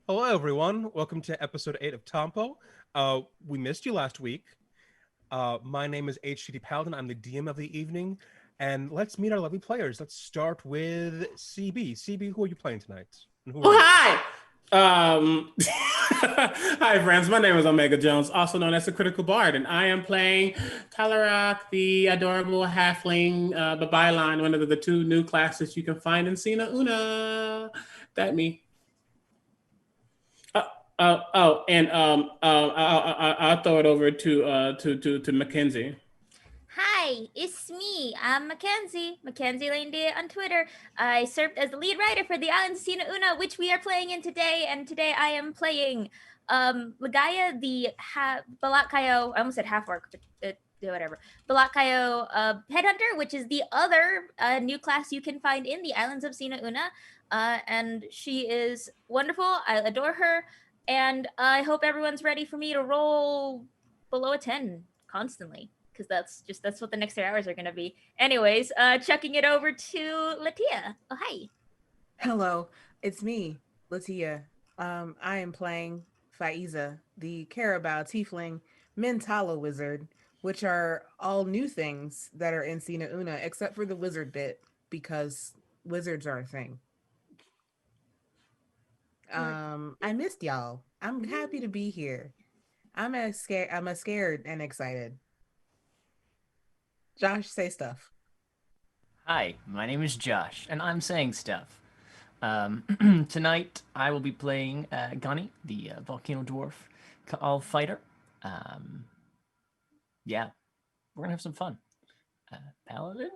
Hello, everyone. Welcome to episode 8 of Tampo. We missed you last week. My name is HTT Paladin. I'm the DM of the evening. And let's meet our lovely players. Let's start with CB. CB, who are you playing tonight? And who are Oh, you? hi! Hi, friends. My name is Omega Jones, also known as the Critical Bard, and I am playing Talarak, the adorable halfling, Babaylan, one of the two new classes you can find in Cena Una. That me. I'll throw it over to Mackenzie. Hi, it's me. I'm Mackenzie Lane on Twitter. I served as the lead writer for the Islands of Sina Una, which we are playing in today, and today I am playing Lagaya the Balakayo. I almost said half orc, but whatever. Balakayo Headhunter, which is the other new class you can find in the Islands of Sina Una. And she is wonderful. I adore her, and I hope everyone's ready for me to roll below a 10 constantly, because that's what the next 3 hours are going to be. Anyways, chucking it over to Latia. Oh, hi. Hello, it's me, Latia. I am playing Faiza, the Carabao Tiefling Mentala Wizard, which are all new things that are in Cena Una, except for the wizard bit, because wizards are a thing. I missed y'all. I'm happy to be here. I'm scared and excited. Josh, say stuff. Hi, my name is Josh, and I'm saying stuff. Tonight, I will be playing Gunny, the volcano dwarf all fighter. Yeah, we're gonna have some fun. Paladin?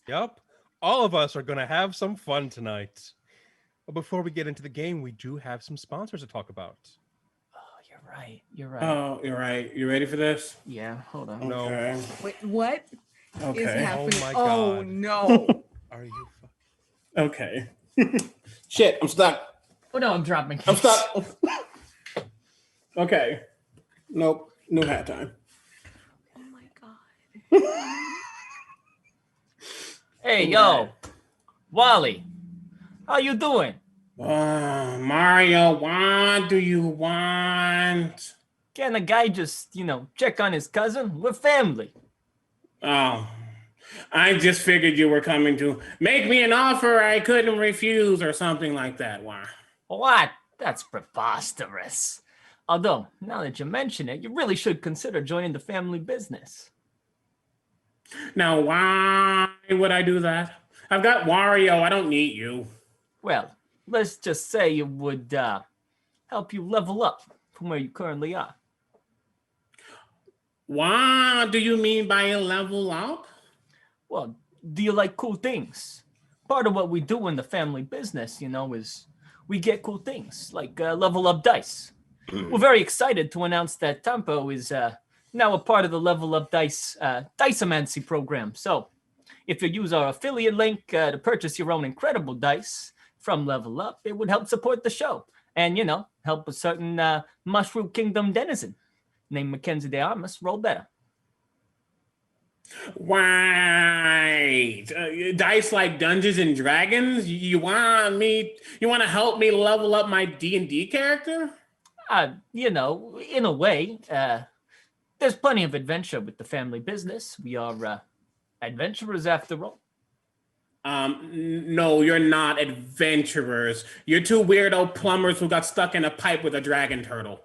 Yep. All of us are going to have some fun tonight. But before we get into the game, we do have some sponsors to talk about. Oh, you're right. You're right. Oh, you're right. You ready for this? Yeah, hold on. No. Okay. Wait, what is Okay. happening? my Oh God. no. Are you... Okay. Shit, I'm stuck. Oh no, I'm dropping. I'm stuck. Okay. Nope. New hat time. Oh my god. Hey, yo, Wally, how you doing? Mario, what do you want? Can a guy just, check on his cousin? We're family. Oh, I just figured you were coming to make me an offer I couldn't refuse or something like that. Why? What? That's preposterous. Although, now that you mention it, you really should consider joining the family business. Now, why would I do that? I've got Wario. I don't need you. Well, let's just say it would help you level up from where you currently are. What do you mean by a level up? Well, do you like cool things? Part of what we do in the family business, is we get cool things like level up dice. We're very excited to announce that Tampo is now a part of the Level Up Dice Dicemancy program. So if you use our affiliate link to purchase your own incredible dice from Level Up, it would help support the show and, help a certain Mushroom Kingdom denizen named Mackenzie de Armas roll better. Right. Dice like Dungeons and Dragons? You want to help me level up my D&D character? In a way, there's plenty of adventure with the family business. We are adventurers after all. No, you're not adventurers. You're two weirdo plumbers who got stuck in a pipe with a dragon turtle.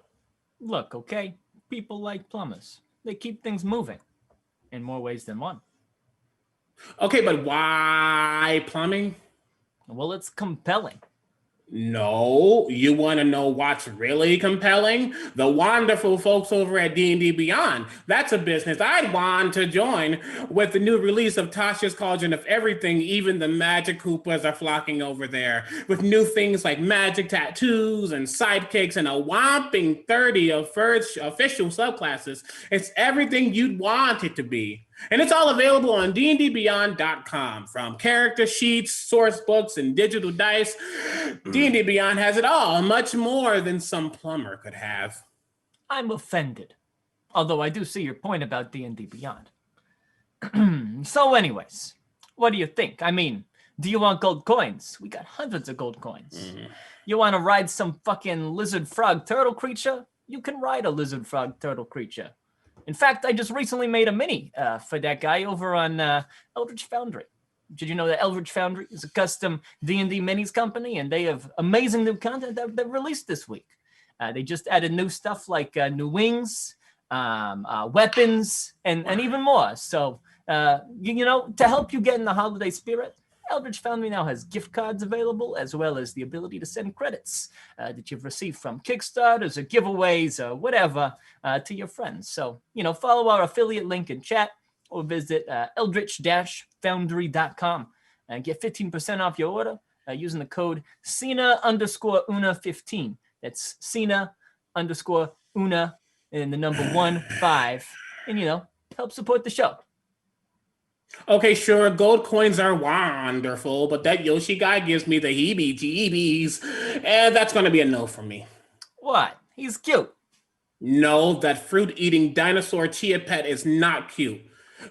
Look, okay? People like plumbers. They keep things moving in more ways than one. Okay, but why plumbing? Well, it's compelling. No, you want to know what's really compelling? The wonderful folks over at D&D Beyond. That's a business I'd want to join. With the new release of Tasha's Cauldron of Everything, even the magic Koopas are flocking over there. With new things like magic tattoos and sidekicks and a whopping 30 of official subclasses. It's everything you'd want it to be. And it's all available on dndbeyond.com. From character sheets, source books, and digital dice, D&D Beyond has it all, much more than some plumber could have. I'm offended. Although I do see your point about D&D Beyond. So anyways, what do you think? I mean, do you want gold coins? We got hundreds of gold coins. You want to ride some fucking lizard frog turtle creature? You can ride a lizard frog turtle creature. In fact, I just recently made a mini for that guy over on Eldritch Foundry. Did you know that Eldritch Foundry is a custom D&D minis company, and they have amazing new content that released this week. They just added new stuff like new wings, weapons, and even more. So, to help you get in the holiday spirit, Eldritch Foundry now has gift cards available, as well as the ability to send credits that you've received from Kickstarters or giveaways or whatever to your friends. So, follow our affiliate link in chat or visit eldritch-foundry.com and get 15% off your order using the code Cena_Una15. That's Cena_Una and the number 15, and help support the show. Okay, sure, gold coins are wonderful, but that Yoshi guy gives me the heebie-jeebies, and that's going to be a no for me. What? He's cute. No, that fruit-eating dinosaur chia pet is not cute.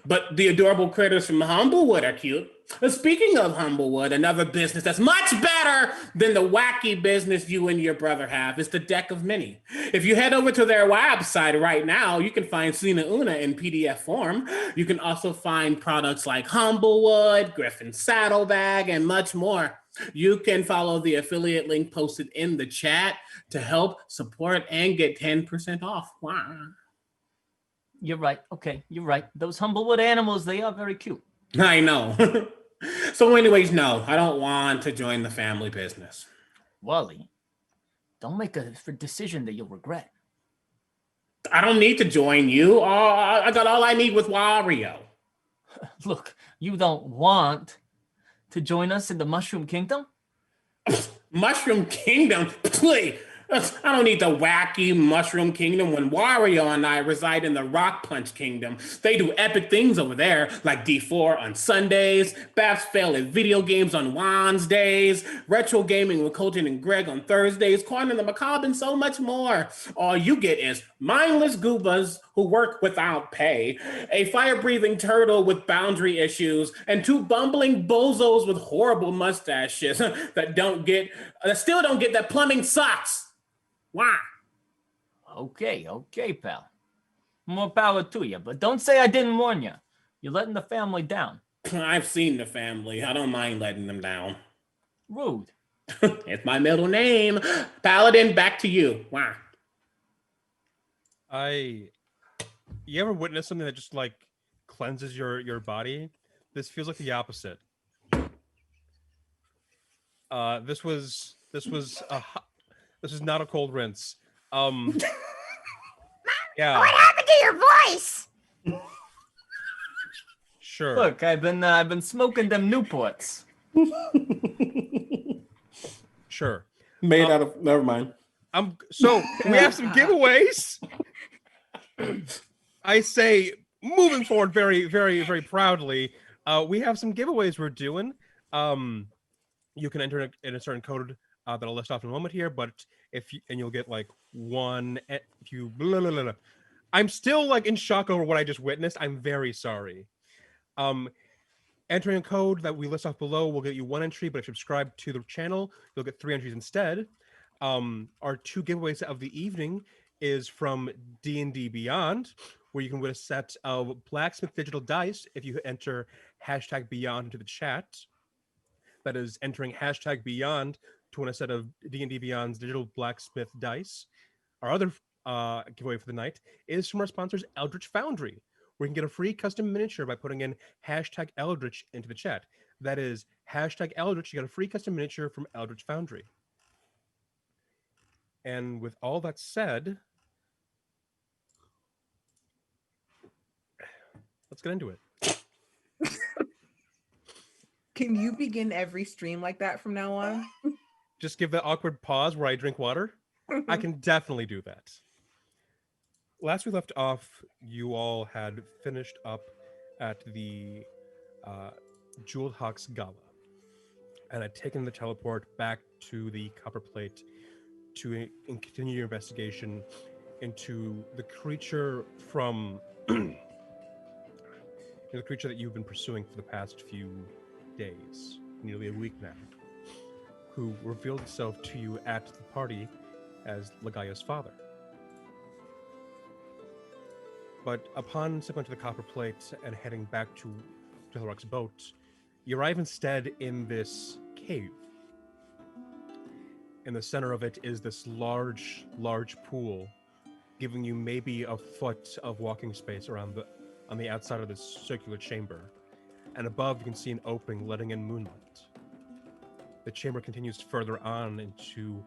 But the adorable critters from Humblewood are cute. Speaking of Humblewood, another business that's much better than the wacky business you and your brother have is the Deck of Mini. If you head over to their website right now, you can find Cena Una in PDF form. You can also find products like Humblewood, Griffin Saddlebag, and much more. You can follow the affiliate link posted in the chat to help support and get 10% off. Wow. You're right. Okay, you're right. Those Humblewood animals, they are very cute. I know. So anyways, no, I don't want to join the family business. Wally, don't make a decision that you'll regret. I don't need to join you. I got all I need with Wario. Look, you don't want to join us in the Mushroom Kingdom? Mushroom Kingdom? Please. I don't need the wacky Mushroom Kingdom when Wario and I reside in the RockPunch Kingdom. They do epic things over there, like D4 on Sundays, Babs Fail at video games on Wednesdays, retro gaming with Colton and Greg on Thursdays, Corn and the Macabre, and so much more. All you get is mindless goobas who work without pay, a fire-breathing turtle with boundary issues, and two bumbling bozos with horrible mustaches that still don't get that plumbing sucks. Why? Okay, pal. More power to you, but don't say I didn't warn you. You're letting the family down. I've seen the family. I don't mind letting them down. Rude. It's my middle name. Paladin, back to you. Why? You ever witness something that just like cleanses your body? This feels like the opposite. This was not a cold rinse. Yeah. What happened to your voice? Sure. Look, I've been smoking them Newports. Sure. Made out of. Never mind. So we have some giveaways. I say, moving forward, very, very, very proudly. We have some giveaways we're doing. You can enter in a certain code that I'll list off in a moment here, but you'll get like one. If you, blah, blah, blah, blah. I'm still like in shock over what I just witnessed. I'm very sorry. Entering a code that we list off below will get you one entry, but if you subscribe to the channel, you'll get 3 entries instead. Our 2 giveaways of the evening is from D&D Beyond, where you can win a set of Blacksmith digital dice if you enter #Beyond into the chat. That is entering #Beyond to win a set of D&D Beyond's digital Blacksmith dice. Our other giveaway for the night is from our sponsors, Eldritch Foundry, where you can get a free custom miniature by putting in #Eldritch into the chat. That is #Eldritch. You get a free custom miniature from Eldritch Foundry. And with all that said, let's get into it. Can you begin every stream like that from now on? Just give that awkward pause where I drink water. I can definitely do that. Last we left off, you all had finished up at the Jeweled Hawk's Gala and had taken the teleport back to the Copper Plate to continue your investigation into the creature from the creature that you've been pursuing for the past few days, nearly a week now, who revealed itself to you at the party as Lagaya's father. But upon stepping onto the copper plate and heading back to Talarok's boat, you arrive instead in this cave. In the center of it is this large pool, giving you maybe a foot of walking space on the outside of this circular chamber. And above, you can see an opening letting in moonlight. The chamber continues further on into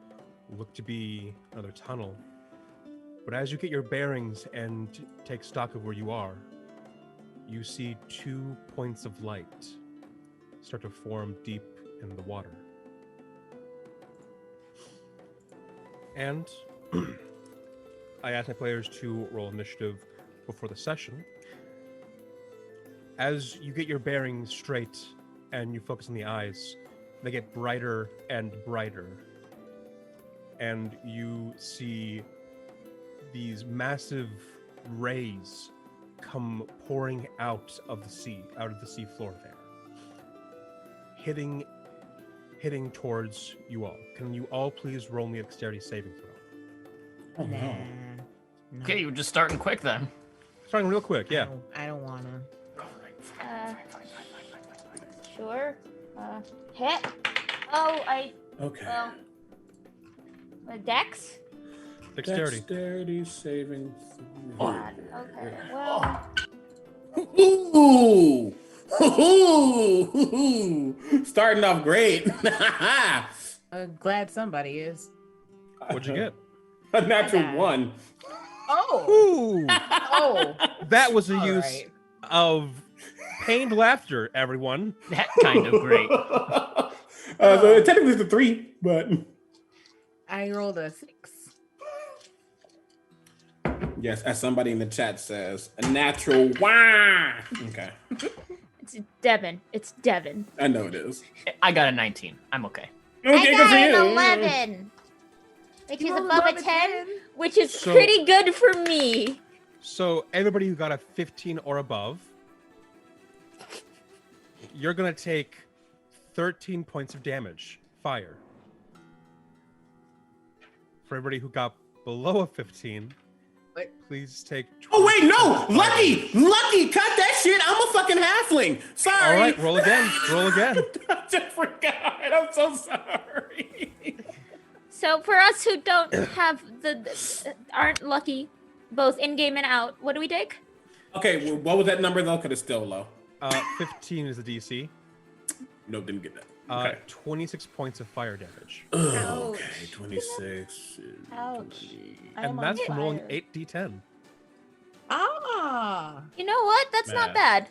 look to be another tunnel. But as you get your bearings and take stock of where you are, you see 2 points of light start to form deep in the water. And I ask my players to roll initiative before the session. As you get your bearings straight and you focus on the eyes, they get brighter and brighter. And you see these massive rays come pouring out of the sea floor there, hitting towards you all. Can you all please roll me a dexterity saving throw? Oh, no. Nah. Okay, you're just starting quick then. Starting real quick, yeah. I don't wanna. Sure. Hit. Oh, Okay. Dex? Dexterity. Dexterity saving. God. Okay. Well, Ooh! Ooh! Starting off great. Glad somebody is. What'd you get? A natural 1. Oh. Ooh! Oh. That was a All use right. of pained laughter, everyone. That kind of great. So technically it's a 3, but I rolled a 6. yes, as somebody in the chat says, a natural 1. Okay, it's Devin. It's Devin. I know it is. I got a 19. I'm okay. Okay, I good got for an you. 11, which is above a 10, which is So- pretty good for me. So everybody who got a 15 or above, you're gonna take 13 points of damage, fire. For everybody who got below a 15, What? please take. Oh wait, 20 no, points of Lucky, fire. Lucky, cut that shit. I'm a fucking halfling. Sorry. All right, roll again. Roll again. I just forgot. I'm so sorry. So for us who don't have aren't lucky, both in game and out, what do we take? Okay, well, what was that number though? Because it's still low. 15 is the DC. Nope, didn't get that. Okay. 26 points of fire damage. Okay, 26. Ouch. 20. And that's from rolling 8d10. Ah. You know what? That's not Math. bad.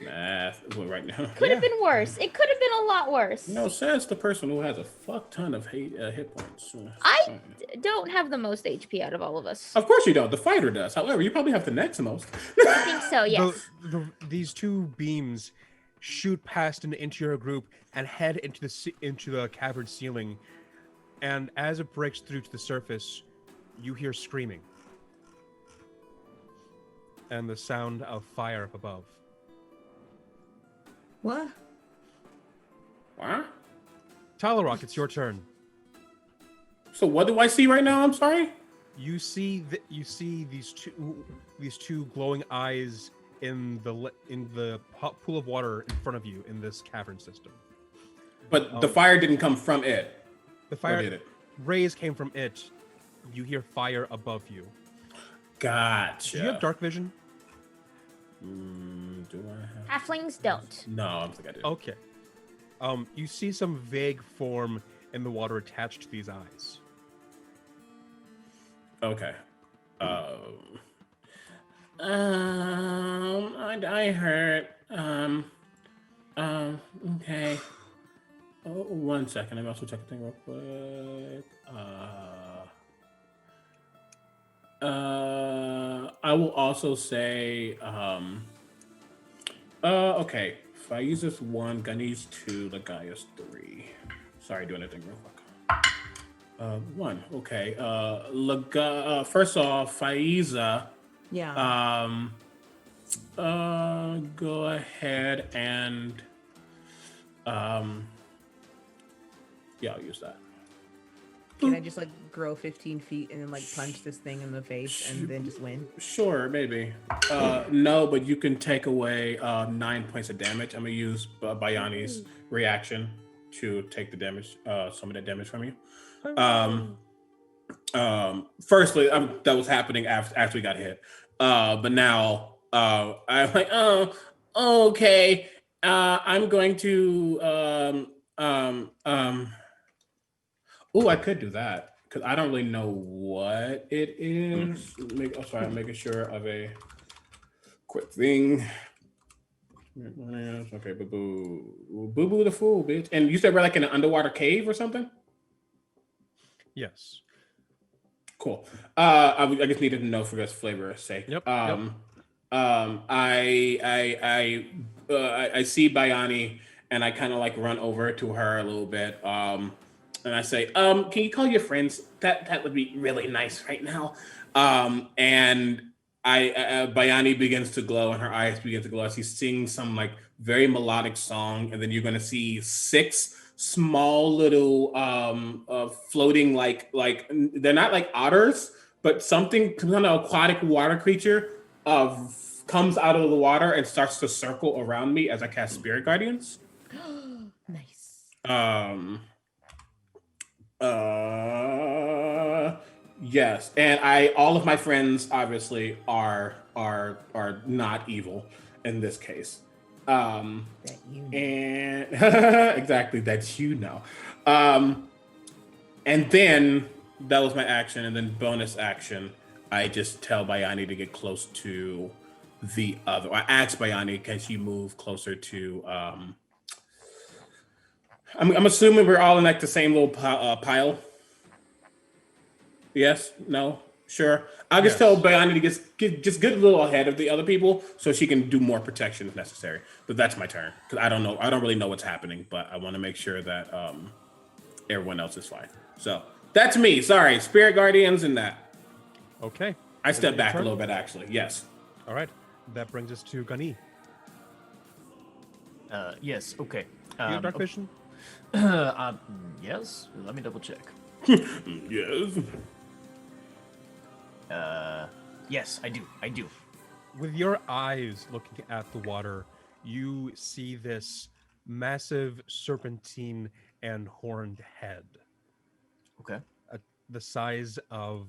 Math. Well, right now. Could have been worse. It could have been a lot worse. No, says the person who has a fuck ton of hit points. I don't have the most HP out of all of us. Of course you don't. The fighter does. However, you probably have the next most. I think so, yes. These two beams shoot past and into your group and head into the cavern ceiling. And as it breaks through to the surface, you hear screaming and the sound of fire up above. What? What? Talarok, it's your turn. So what do I see right now? I'm sorry. You see these two glowing eyes in the pool of water in front of you in this cavern system. But the fire didn't come from it. The Or fire did it? rays came from it. You hear fire above you. Gotcha. Do you have dark vision? Do I have? Halflings don't. No, I don't think I do. Okay. You see some vague form in the water attached to these eyes. Okay. I heard. Okay. Oh, 1 second. Let me also check the thing real quick. I will also say. Okay. Faiza's 1, Gunny's 2, Lagaya's 3. Sorry, doing anything real quick. 1. Okay. First off, Faiza. Yeah. Go ahead and Yeah, I'll use that. Can I just like grow 15 feet and then like punch this thing in the face and then just win? Sure, maybe. No, but you can take away 9 points of damage. I'm gonna use Bayani's reaction to take the damage, some of that damage from you. Firstly, that was happening after we got hit. But now I'm like, oh, okay. I'm going to oh, I could do that because I don't really know what it is. I'm making sure of a quick thing. Okay, boo the fool, bitch. And you said we're like in an underwater cave or something? Yes. Cool. I just needed to know for this flavor's sake. Yep. I see Bayani and I kind of like run over to her a little bit. And I say, can you call your friends? That would be really nice right now. And Bayani begins to glow and her eyes begin to glow as she sings some like very melodic song. And then you're gonna see 6 small little floating like they're not like otters, but something kind of aquatic water creature comes out of the water and starts to circle around me as I cast Spirit Guardians. Nice. Yes, and all of my friends obviously are not evil in this case. That you know. And exactly, that's and then that was my action, and then bonus action, I just tell Bayani to get close to the other. I ask Bayani, can she move closer to I'm assuming we're all in like the same little pile. Yes? No? Sure. I'll just tell Bayani to just get a little ahead of the other people so she can do more protection if necessary. But that's my turn because I don't know. I don't really know what's happening, but I want to make sure that everyone else is fine. So that's me. Sorry, Spirit Guardians and that. Okay. I stepped back a little bit actually. Yes. All right. That brings us to Gani. Yes. Okay. You have dark vision? Yes. Let me double check. Yes. Yes, I do. I do. With your eyes looking at the water, you see this massive serpentine and horned head. Okay. The size of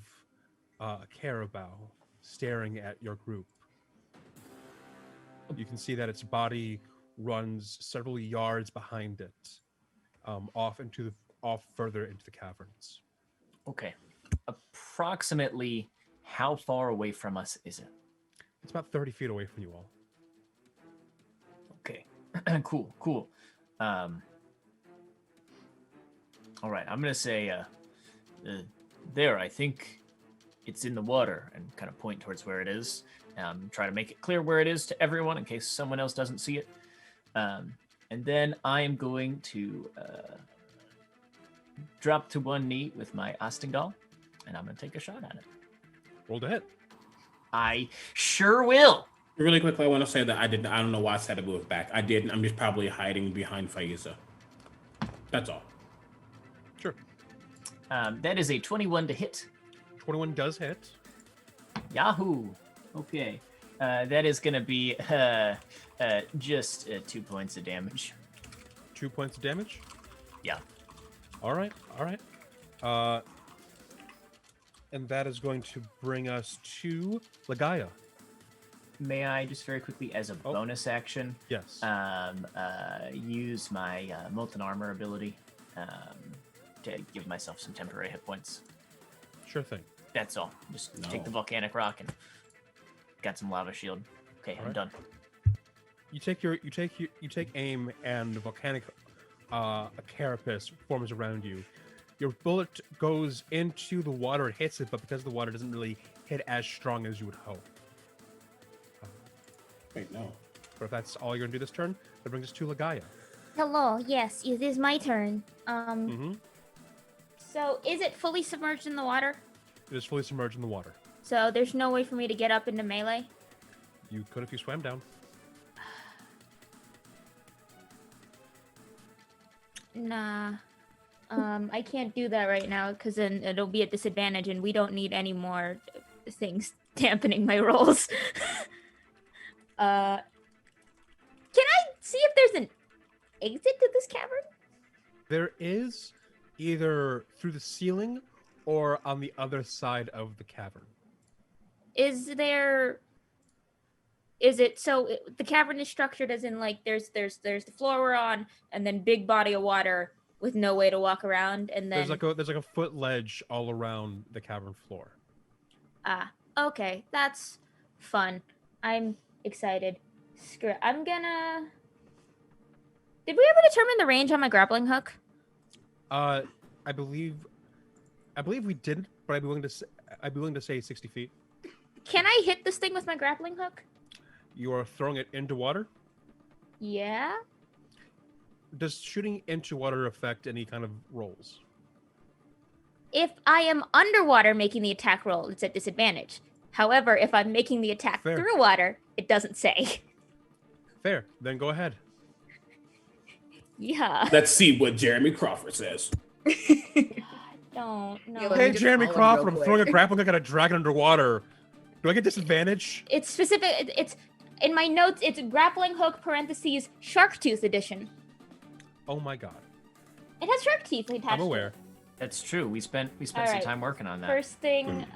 a carabao staring at your group. You can see that its body runs several yards behind it, off further into the caverns. Okay. Approximately how far away from us is it? It's about 30 feet away from you all. Okay. Cool. All right. I'm going to say, there, I think it's in the water, and kind of point towards where it is. Try to make it clear where it is to everyone in case someone else doesn't see it. And then I am going to drop to one knee with my Astingal, and I'm going to take a shot at it. Roll to hit. I sure will. Really quickly, I want to say that I don't know why I said to move back. I didn't. I'm just probably hiding behind Faiza. That's all. Sure. That is a 21 to hit. 21 does hit. Yahoo. Okay. That is going to be just 2 points of damage. 2 points of damage? Yeah. All right. And that is going to bring us to Lagaya. May I just very quickly, as a bonus action, Yes. use my Molten Armor ability to give myself some temporary hit points? Sure thing. That's all. Just take the volcanic rock and got some lava shield. Okay, I'm done. You take aim, and the volcanic a carapace forms around you. Your bullet goes into the water and hits it, but because the water doesn't really hit as strong as you would hope. Wait, no. But if that's all you're gonna do this turn, that brings us to Lagaya. Hello. Yes, it is my turn. Mm-hmm. So is it fully submerged in the water? It is fully submerged in the water. So there's no way for me to get up into melee? You could if you swam down. Nah. I can't do that right now because then it'll be a disadvantage, and we don't need any more things dampening my rolls. Can I see if there's an exit to this cavern? There is, either through the ceiling or on the other side of the cavern. The cavern is structured as in like there's the floor we're on, and then big body of water with no way to walk around, and then There's like a foot ledge all around the cavern floor. okay, that's fun. I'm excited. I'm gonna. Did we ever determine the range on my grappling hook? I believe we didn't, but I'd be willing to say 60 feet. Can I hit this thing with my grappling hook? You are throwing it into water? Yeah. Does shooting into water affect any kind of rolls? If I am underwater making the attack roll, it's at disadvantage. However, if I'm making the attack Fair. through water, it doesn't say. Fair. Then go ahead. Yeah. Let's see what Jeremy Crawford says. Don't. No. Yeah, let me Hey, just Jeremy follow Crawford, real I'm throwing a quick. grappling hook at a dragon underwater. Do I get disadvantage? It's specific. It's in my notes. It's grappling hook (parentheses shark tooth edition). Oh my god. It has shark teeth attached. I'm to aware. it. That's true. We spent some Alright. time working on that. First thing,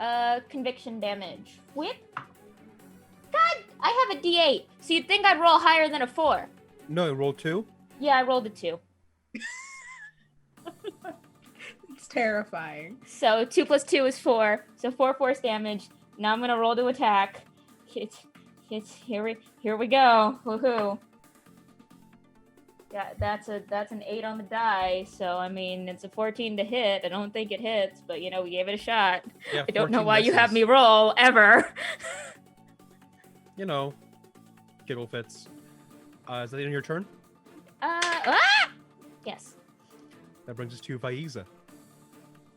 conviction damage. Whip. God, I have a D8. So you'd think I'd roll higher than a 4. No, roll 2. Yeah, I rolled a 2. It's terrifying. So 2 plus 2 is 4. So 4 force damage. Now I'm gonna roll to attack. It's here we go. Woohoo! Yeah, that's an 8 on the die. So I mean, it's a 14 to hit. I don't think it hits, but we gave it a shot. Yeah, I don't know 14 why you have misses. me roll ever. Giggle fits. Is that in your turn? Yes. That brings us to Vaiza.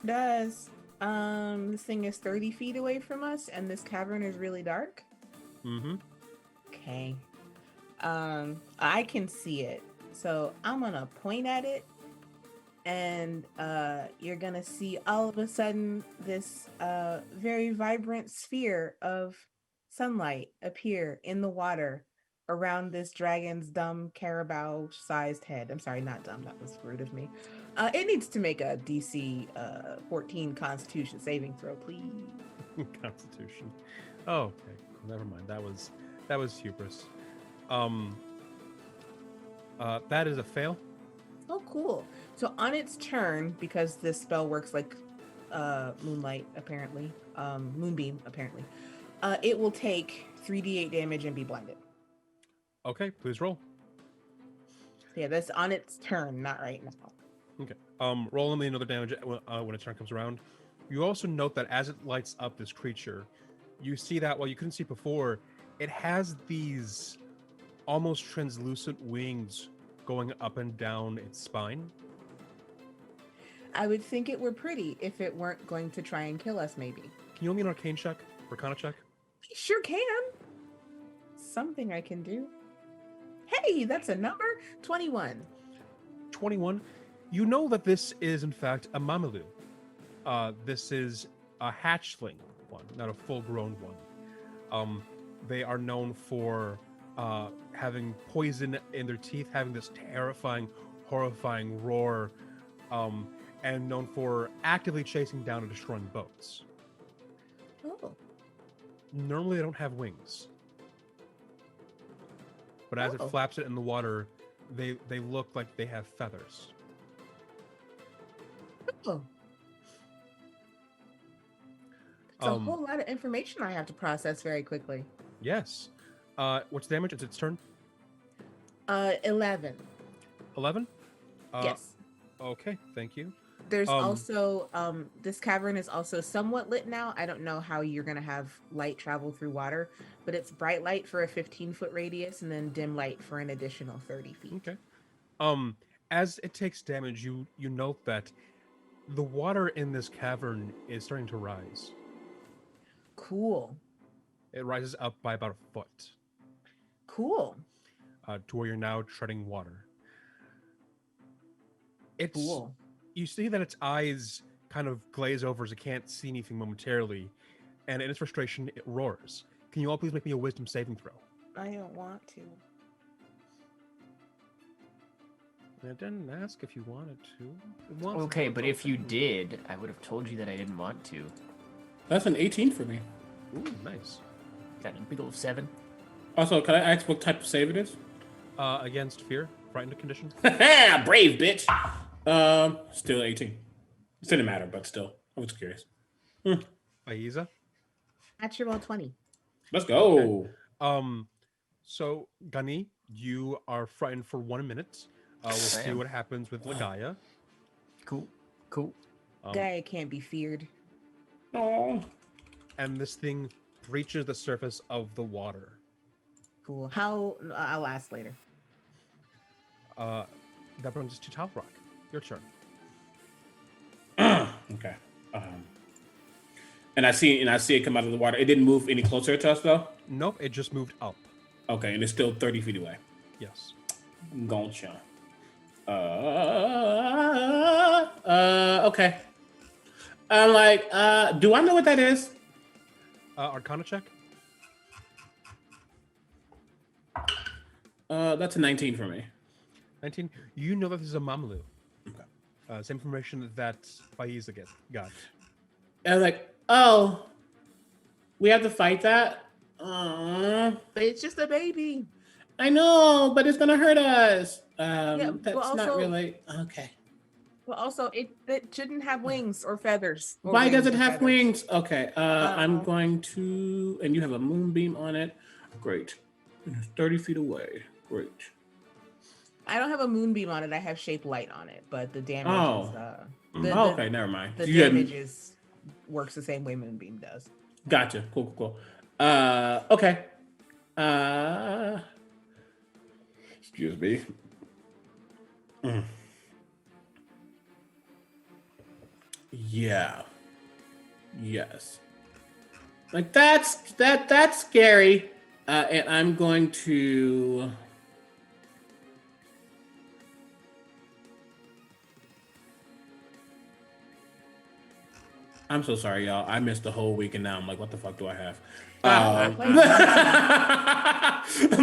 Does this thing is 30 feet away from us, and this cavern is really dark? Mm-hmm. Okay. I can see it, so I'm gonna point at it, and you're gonna see all of a sudden this very vibrant sphere of sunlight appear in the water around this dragon's dumb carabao-sized head. I'm sorry, not dumb. That was rude of me. It needs to make a DC 14 Constitution saving throw, please. Constitution. Oh, okay. Never mind. That was hubris. That is a fail. Oh, cool. So on its turn, because this spell works like moonlight, apparently, moonbeam, apparently, it will take 3d8 damage and be blinded. Okay, please roll. Yeah, that's on its turn, not right now. Okay. Roll me another damage when its turn comes around. You also note that as it lights up this creature, you see that while you couldn't see before, it has these almost translucent wings going up and down its spine. I would think it were pretty if it weren't going to try and kill us, maybe. Can you roll me an arcane check? Arcana check? Sure can. Something I can do. Hey, that's a number. 21. 21. You know that this is, in fact, a Mamalu. This is a hatchling one, not a full-grown one. They are known for having poison in their teeth, having this terrifying, horrifying roar, and known for actively chasing down and destroying boats. Oh. Normally, they don't have wings. But as it Oh. flaps it in the water, they look like they have feathers. Oh. It's a whole lot of information I have to process very quickly. Yes. What's the damage? It's its turn? 11. 11? Yes. Okay, thank you. There's um, also, this cavern is also somewhat lit now. I don't know how you're going to have light travel through water, but it's bright light for a 15-foot radius and then dim light for an additional 30 feet. Okay. As it takes damage, you note that the water in this cavern is starting to rise. Cool. It rises up by about a foot, Cool. to where you're now treading water. It's Cool. You see that its eyes kind of glaze over as it can't see anything momentarily, and in its frustration, it roars. Can you all please make me a wisdom saving throw? I don't want to. I didn't ask if you wanted to. It wants Okay, to. but if you did, I would have told you that I didn't want to. That's an 18 for me. Ooh, nice. Got a big old 7. Also, can I ask what type of save it is? Against fear, frightened condition. Brave bitch. Still 18. It didn't matter, but still, I was curious. Aiza. Natural 20. Let's go. So Gani, you are frightened for 1 minute. We'll see what happens with Lagaya. Cool. Gaia can't be feared. Oh. And this thing reaches the surface of the water. Cool. How? I'll ask later. That brings us to Top Rock. Your turn. Okay. And I see it come out of the water. It didn't move any closer to us though. Nope, it just moved up. Okay, and it's still 30 feet away. Yes. Gotcha. Okay. I'm like, do I know what that is? Arcana check. That's a 19 for me. 19. You know that this is a Mamalu. Okay. Same information that Faiza got. And I'm like, oh, we have to fight that? Aww. But it's just a baby. I know, but it's gonna hurt us. Yeah, That's well, not also- really okay. Well, also, it shouldn't have wings or feathers. Or Why wings does it and have feathers. wings? Okay, I'm Uh-oh. going to, and you have a moonbeam on it. Great. It's 30 feet away. Great. I don't have a moonbeam on it. I have shape light on it, but the damage Oh. is the, Okay, never mind. the You had- damage is works the same way moonbeam does. Gotcha. Cool. Okay. Excuse me. Yeah. Yes. Like that's scary. And I'm going to. I'm so sorry, y'all. I missed the whole week, and now I'm like, what the fuck do I have? I'm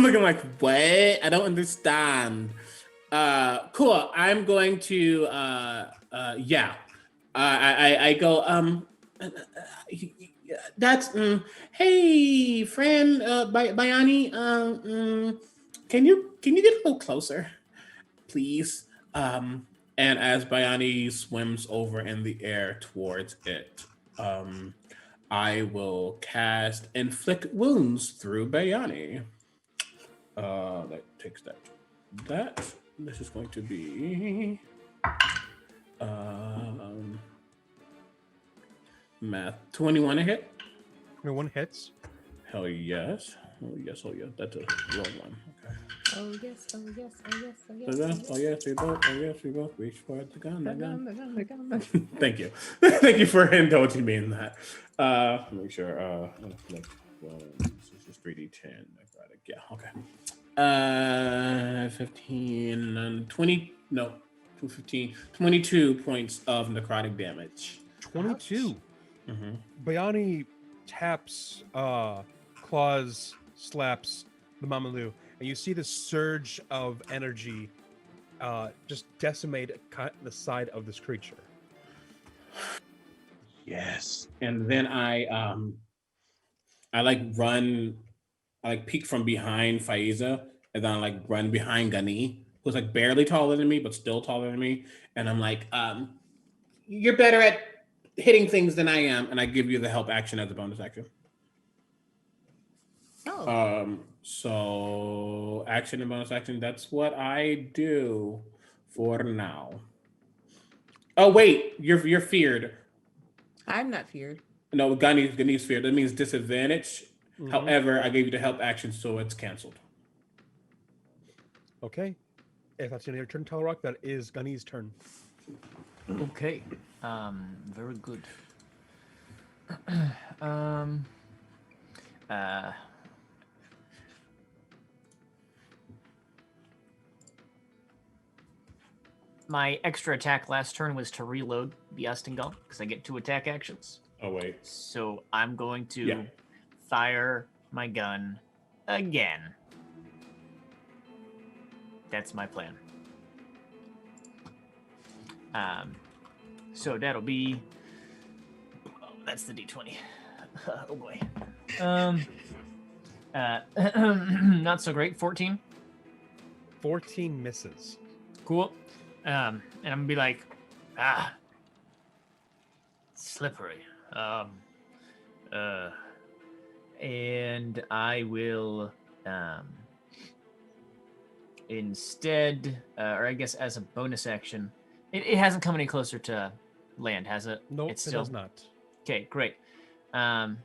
looking like, what? I don't understand. Cool. I'm going to, yeah. I go, that's, hey, friend, Bayani, can you get a little closer, please? And as Bayani swims over in the air towards it, I will cast Inflict Wounds through Bayani. That takes that. This is going to be math. 21 a hit. 21 hits. Hell yes. Oh yes. That's a low one. Okay. Oh yes. Oh yes, we both reach for the gun. The gun. Thank you. Thank you for indulging me in that. Make sure. This is 3d10. Yeah. Okay. 15 and 20. No, 15. 22 points of necrotic damage. 22. Mm-hmm. Bayani taps, claws, slaps the Mamalu, and you see this surge of energy just decimate the side of this creature. Yes. And then I like run, I like peek from behind Faiza, and then I like run behind Gani, who's like barely taller than me, but still taller than me. And I'm like, you're better at hitting things than I am, and I give you the help action as a bonus action. Oh. So action and bonus action, that's what I do for now. Oh wait, you're feared. I'm not feared. No, Gani's feared. That means disadvantage. Mm-hmm. However, I gave you the help action, so it's canceled. Okay. If that's the end of your turn, Talrock, that is Gani's turn. Okay. Very good. my extra attack last turn was to reload the Astingal because I get 2 attack actions. Oh wait. So I'm going to Yeah. fire my gun again. That's my plan. So that'll be. Oh, that's the D20. Oh boy. Not so great. 14. 14 misses. Cool. And I'm gonna be like, slippery. And I will instead, or I guess as a bonus action, it hasn't come any closer to land, has it? Nope, It's it does not. Okay, great. Then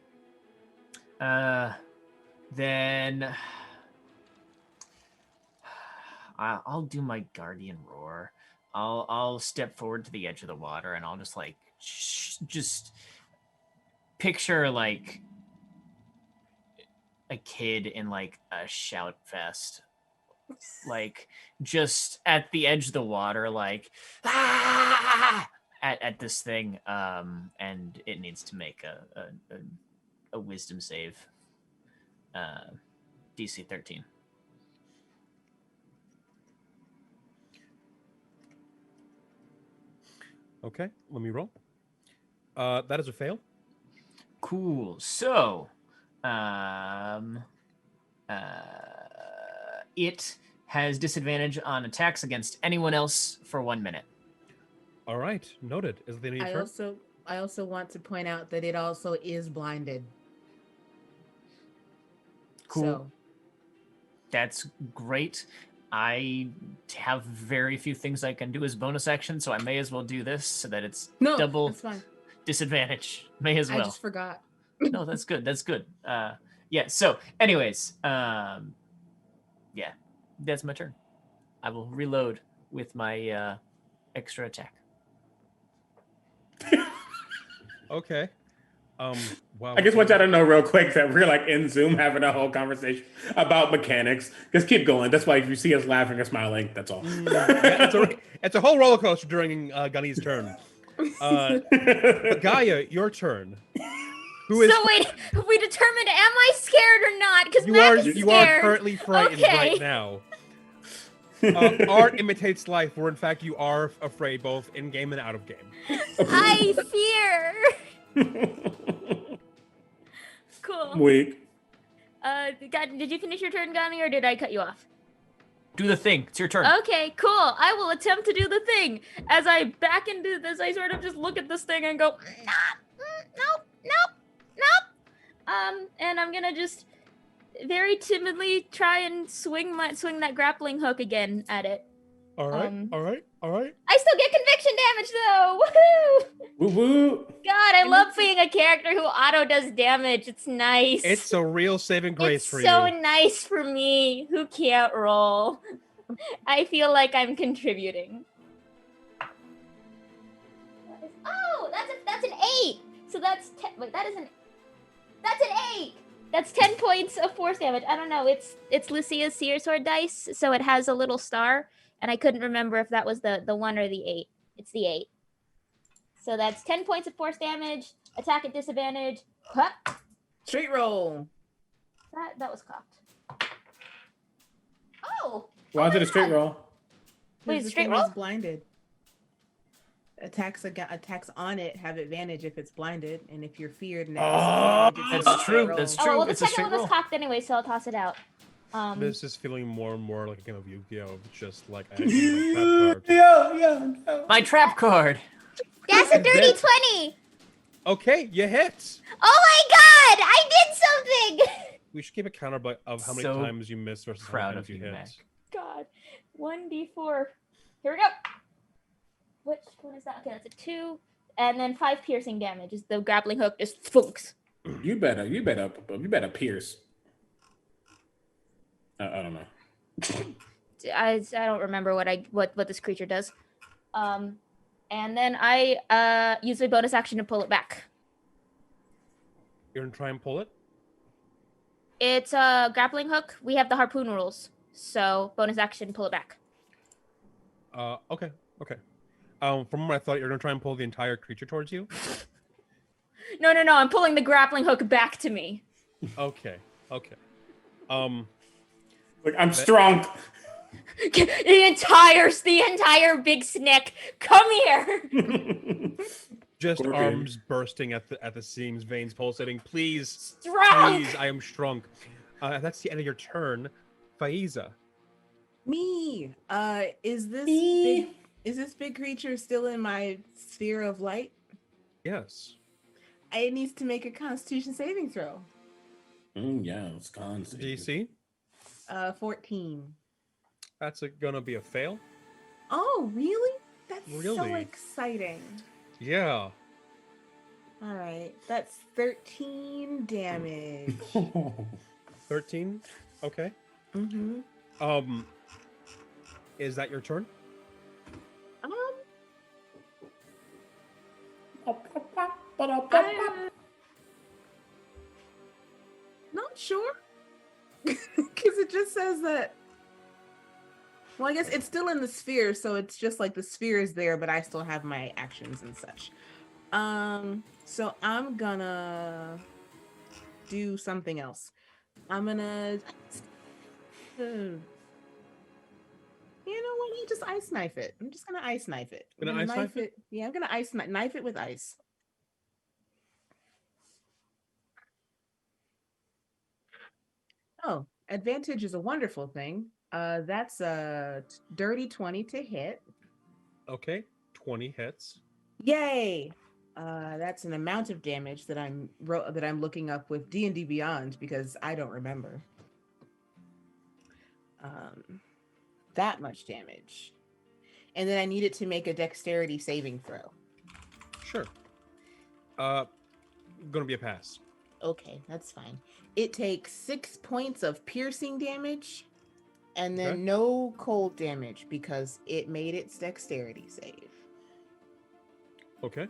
I'll do my guardian roar. I'll step forward to the edge of the water and I'll just like just picture like a kid in like a shout fest, like just at the edge of the water, like at this thing, and it needs to make a wisdom save, DC 13. Okay, let me roll. That is a fail. Cool. So, it has disadvantage on attacks against anyone else for 1 minute. All right, noted. Is there any turn? I also want to point out that it also is blinded. Cool. So, That's great. I have very few things I can do as bonus action, so I may as well do this so that it's no, double that's fine. disadvantage. May as well. I just forgot. No, that's good. That's good. Yeah. So, anyways, yeah, that's my turn. I will reload with my extra attack. Okay. Wow. I just want y'all to know real quick that we're like in Zoom having a whole conversation about mechanics. Just keep going. That's why if you see us laughing or smiling, that's all. Yeah, it's a whole roller coaster during Gunny's turn. Gaia, your turn. Who is? So wait, have we determined am I scared or not? Because you are currently frightened Okay. right now. Art imitates life, where in fact you are afraid both in game and out of game. I fear. Cool. Weak. Did you finish your turn, Gani, or did I cut you off? Do the thing. It's your turn. Okay, cool. I will attempt to do the thing. As I back into this, I sort of just look at this thing and go, nope. And I'm gonna just very timidly try and swing that grappling hook again at it. All right. I still get conviction damage though. Woohoo! Woo woo. God, I love being a character who auto does damage. It's nice. It's a real saving grace It's for so you. nice for me who can't roll. I feel like I'm contributing. Oh, that's an 8. So that's 10. Wait, that's an 8. That's 10 points of force damage. I don't know. It's Lucia's Seer Sword dice, so it has a little star, and I couldn't remember if that was the 1 or the 8. It's the 8. So that's 10 points of force damage. Attack at disadvantage. Huh? Straight roll. That was cocked. Oh. Why is it a straight roll? Wait, Because the straight thing roll? is blinded. Attacks on it have advantage if it's blinded, and if you're feared and it has advantage, it's a That's straight true. roll. That's Oh, true. well, the It's a second straight one was roll. cocked anyway, so I'll toss it out. This is feeling more and more like a game of Yu-Gi-Oh! Just like I need my trap card. Yeah. My trap card. That's a dirty 20. Okay, you hit. Oh my god, I did something. We should keep a counter of how many So times you missed versus how proud many of times you you, hit. Mac. God, 1d4. Here we go. Which one is that? Okay, that's a 2. And then 5 piercing damage. Is the grappling hook just funks. You better pierce. I don't know. I don't remember what this creature does. And then I use my bonus action to pull it back. You're gonna try and pull it. It's a grappling hook. We have the harpoon rules, so bonus action, pull it back. Okay. Okay. From what I thought, you're gonna try and pull the entire creature towards you. No, I'm pulling the grappling hook back to me. Okay. Like, I'm strong. The entire big snake, come here. Just Scorpion. arms bursting at the seams, veins pulsating. Please, Strong. please, I am shrunk. That's the end of your turn, Faiza. Me. Is this big creature still in my sphere of light? Yes. It needs to make a Constitution saving throw. Yeah, it's gone. DC. 14. That's gonna be a fail. Oh, really? That's so Really? exciting. Yeah. All right, that's 13 damage. 13. Okay. Mm-hmm. Is that your turn? I'm not sure. Because it just says that. Well, I guess it's still in the sphere, so it's just like the sphere is there, but I still have my actions and such. So I'm gonna do something else. I'm gonna. You know what? You just ice knife it. I'm just gonna ice knife it. I'm Gonna ice knife it? Yeah, I'm gonna knife it with ice. Oh, advantage is a wonderful thing. That's a dirty 20 to hit. Okay. 20 hits. Yay! That's an amount of damage that I'm looking up with D&D Beyond because I don't remember. That much damage. And then I need it to make a dexterity saving throw. Sure. Gonna be a pass. Okay, that's fine. It takes 6 points of piercing damage and then Okay. no cold damage because it made its dexterity save. Okay.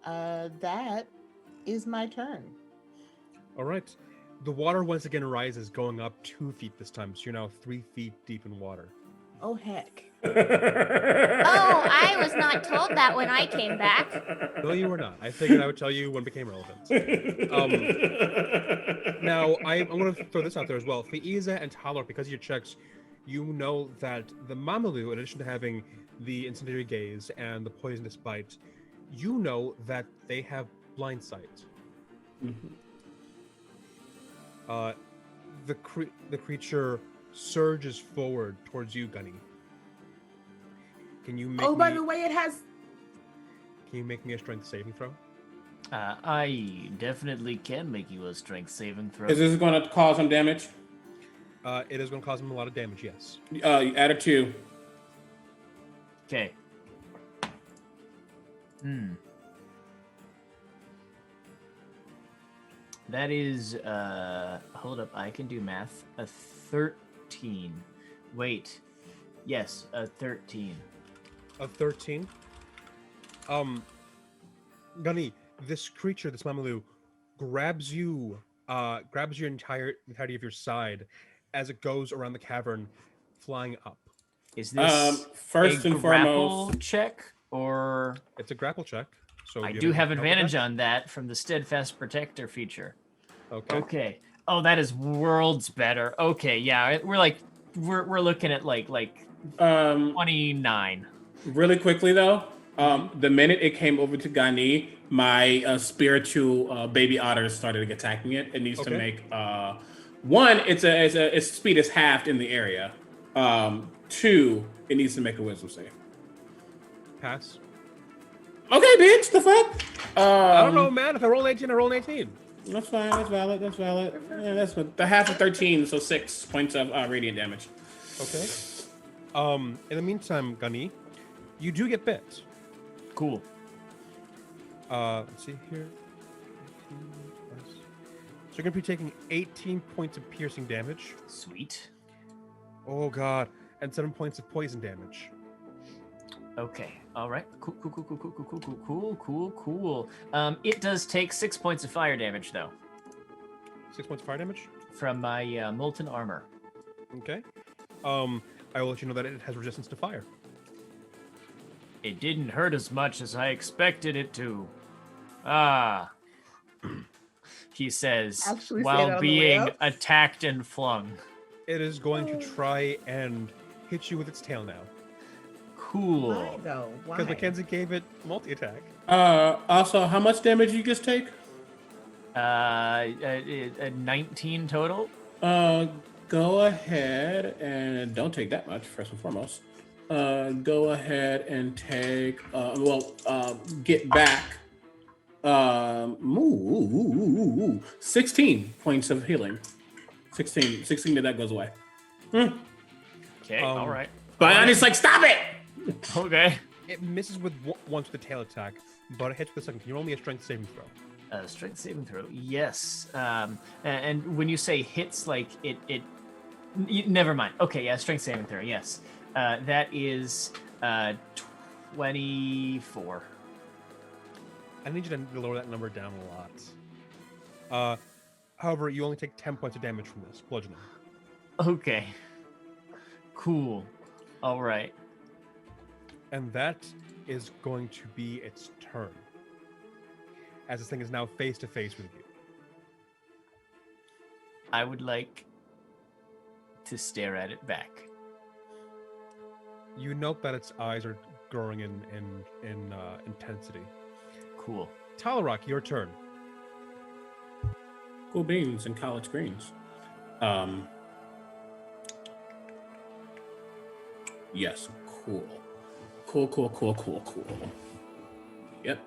That is my turn. All right. The water once again rises, going up 2 feet this time. So you're now 3 feet deep in water. Oh, heck. Oh, I was not told that when I came back. No, you were not. I figured I would tell you when it became relevant. Now, I'm going to throw this out there as well. Faiza and Talar, because of your checks, you know that the Mamalu, in addition to having the incendiary gaze and the poisonous bite, you know that they have blind sight. The creature surges forward towards you, Gunny. Can you make By the way, it has... Can you make me a strength saving throw? I definitely can make you a strength saving throw. Is this going to cause some damage? It is going to cause him a lot of damage, yes. Add a 2. Okay. That is, hold up, I can do math. A 13. Wait. Yes, a 13. A 13? Gunny, this creature, this Mamalu, grabs your entirety of your side as it goes around the cavern, flying up. Is this first a and grapple foremost, check, or... It's a grapple check. So I you do have grapple advantage check? on that from the Steadfast Protector feature. Okay. Okay. Oh, that is worlds better. Okay, yeah, we're looking at like 29. Really quickly though, the minute it came over to Gani, my spiritual baby otter started attacking it. It needs to make one. Its speed is halved in the area. 2, it needs to make a wisdom save. Pass. Okay, bitch. The fuck? I don't know, man. If I roll an 18, I roll an 18. That's fine. That's valid. Yeah, that's what the half of 13, so 6 points of radiant damage. Okay. In the meantime, Gunny, you do get bit. Cool. Let's see here. So you're gonna be taking 18 points of piercing damage. Sweet. Oh god, and 7 points of poison damage. Okay. All right. Cool. It does take 6 points of fire damage, though. 6 points of fire damage? From my molten armor. Okay. I will let you know that it has resistance to fire. It didn't hurt as much as I expected it to. Ah, he says, Actually say that while on the way being up? attacked and flung. It is going to try and hit you with its tail now. Cool. Why though? Why? Because Mackenzie gave it multi-attack. Also, how much damage you just take? 19 total. Go ahead and don't take that much, first and foremost. Go ahead and take, get back 16 points of healing. 16 of that goes away. Okay, all right. But I'm just like, stop it! Okay. It misses with once with the tail attack, but it hits with the second. You're only a strength saving throw. Strength saving throw, yes. And when you say hits, like never mind. Okay, yeah, strength saving throw, yes. That is 24. I need you to lower that number down a lot. However, you only take 10 points of damage from this bludgeoning. Okay. Cool. All right. And that is going to be its turn, as this thing is now face to face with you. I would like to stare at it back. You note that its eyes are growing in intensity. Cool. Talrock, your turn. Cool beans and collard greens. Yes, cool. Cool. Yep.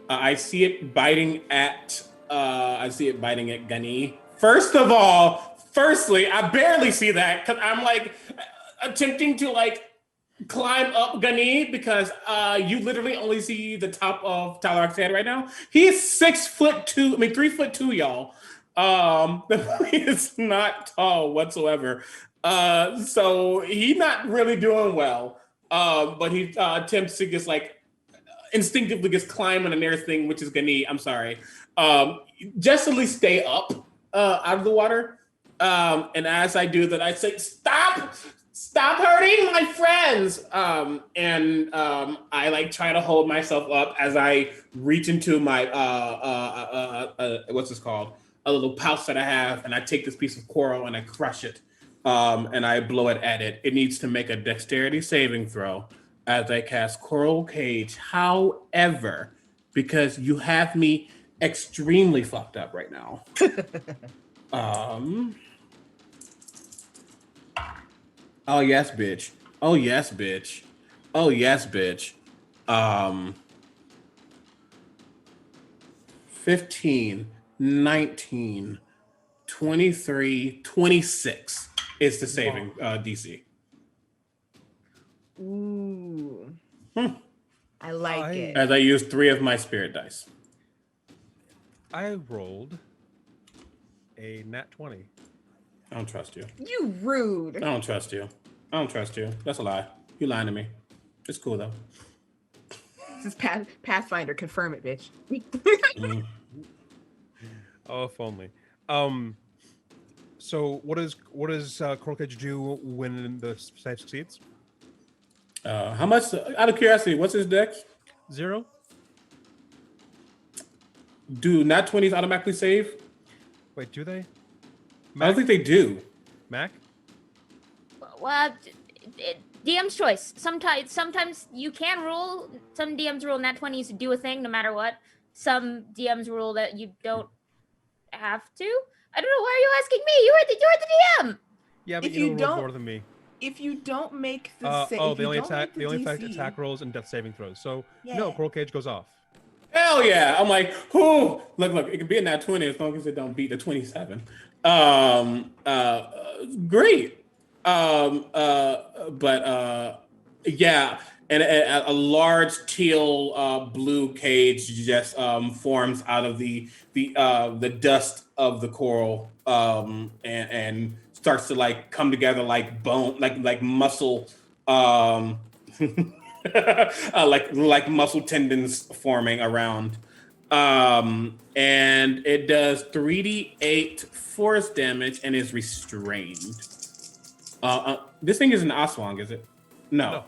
I see it biting at Gani. Firstly, I barely see that because I'm like attempting to like climb up Gani because you literally only see the top of Talrock's head right now. He is 3'2", y'all. He is not tall whatsoever. So he's not really doing well. But he attempts to just like instinctively just climb on the nearest thing, which is Gani. I'm sorry. Just at least stay up out of the water. And as I do that, I say, stop hurting my friends. I like try to hold myself up as I reach into my, what's this called? A little pouch that I have. And I take this piece of coral and I crush it. And I blow it at it. It needs to make a dexterity saving throw as I cast Coral Cage. However, because you have me extremely fucked up right now. Oh yes, bitch. 15, 19, 23, 26 is the saving DC. Ooh. I like it. As I use 3 of my spirit dice. I rolled a nat 20. I don't trust you. You rude. I don't trust you. That's a lie. You lying to me. It's cool though. This is Pathfinder. Confirm it, bitch. Oh, if only. So what does Coral Cage do when the save succeeds? How much? Out of curiosity, what's his dex? 0. Do nat 20s automatically save? Wait, do they? I don't think they do. Mac? Well, DM's choice. Sometimes you can rule. Some DMs rule nat 20s do a thing no matter what. Some DMs rule that you don't have to. I don't know. Why are you asking me? You're the DM. Yeah, but If you you know don't- more than me. If you don't make the They only affect attack rolls and death saving throws. So no, Yeah. Coral Cage goes off. Hell yeah! I'm like, whoo! Look, it can be in that 20 as long as it don't beat the 27. Great. Yeah, and a large teal blue cage just forms out of the dust of the coral and starts to like come together like bone, like muscle, like muscle tendons forming around. And it does 3d8 force damage and is restrained. This thing isn't Aswang, is it? No.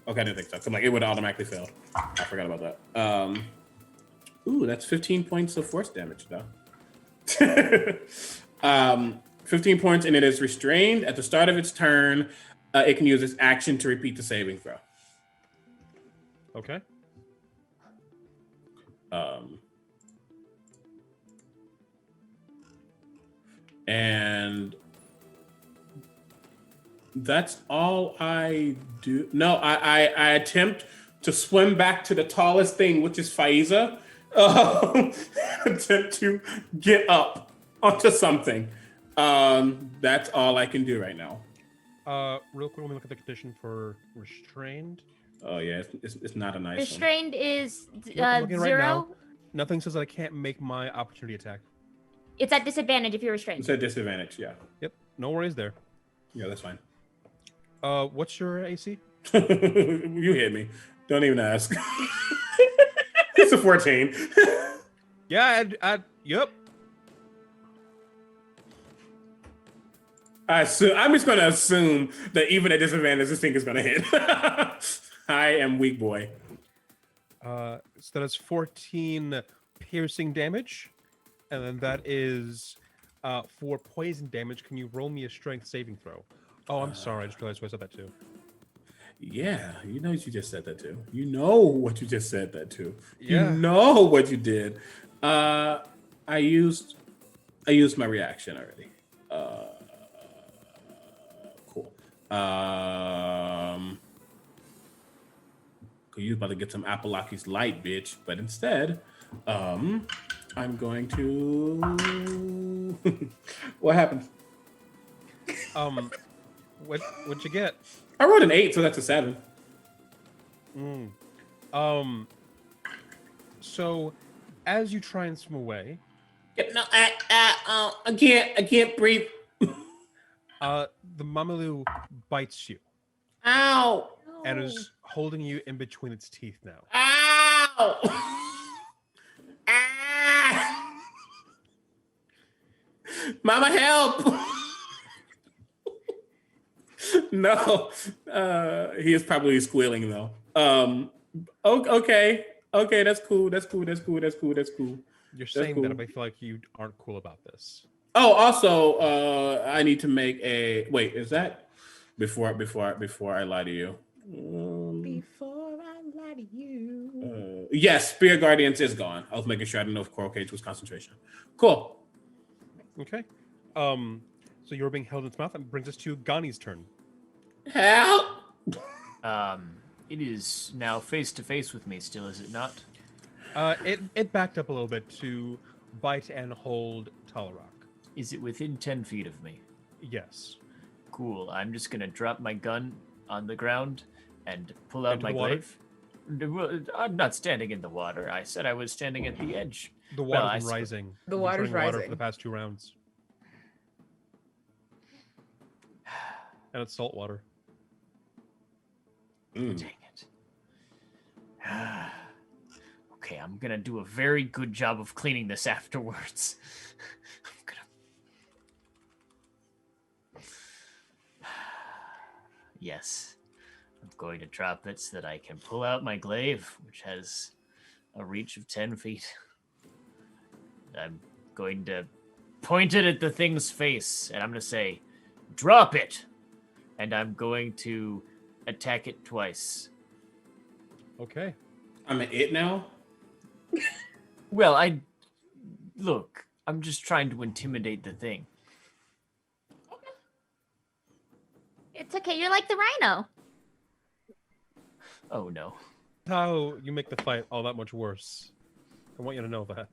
Okay, I didn't think so. 'Cause, like, it would automatically fail. I forgot about that. Ooh, that's 15 points of force damage, though. 15 points, and it is restrained. At the start of its turn, it can use its action to repeat the saving throw. Okay. And that's all I do. No, I attempt to swim back to the tallest thing, which is Faiza. Attempt to get up onto something. That's all I can do right now. Real quick, let me look at the condition for restrained. Oh yeah, it's not a nice Restrained is I'm looking right 0. now. Nothing says that I can't make my opportunity attack. It's at disadvantage if you're one. restrained. It's a disadvantage, yeah. Yep, no worries there. Yeah, that's fine. What's your AC? You hit me. Don't even ask. It's a 14. Yeah, yep. I'm just going to assume that even at disadvantage, this thing is going to hit. I am weak boy. So that is 14 piercing damage, and then that is for poison damage. Can you roll me a strength saving throw? Oh, I'm sorry. I just realized I said that too. Yeah, you know what you just said that too. You know what you just said that too. Yeah. You know what you did. I used my reaction already. Cool. You about to get some Apalachi's light, bitch, but instead, I'm going to. What happened? What'd you get? I rolled an 8, so that's a 7. So as you try and swim away, No, I can't breathe. the Mamalu bites you Ow! and is holding you in between its teeth now. Ow! Ah! Mama, help! No, he is probably squealing though. Okay, that's cool. You're saying cool. that, but I feel like you aren't cool about this. Oh, also, I need to make a wait. Is that before I lie to you? Before I lie to you. Yes, Spirit Guardians is gone. I was making sure I didn't know if Coral Cage was concentration. Cool. Okay. So you're being held in its mouth. That brings us to Gani's turn. Help! It is now face to face with me still, is it not? It backed up a little bit to bite and hold Talarak. Is it within 10 feet of me? Yes. Cool. I'm just gonna drop my gun on the ground and pull out Into my the water? glaive. I'm not standing in the water. I said I was standing at the edge. The Well, water's I been rising. The You've been water's drinking water rising. for the past 2 rounds. And it's salt water. Mm. Dang it. Okay, I'm gonna do a very good job of cleaning this afterwards. Yes. I'm going to drop it so that I can pull out my glaive, which has a reach of 10 feet. I'm going to point it at the thing's face, and I'm going to say, drop it! And I'm going to attack it twice. Okay. I'm at it now. Well, I'm just trying to intimidate the thing. It's okay. You're like the rhino. Oh no. How you make the fight all that much worse. I want you to know that.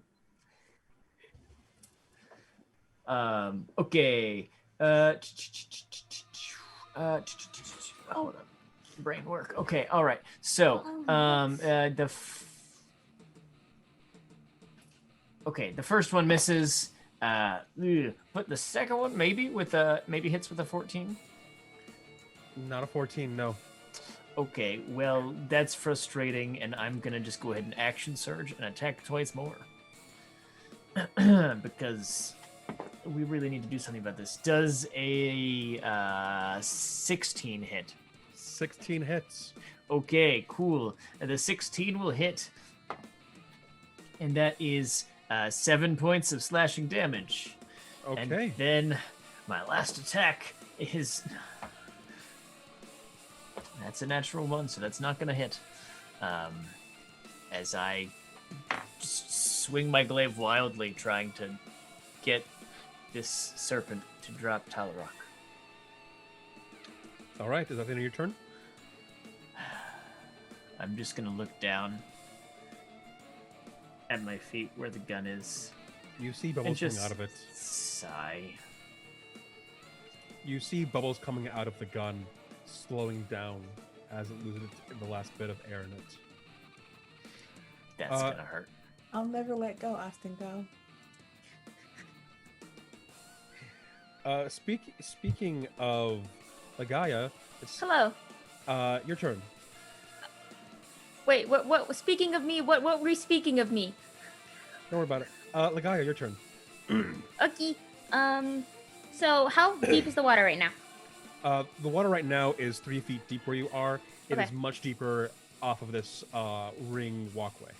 Okay. Hold on. Brain work. Okay, all right. So, the first one misses. But the second one maybe hits with a 14. Not a 14, no. Okay, well, that's frustrating, and I'm gonna just go ahead and action surge and attack twice more. Because we really need to do something about this. Does a 16 hit? 16 hits. Okay, cool. The 16 will hit. And that is 7 points of slashing damage. Okay. And then my last attack is... That's a natural one, so that's not going to hit. As I swing my glaive wildly, trying to get this serpent to drop Talrock. All right. Is that the end of your turn? I'm just going to look down at my feet where the gun is. You see bubbles coming out of it. Sigh. You see bubbles coming out of the gun, slowing down as it loses the last bit of air in it. That's gonna hurt. I'll never let go, Austin. Go. Speaking of Lagaya, it's Hello. Your turn. Wait, what? Speaking of me, what were you speaking of me? Don't worry about it. Lagaya, your turn. Okay. So how deep is the water right now? The water right now is 3 feet deep where you are. It Okay. is much deeper off of this ring walkway.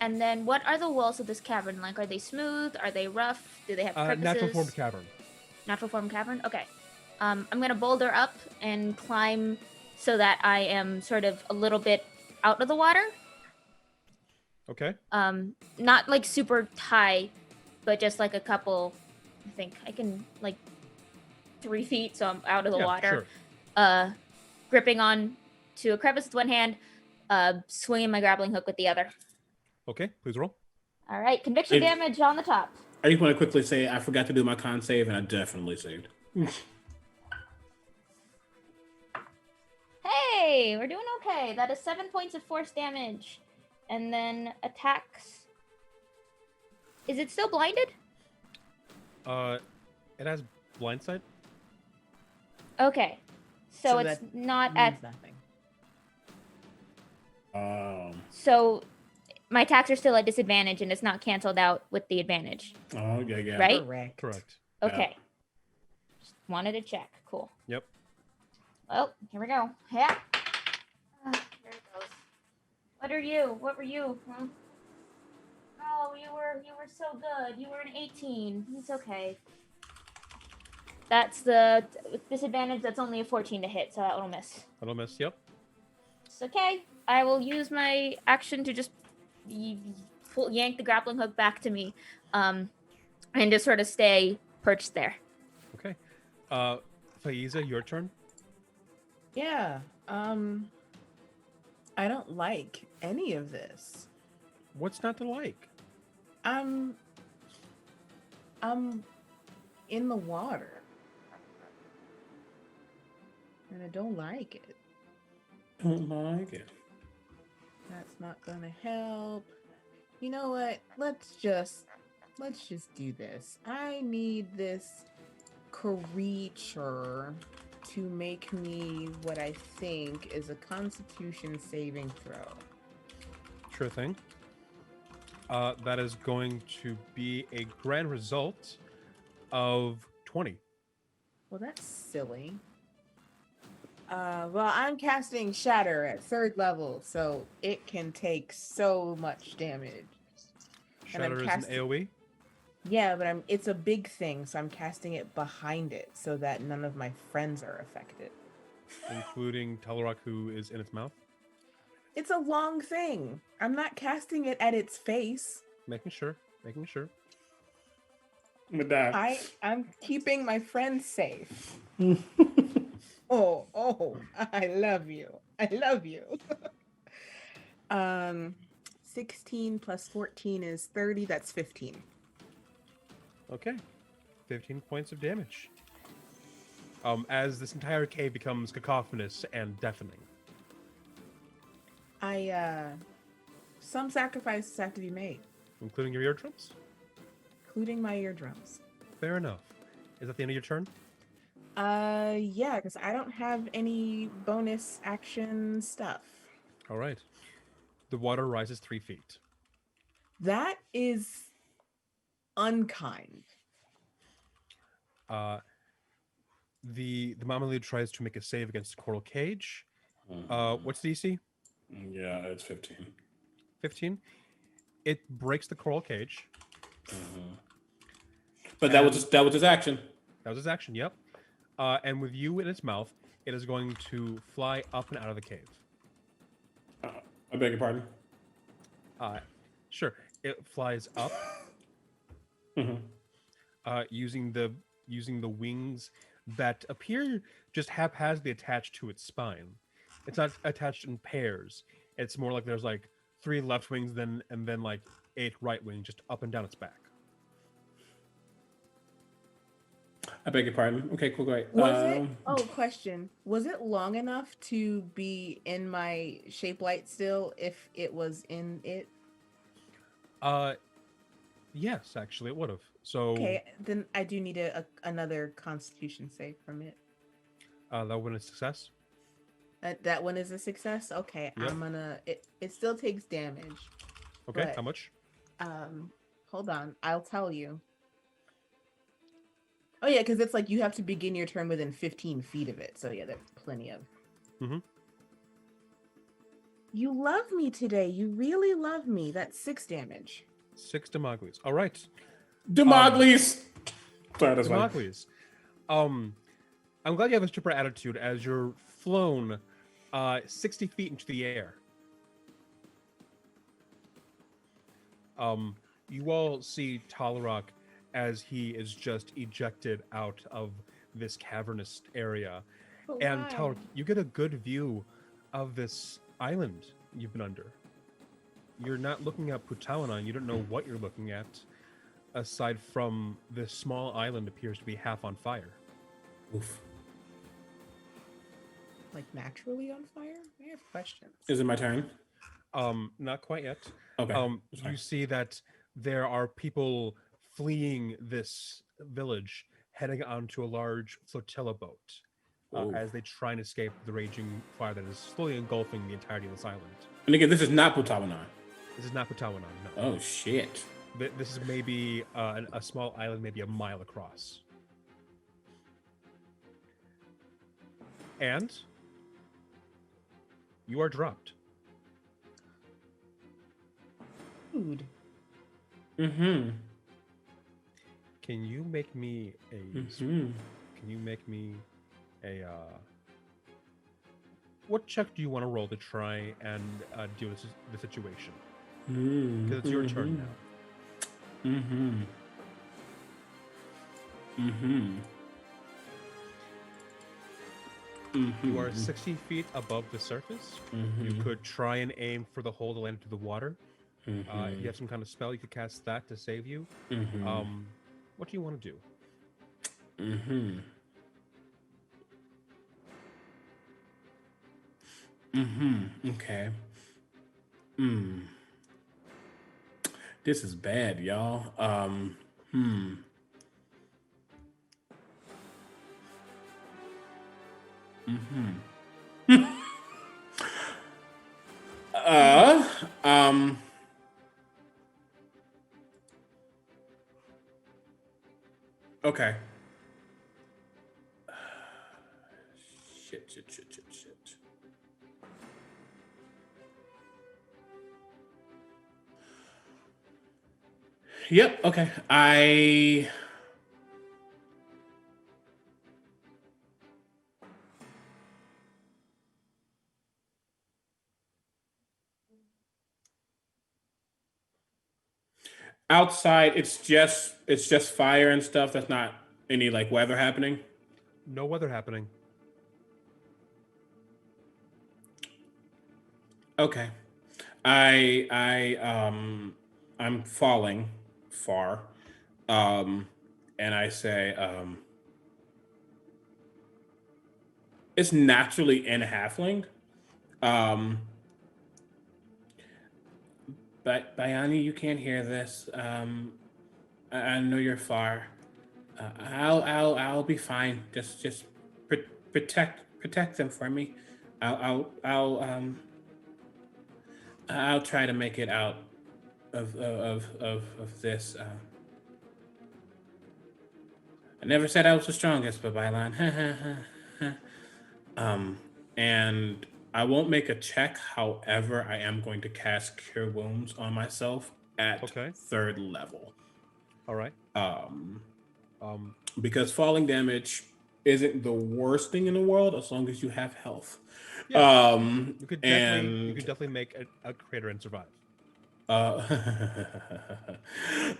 And then what are the walls of this cavern like? Are they smooth? Are they rough? Do they have crevices? Natural formed cavern. Natural form cavern? Okay. I'm gonna boulder up and climb so that I am sort of a little bit out of the water. Okay. Not like super high, but just like a couple, I think I can like 3 feet, so I'm out of the Yeah, water. sure. Gripping on to a crevice with one hand, swinging my grappling hook with the other. Okay, please roll. All right, conviction Hey. damage on the top. I just want to quickly say I forgot to do my con save, and I definitely saved. Hey, we're doing okay. That is 7 points of force damage. And then attacks. Is it still blinded? It has blindside. Okay. So it's that not means at... nothing. So my attacks are still at disadvantage and it's not canceled out with the advantage. Oh, yeah. Right? Correct. Okay. Just wanted to check. Cool. Yep. Well, here we go. Yeah. There it goes. What are you? What were you? Huh? Oh, you were so good. You were an 18. It's okay. That's the with disadvantage. That's only a 14 to hit, so that'll miss. That'll miss. Yep. It's okay. I will use my action to just yank the grappling hook back to me, and just sort of stay perched there. Okay. Faiza, your turn. Yeah. I don't like any of this. What's not to like? I'm in the water. And I don't like it. Don't like it. That's not gonna help. You know what? Let's just do this. I need this creature to make me what I think is a Constitution saving throw. Sure thing. That is going to be a grand result of 20. Well, that's silly. Well, I'm casting Shatter at 3rd level, so it can take so much damage. And I'm Shatter is casting- an AoE. Yeah, but it's a big thing, so I'm casting it behind it so that none of my friends are affected. Including Talrock, who is in its mouth. It's a long thing. I'm not casting it at its face. Making sure. With that, I'm keeping my friends safe. Oh, I love you. 16 plus 14 is 30. That's 15. Okay. 15 points of damage. As this entire cave becomes cacophonous and deafening. Some sacrifices have to be made, Including your eardrums? including my eardrums. Fair enough. Is that the end of your turn? Yeah, because I don't have any bonus action stuff. All right. The water rises 3 feet. That is unkind. The Mamalu tries to make a save against the coral cage. What's the DC? Yeah, it's 15. 15. It breaks the coral cage. But that was his action. That was his action. Yep. And with you in its mouth, it is going to fly up and out of the cave. I beg your pardon. Sure. It flies up, using the wings that appear just haphazardly attached to its spine. It's not attached in pairs. It's more like there's like 3 left wings, and then like 8 right wings, just up and down its back. I beg your pardon. Okay, cool, great. Question. Was it long enough to be in my shape light still if it was in it? Yes, actually, it would have. So Okay, then I do need another Constitution save from it. that would be a success. That one is a success. Okay, Yep. I'm gonna. It still takes damage. Okay, But, how much? Hold on. I'll tell you. Oh yeah, because it's like you have to begin your turn within 15 feet of it. So yeah, there's plenty of. You love me today. You really love me. That's 6 damage. 6 Demogles. All right. Demogles. Sorry, that's fine. Demogles. I'm glad you have a stripper attitude as you're flown 60 feet into the air. You all see Talarok as he is just ejected out of this cavernous area. Oh, And wow. Talarok, you get a good view of this island you've been under. You're not looking at Putawanan. You don't know what you're looking at, aside from this small island appears to be half on fire. Oof. Like naturally on fire? I have questions. Is it my turn? Not quite yet. Okay. You see that there are people fleeing this village, heading onto a large flotilla boat as they try and escape the raging fire that is slowly engulfing the entirety of this island. And again, this is not Putawanan. This is not Putawanan, no. Oh, shit. This is maybe a small island, maybe a mile across. And you are dropped. Food. Mm-hmm. Can you make me a? Mm-hmm. Can you make me a? What check do you want to roll to try and deal with the situation? Because it's your turn now. Mm-hmm. Mm-hmm. Mm-hmm. You are 60 feet above the surface. Mm-hmm. You could try and aim for the hole to land into the water. Mm-hmm. If you have some kind of spell, you could cast that to save you. Mm-hmm. What do you want to do? Mm-hmm. Mm-hmm. Okay. This is bad, y'all. Okay. Shit. Yep, okay. Outside, it's just fire and stuff. That's not any like weather happening. No weather happening. Okay. I'm falling far. And I say, it's naturally in halfling. But Bayani, you can't hear this. I know you're far. I'll be fine. Just protect them for me. I'll try to make it out of this. I never said I was the strongest, but Bailan. And I won't make a check. However, I am going to cast Cure Wounds on myself at 3rd level. All right. Because falling damage isn't the worst thing in the world as long as you have health. Yeah. You could definitely make a crater and survive. Because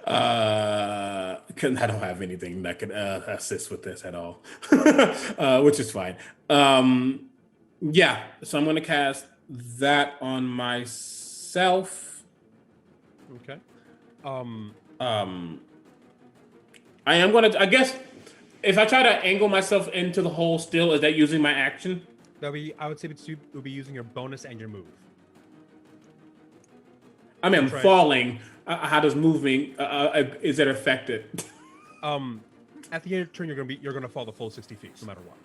I don't have anything that could assist with this at all, which is fine. Yeah, so I'm going to cast that on myself. Okay. I am going to, I guess, if I try to angle myself into the hole still, is that using my action? I would say it would be using your bonus and your move. I mean, I'm falling. How does moving, is it affected? At the end of the turn, you're gonna fall the full 60 feet, no matter what.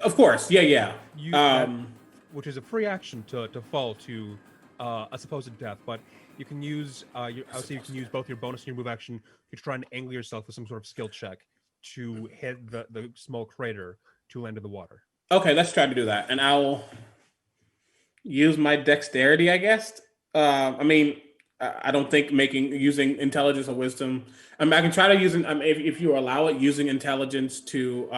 Of course, yeah. Which is a free action to fall to a supposed death, but you can use I would say you can use both your bonus and your move action to try and angle yourself with some sort of skill check to hit the small crater to land in the water. Okay, let's try to do that, and I'll use my dexterity, I guess. I mean, I don't think using intelligence or wisdom. I mean, I can try to use if you allow it, using intelligence to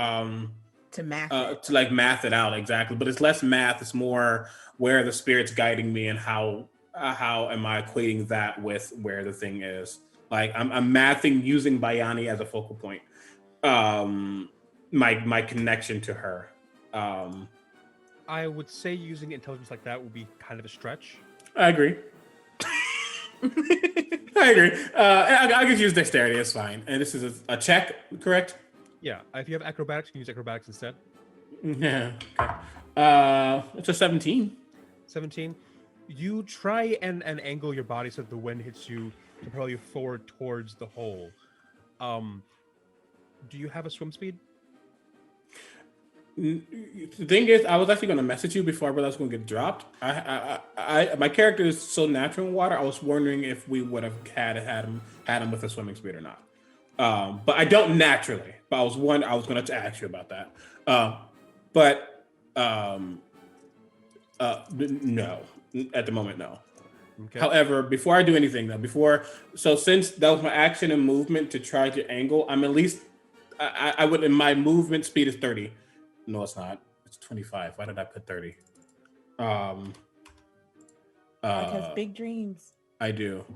math it. to like math it out exactly. But it's less math; it's more where the spirit's guiding me and how am I equating that with where the thing is. Like I'm mathing using Bayani as a focal point. My connection to her. I would say using intelligence like that would be kind of a stretch. I agree. I agree. I could use dexterity. It's fine. And this is a check, correct? Yeah. If you have acrobatics, you can use acrobatics instead. Yeah. Okay. It's a 17. 17. You try and angle your body so that the wind hits you to propel you forward towards the hole. Do you have a swim speed? The thing is, I was actually going to message you before I realized I was going to get dropped. My character is so natural in water. I was wondering if we would have had him with a swimming speed or not. But I don't naturally. But I was going to ask you about that. No, at the moment, no. Okay. However, before I do anything though, since that was my action and movement to try to angle, I'm at least I would. And my movement speed is 30. No, it's not. It's 25. Why did I put 30? Because big dreams. I do.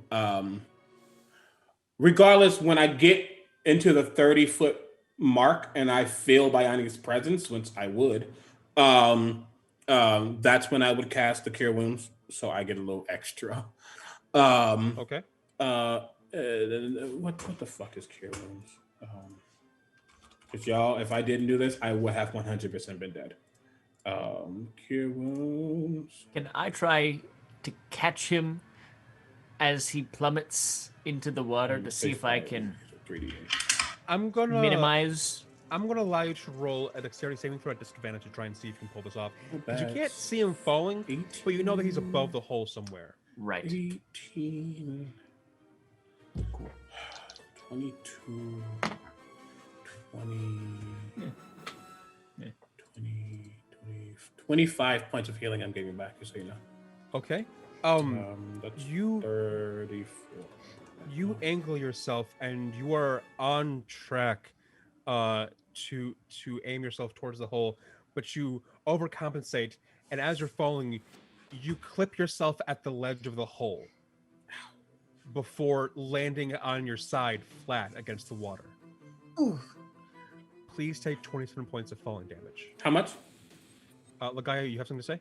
Regardless, when I get into the 30-foot mark and I feel Bayani's presence, which I would, that's when I would cast the Cure Wounds, so I get a little extra. Okay. What the fuck is Cure Wounds? If I didn't do this, I would have 100% been dead. Cure Wounds. Can I try to catch him as he plummets into the water to see if I can 3D8. I'm gonna minimize? I'm gonna allow you to roll a dexterity saving throw at disadvantage to try and see if you can pull this off. Because you can't see him falling, 18. But you know that he's above the hole somewhere. Right. 18. Cool. 22. 25 points of healing I'm giving back, just so you know. Okay. That's you 34. You angle yourself and you are on track to aim yourself towards the hole, but you overcompensate, and as you're falling, you clip yourself at the ledge of the hole before landing on your side flat against the water. Ooh. Please take 27 points of falling damage. How much? Lagaya, you have something to say?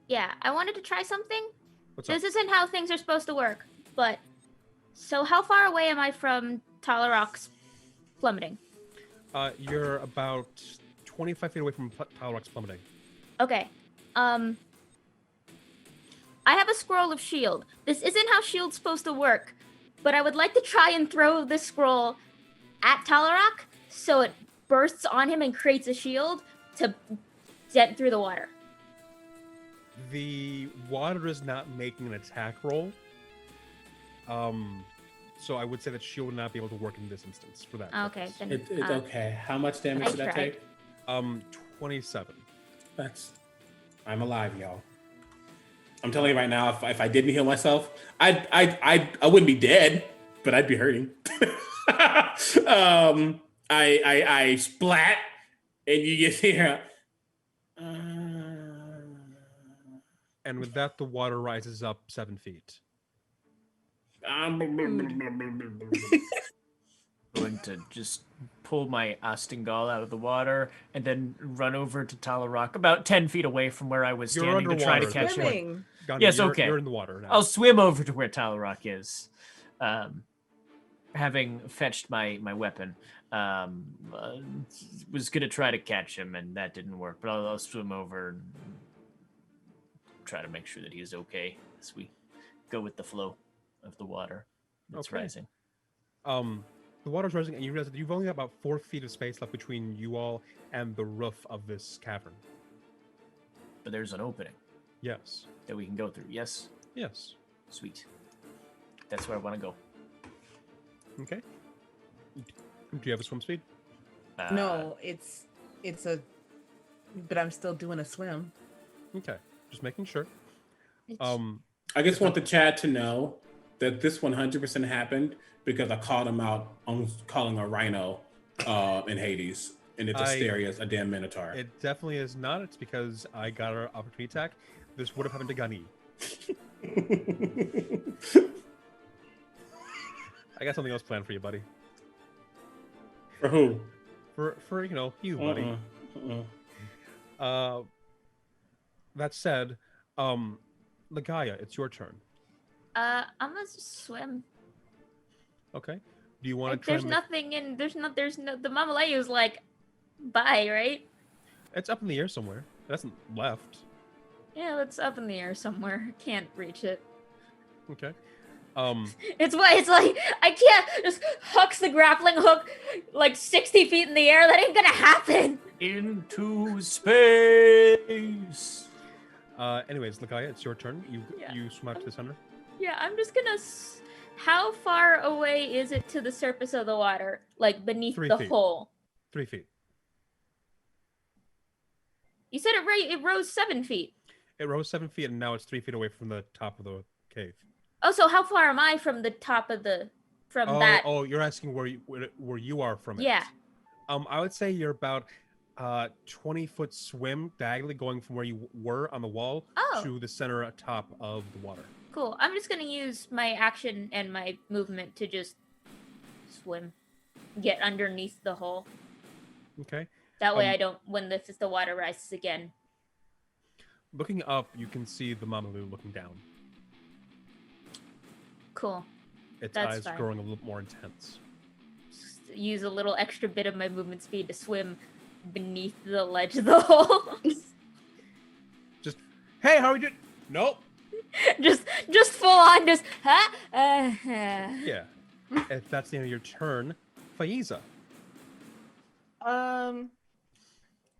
Yeah, I wanted to try something. What's up? This isn't how things are supposed to work, but so how far away am I from Talarock's plummeting? You're about 25 feet away from Talarock's plummeting. Okay. I have a scroll of shield. This isn't how shield's supposed to work, but I would like to try and throw this scroll at Talarock so it bursts on him and creates a shield to get through the water. The water is not making an attack roll. So I would say that shield would not be able to work in this instance for that. Okay. Then, It's okay. How much damage did I take? 27. That's I'm alive, y'all. I'm telling you right now, if I didn't heal myself, I wouldn't be dead, but I'd be hurting. I splat, and you get here. And with that, the water rises up 7 feet. Going to just pull my Astingal out of the water and then run over to Talarock, about 10 feet away from where I was You're standing, to try to underwater, catch him. Swimming. Gandhi, Yes, you're, okay. You're in the water now. I'll swim over to where Talarock is, having fetched my weapon. Was going to try to catch him, and that didn't work, but I'll swim over and try to make sure that he's okay as we go with the flow of the water that's Okay. rising. The water's rising, and you realize that you've only got about 4 feet of space left between you all and the roof of this cavern. But there's an opening Yes. that we can go through. Yes? Yes. Sweet. That's where I want to go. Okay. Do you have a swim speed? No, it's a, but I'm still doing a swim. Okay. Just making sure. It's- I just want the chat to know that this 100% happened because I called him out on calling a rhino in Hades, and it's Asterius, a damn minotaur. It definitely is not. It's because I got our opportunity attack. This would have happened to Gunny. I got something else planned for you, buddy. For who? For you, buddy. That said, Lagaya, it's your turn. I'm gonna swim. Okay. Do you want Like, to try? there's nothing in. There's no. The Mamalayu's like, bye, right? It's up in the air somewhere. It hasn't left. Yeah, it's up in the air somewhere. Can't reach it. Okay. It's like I can't just hooks the grappling hook like 60 feet in the air. That ain't gonna happen. Into space. Anyways, Lagaya, it's your turn. Yeah. You swim out to the center. Yeah, I'm just gonna. How far away is it to the surface of the water? Like beneath 3 the feet. hole? 3 feet. You said it rose 7 feet. It rose 7 feet, and now it's 3 feet away from the top of the cave. Oh, so how far am I from the top of the that? Oh, you're asking where you are from it. Yeah. I would say you're about 20-foot swim diagonally going from where you were on the wall to the center top of the water. Cool. I'm just gonna use my action and my movement to just swim, get underneath the hole. Okay. That way, I don't. When the water rises again. Looking up, you can see the Mamalu looking down. Cool. Its That's eyes fine. growing a little more intense. Just use a little extra bit of my movement speed to swim beneath the ledge of the hole. Just, hey, how are we doing? Nope. just full on, just huh? Yeah. If that's the end of your turn, Faiza.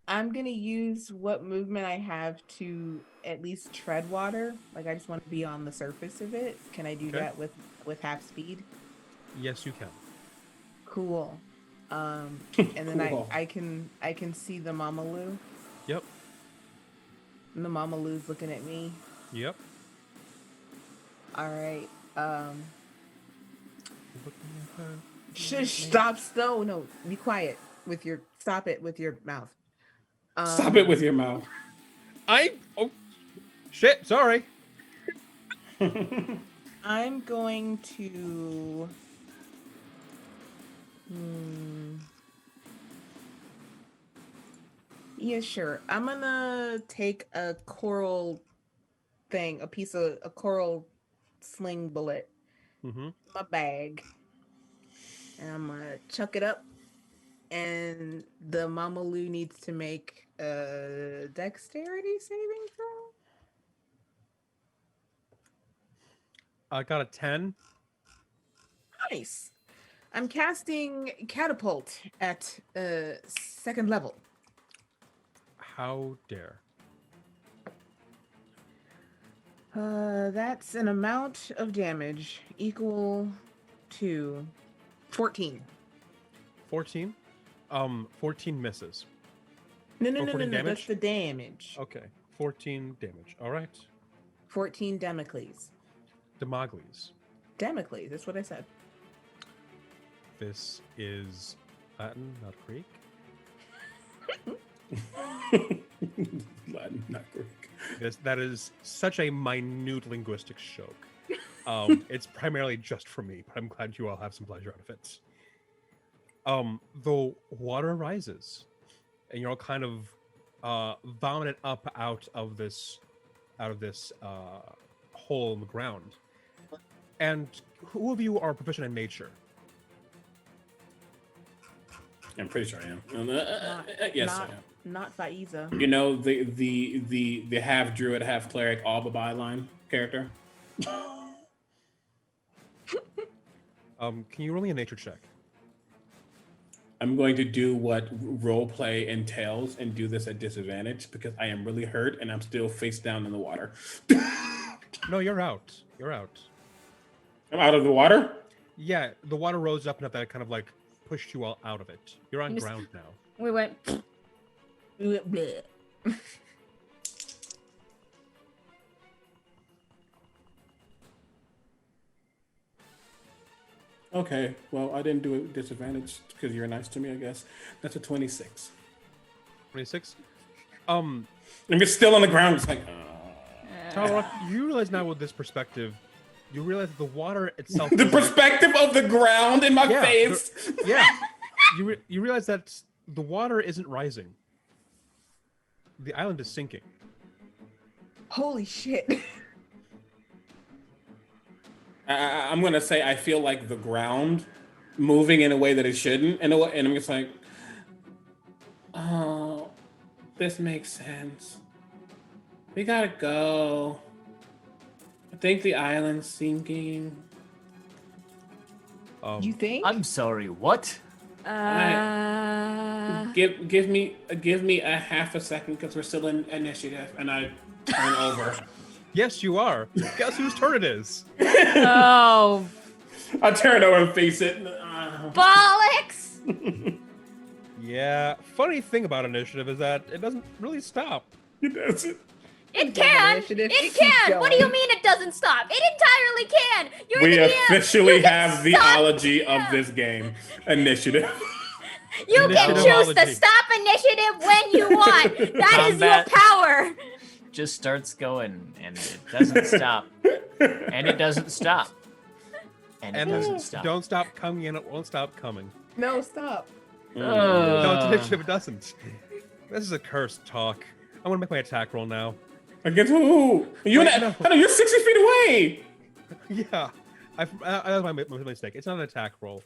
I'm gonna use what movement I have to at least tread water. Like I just want to be on the surface of it. Can I do Okay. that with half speed? Yes, you can. Cool. And then Cool. I can see the Mamalu. Yep. And the Mamalu's looking at me. Yep. All right. Looking at her. Shush, stop. No, be quiet with your, stop it with your mouth. Stop it with your mouth. Oh, shit, sorry. I'm going to, yeah, sure. I'm gonna take a coral thing, a coral sling bullet, Mm-hmm. my bag, and I'm gonna chuck it up, and the Mamalu needs to make a dexterity saving throw. I got a 10. Nice. I'm casting catapult at second level. How dare. That's an amount of damage equal to 14. 14? 14 misses. No, 14 that's damage? the damage. Okay. 14 damage. All right. 14 Damocles. Demogles. Damocles, that's what I said. This is Latin, not Greek. Latin, not Greek. That is such a minute linguistic joke. It's primarily just for me, but I'm glad you all have some pleasure out of it. The water rises, and you're all kind of vomited up out of this hole in the ground. And who of you are proficient in nature? I'm pretty sure I am. Yes, I am. Not Faiza. You know the half druid, half cleric, all byline character. Can you roll me a nature check? I'm going to do what role play entails and do this at disadvantage because I am really hurt and I'm still face down in the water. No, you're out. You're out. I'm out of the water? Yeah, the water rose up enough that it kind of like pushed you all out of it. You're on ground now. We went. Bleh. Okay, well, I didn't do it with disadvantage because you're nice to me, I guess. That's a 26. 26. I'm just still on the ground, just like, Talrock, you realize now with this perspective, you realize that the water itself. The perspective of the ground in my face. You realize that the water isn't rising. The island is sinking. Holy shit. I'm gonna say I feel like the ground moving in a way that it shouldn't, and I'm just like, oh, this makes sense. We gotta go. I think the island's sinking. You think? I'm sorry, what? Give me a half a second because we're still in initiative, and I turn over. Yes, you are. Guess whose turn it is? Oh, I turn over and face it. bollocks! Yeah. Funny thing about initiative is that it doesn't really stop. It doesn't. It can. Initiative. It Keep can. What do you going. mean it doesn't stop? It entirely can. You're We the DM. officially You can have the stop- ology of this game. Initiative. You can choose to Initiativeology. stop initiative when you want. That is your Combat. power. Just starts going and it doesn't stop. And it doesn't stop. And it And doesn't stop. don't stop coming, and it won't stop coming. No, stop. No, it's initiative. It doesn't. This is a cursed talk. I want to make my attack roll now. Against who? You Wait, I know you're 60 feet away. Yeah, that was my mistake. It's not an attack roll.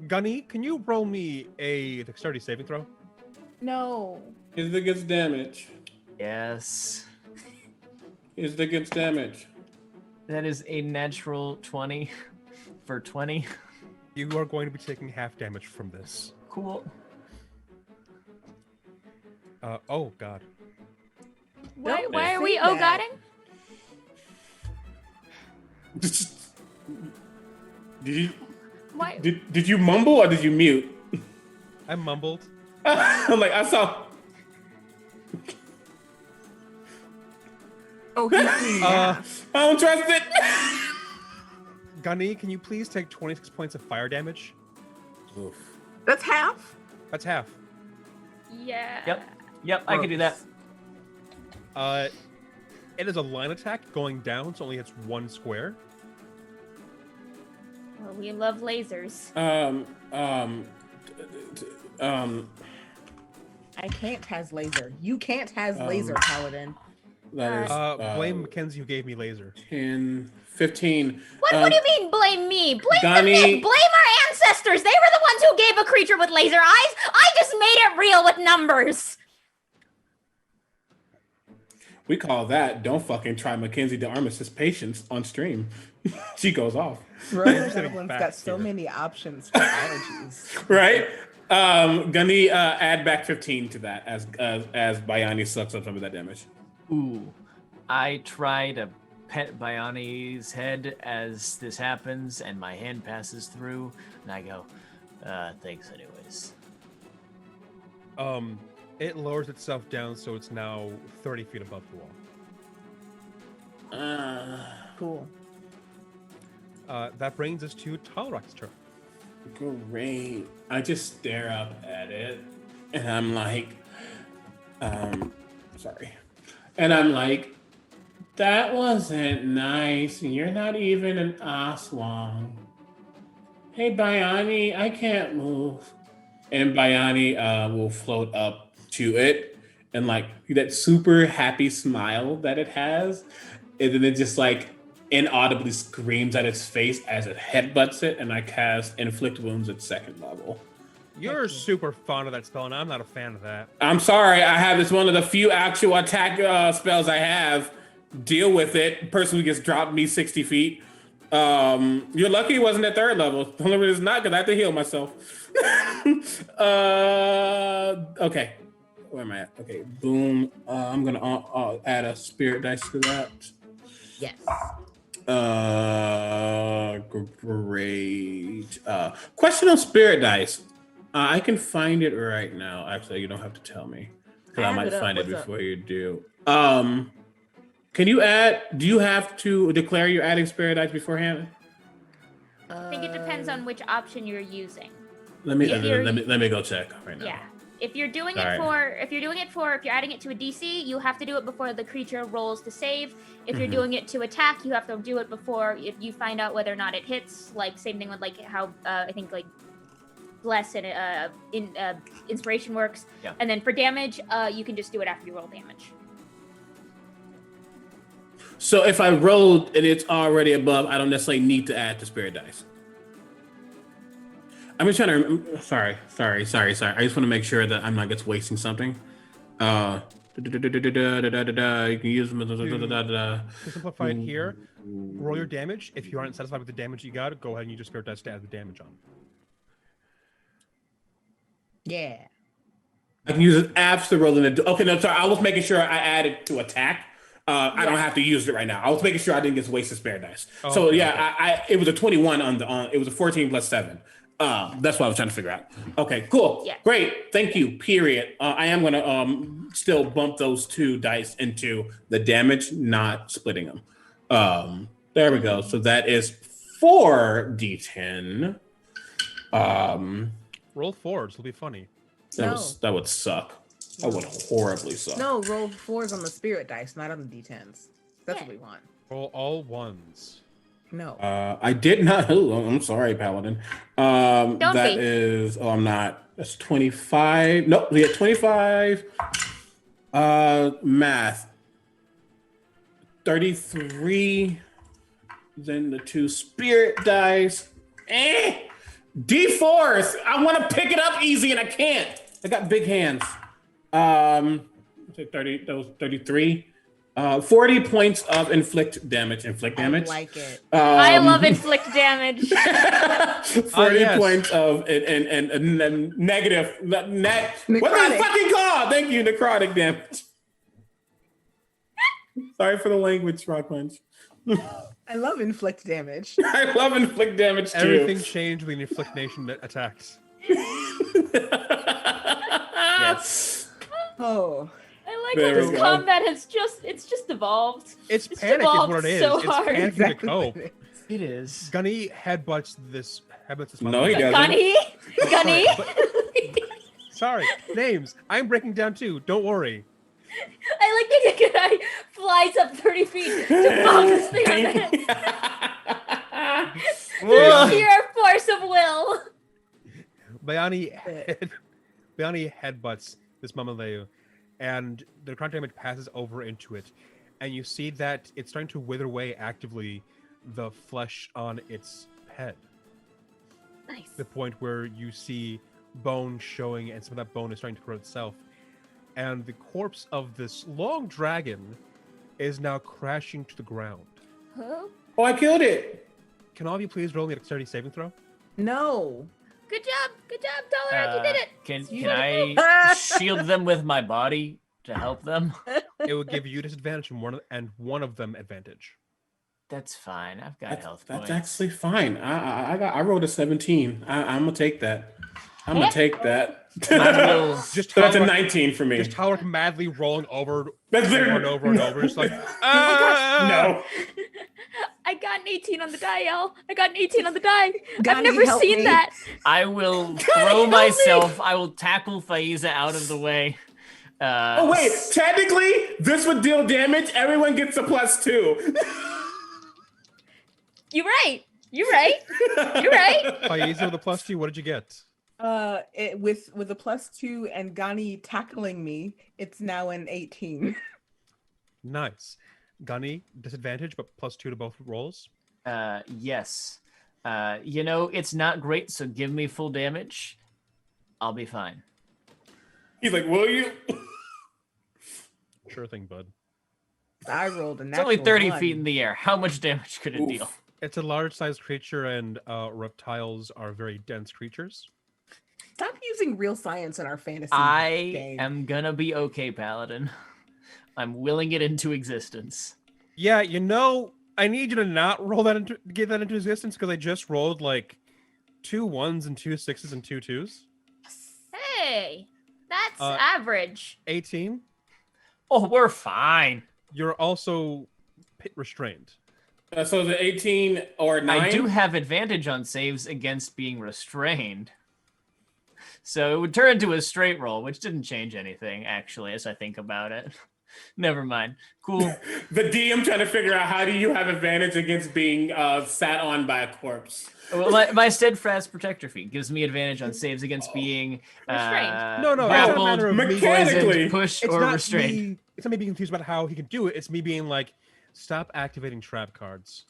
Gunny, can you roll me a dexterity saving throw? No. Is the gets damage? Yes. Is the gets damage? That is a natural 20 for 20. You are going to be taking half damage from this. Cool. Oh God. Why Don't are say we that. oh-godding? Why? Did you mumble or did you mute? I mumbled. I'm like, I saw. Oh, he's I don't trust it. Gunny, can you please take 26 points of fire damage? Oof. That's half. That's half. Yeah. Yep, I can do that. It is a line attack going down, so it only hits one square. Well, we love lasers. I can't has laser. You can't has laser, Paladin. That is Blame Mackenzie who gave me laser. 10, 15. What do you mean blame me? Blame the Donnie- myth. Blame our ancestors. They were the ones who gave a creature with laser eyes. I just made it real with numbers. We call that don't fucking try Mackenzie to armistice patience on stream. She goes off. Rowan's Sitting got back so here. many options for allergies. Right? Gunny, add back 15 to that as Bayani sucks up some of that damage. Ooh. I try to pet Bayani's head as this happens, and my hand passes through, and I go, thanks anyways. It lowers itself down, so it's now 30 feet above the wall. Cool. That brings us to Talrock's turn. Great. I just stare up at it, and I'm like, sorry. And I'm like, that wasn't nice. You're not even an Aswang. Hey, Bayani, I can't move. And Bayani will float up to it, and like that super happy smile that it has, and then it just like inaudibly screams at its face as it headbutts it, and I cast Inflict Wounds at 2nd level. You're super fond of that spell, and I'm not a fan of that. I'm sorry, I have this one of the few actual attack spells I have. Deal with it. Person who gets dropped me 60 feet. You're lucky it wasn't at 3rd level. The only reason it's not, because I have to heal myself. Okay. Where am I at? Okay, boom. I'm gonna add a spirit dice to that. Yes. Great. Question on spirit dice. I can find it right now. Actually, you don't have to tell me, because I might find it before you do. Can you add? Do you have to declare you're adding spirit dice beforehand? I think it depends on which option you're using. Let me go check right now. Yeah. If you're adding it to a DC, you have to do it before the creature rolls to save. If you're doing it to attack, you have to do it before if you find out whether or not it hits. Like same thing with like how I think like bless and inspiration works. Yeah. And then for damage, you can just do it after you roll damage. So if I rolled and it's already above, I don't necessarily need to add the spirit dice. I'm just trying to. Sorry. I just want to make sure that I'm not just wasting something. You can use them. To simplify it here, roll your damage. If you aren't satisfied with the damage you got, go ahead and use your spirit dice to add the damage on. Yeah. I can use it after rolling it. Okay, no, sorry. I was making sure I added to attack. I don't have to use it right now. I was making sure I didn't get wasted spirit dice. So yeah, it was a 21 it was a 14 plus 7. That's what I was trying to figure out. Okay, cool. Yeah. Great. Thank you. Period. I am gonna still bump those 2 dice into the damage, not splitting them. There we go. So that is 4d10. Roll 4s. It'll be funny. That would suck. That would horribly suck. No, roll 4s on the spirit dice, not on the d10s. That's what we want. Roll all 1s. No. I did not. Oh, I'm sorry, Paladin. Don't that be. is. Oh, I'm not. That's 25. Nope. We had 25. Math. 33. Then the 2 spirit dice. D4s. I want to pick it up easy and I can't. I got big hands. 30. That was 33. 40 points of inflict damage. I like it. I love inflict damage. 40 points of and negative. What the fucking called? Thank you, necrotic damage. Sorry for the language, RockPunch. I love inflict damage. I love inflict damage too. Everything changed when the Inflict Nation attacks. Yes. Oh. I like There how we this go. combat has just evolved. It's panic is evolved what it is. so It's hard. panicking to Exactly cope. what it It is. Gunny headbutts this. No, he doesn't. Gunny. Sorry, names. I'm breaking down too. Don't worry. I like that the guy flies up 30 feet to bomb this thing on the head. Through sheer force of will. Bayani headbutts this Mamaleu, and the necrotic damage passes over into it, and you see that it's starting to wither away actively the flesh on its head. Nice. The point where you see bone showing, and some of that bone is starting to grow itself. And the corpse of this long dragon is now crashing to the ground. Huh? Oh, I killed it. Can all of you please roll me a dexterity saving throw? No. Good job, Dalaran, you did it. Can I shield them with my body to help them? It will give you disadvantage and one of them advantage. That's fine. I've got health points. That's actually fine. I rolled a 17. I'm gonna take that. I'm gonna take that. I will. Just So that's a Talrock- 19 for me. Just Talrock madly rolling over That's over literally- and over and over. It's like, No. I got an 18 on the die, y'all. I got an 18 on the die. Gandhi, I've never help seen me. that. I will help throw me. myself. I will tackle Faiza out of the way. Oh wait, technically, this would deal damage. Everyone gets a +2. You're right. You're right. You're right. Faiza with a +2. What did you get? With a +2 and Gani tackling me, it's now an 18. Nice. Gunny, disadvantage, but +2 to both rolls. Yes. It's not great, so give me full damage. I'll be fine. He's like, will you? Sure thing, bud. I rolled a It's natural only 30 1. feet in the air. How much damage could it Oof. deal? It's a large-sized creature, and reptiles are very dense creatures. Stop using real science in our fantasy I game. am gonna be okay, Paladin. I'm willing it into existence. Yeah, I need you to not roll that into get that into existence because I just rolled like 2 1s and 2 6s and 2 2s. Hey, that's Uh, average. 18. Oh, we're fine. You're also restrained. So the 18 or 9? I do have advantage on saves against being restrained. So it would turn into a straight roll, which didn't change anything, actually, as I think about it. Never mind. Cool. The DM trying to figure out how do you have advantage against being sat on by a corpse. Well, my steadfast protector feat gives me advantage on saves against being Restrained. No, it's not a grappled, matter of me- Mechanically. poisoned, pushed, It's or not restrained. me. It's not me being confused about how he can do it. It's me being like, stop activating trap cards.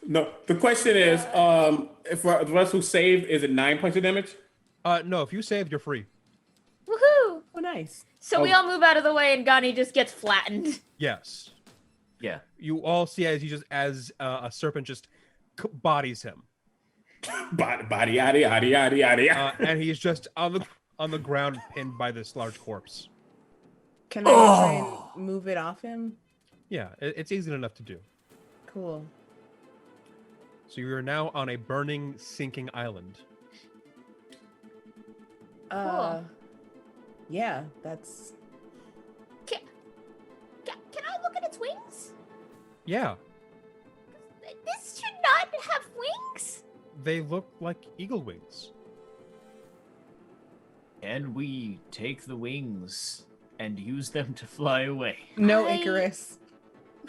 No, the question is, if for the rest who saved, is it 9 points of damage? No, if you saved, you're free. Woohoo! Oh, nice. So we all move out of the way and Gani just gets flattened. Yes. Yeah. You all see as a serpent just bodies him, Body, yada, yada, yada, yada. and he's just on the ground pinned by this large corpse. Can I try and move it off him? Yeah, it's easy enough to do. Cool. So you are now on a burning, sinking island. Yeah, that's... Can I look at its wings? Yeah, This should not have wings. they look like eagle wings. And we take the wings and use them to fly away. No I- Icarus.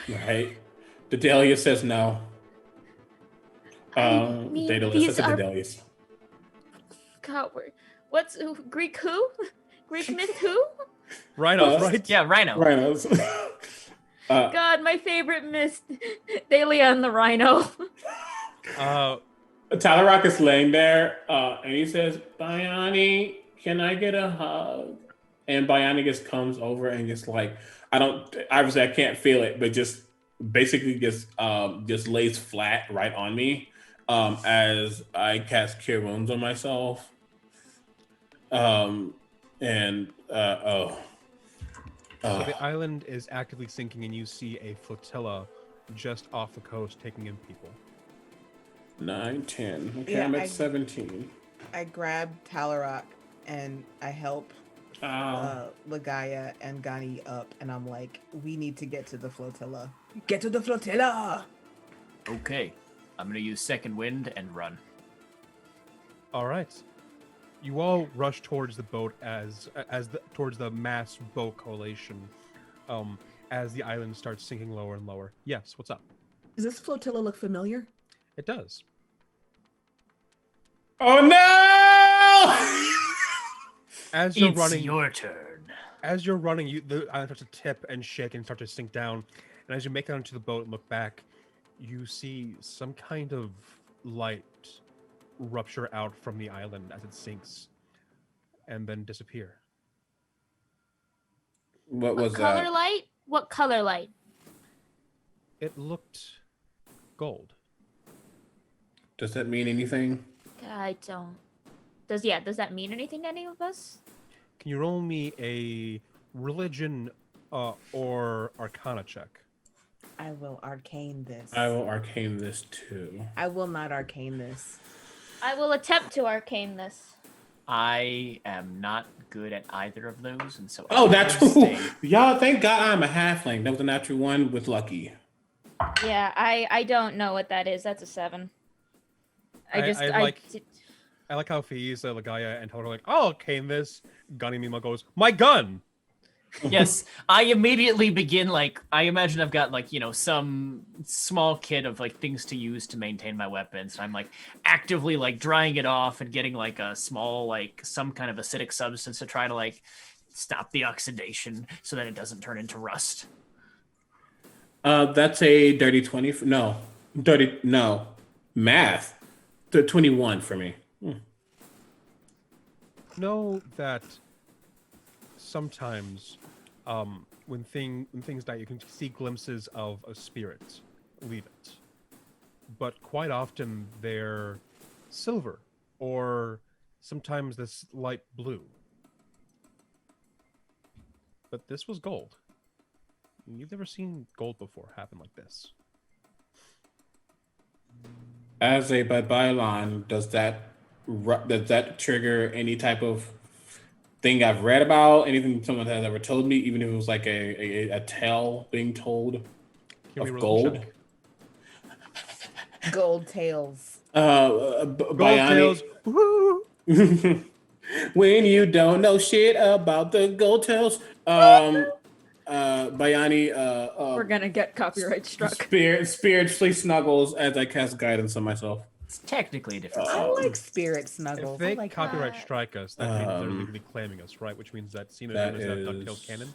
Right. Dedelia says no. mean, Daedalus, these that's a are- Dedalius. God, what's Greek who? Greek myth who? Rhinos, right? Yeah, Rhino. Rhinos. God, my favorite myth, Thalia and the Rhino. Talarock is laying there, and he says, Bayani, can I get a hug? And Bayani just comes over and just like, obviously I can't feel it, but just basically just lays flat right on me as I cast Cure Wounds on myself. So the island is actively sinking, and you see a flotilla just off the coast taking in people. 9, 10. Okay, Yeah, I'm at 17. I grab Talarock and I help Lagaya and Gani up, and I'm like, we need to get to the flotilla. Get to the flotilla! Okay. I'm going to use second wind and run. All right. You all rush towards the boat towards the mass boat coalition, as the island starts sinking lower and lower. Yes, what's up? Does this flotilla look familiar? It does. Oh no! As you're It's running, your turn. the island starts to tip and shake and start to sink down. And as you make it onto the boat and look back, you see some kind of light rupture out from the island as it sinks, and then disappear. What was Color that? light? What color light? It looked gold. Does that mean anything? I don't. Does that mean anything to any of us? Can you roll me a religion or arcana check? I will arcane this. I will arcane this too. I will not arcane this. I will attempt to arcane this. I am not good at either of those, and so Oh, I that's will stay. y'all. Thank God I'm a halfling. That was a natural one with lucky. Yeah, I don't know what that is. That's a 7. I like how Faiza, Lagaya, and Total are like, oh, arcane this. Gunny Mima goes, my gun! Yes, I immediately begin like I imagine I've got like some small kit of like things to use to maintain my weapons. And I'm like actively like drying it off and getting like a small like some kind of acidic substance to try to like stop the oxidation so that it doesn't turn into rust. That's a dirty 20. No, math. The 21 for me. Know that sometimes when things die, you can see glimpses of a spirit leave it. But quite often they're silver or sometimes this light blue. But this was gold. You've never seen gold before happen like this. As a Bylon, does that trigger any type of thing I've read about? Anything someone has ever told me, even if it was like a tale being told of gold? Gold tails. Gold Bayani. tails. Woo! When you don't know shit about the gold tails, Bayani. We're gonna get copyright struck. Spiritually snuggles as I cast guidance on myself. It's technically a different. I like spirit snuggles. If they I like copyright that. strike us, that means they're legally claiming us, right? Which means that Cena That is not is- DuckTales canon.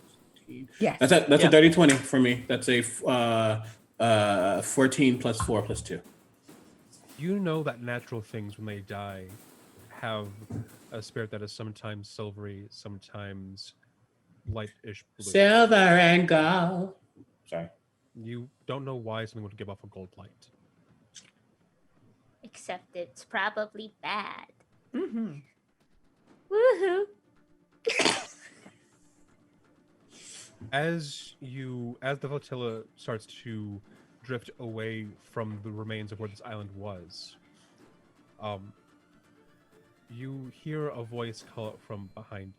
Yes. That's a dirty 20 for me. That's a 14 plus 4 plus 2. You know that natural things, when they die, have a spirit that is sometimes silvery, sometimes light-ish blue. Silver and gold. Sorry. You don't know why something would give off a gold light. Except it's probably bad. Mm-hmm. Woohoo! As the flotilla starts to drift away from the remains of where this island was, you hear a voice call out from behind.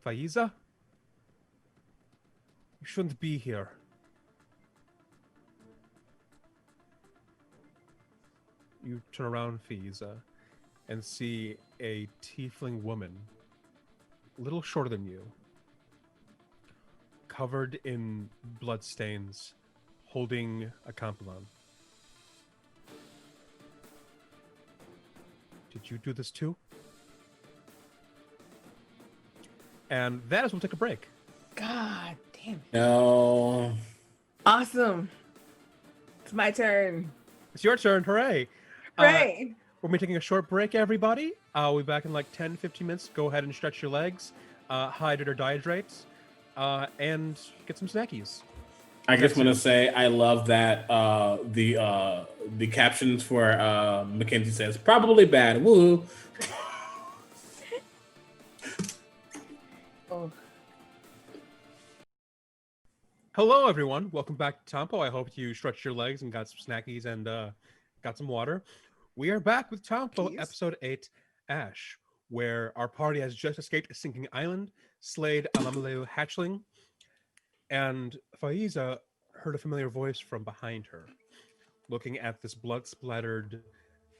Faiza? You shouldn't be here. You turn around, Faiza, and see a tiefling woman, a little shorter than you, covered in bloodstains, holding a Compilon. Did you do this too? And that is we'll take a break. God damn it. No. Awesome. It's my turn. It's your turn, hooray! Right. We're going to be taking a short break, everybody. We'll be back in like 10, 15 minutes. Go ahead and stretch your legs, hydrate or dehydrate, and get some snackies. I just want to say I love that the captions for Mackenzie says probably bad. Woo. Oh. Hello, everyone. Welcome back to Tampo. I hope you stretched your legs and got some snackies and got some water. We are back with Tampo, Please. episode 8, Ash, where our party has just escaped a sinking island, slayed a Lamaleu hatchling, and Faiza heard a familiar voice from behind her, looking at this blood-splattered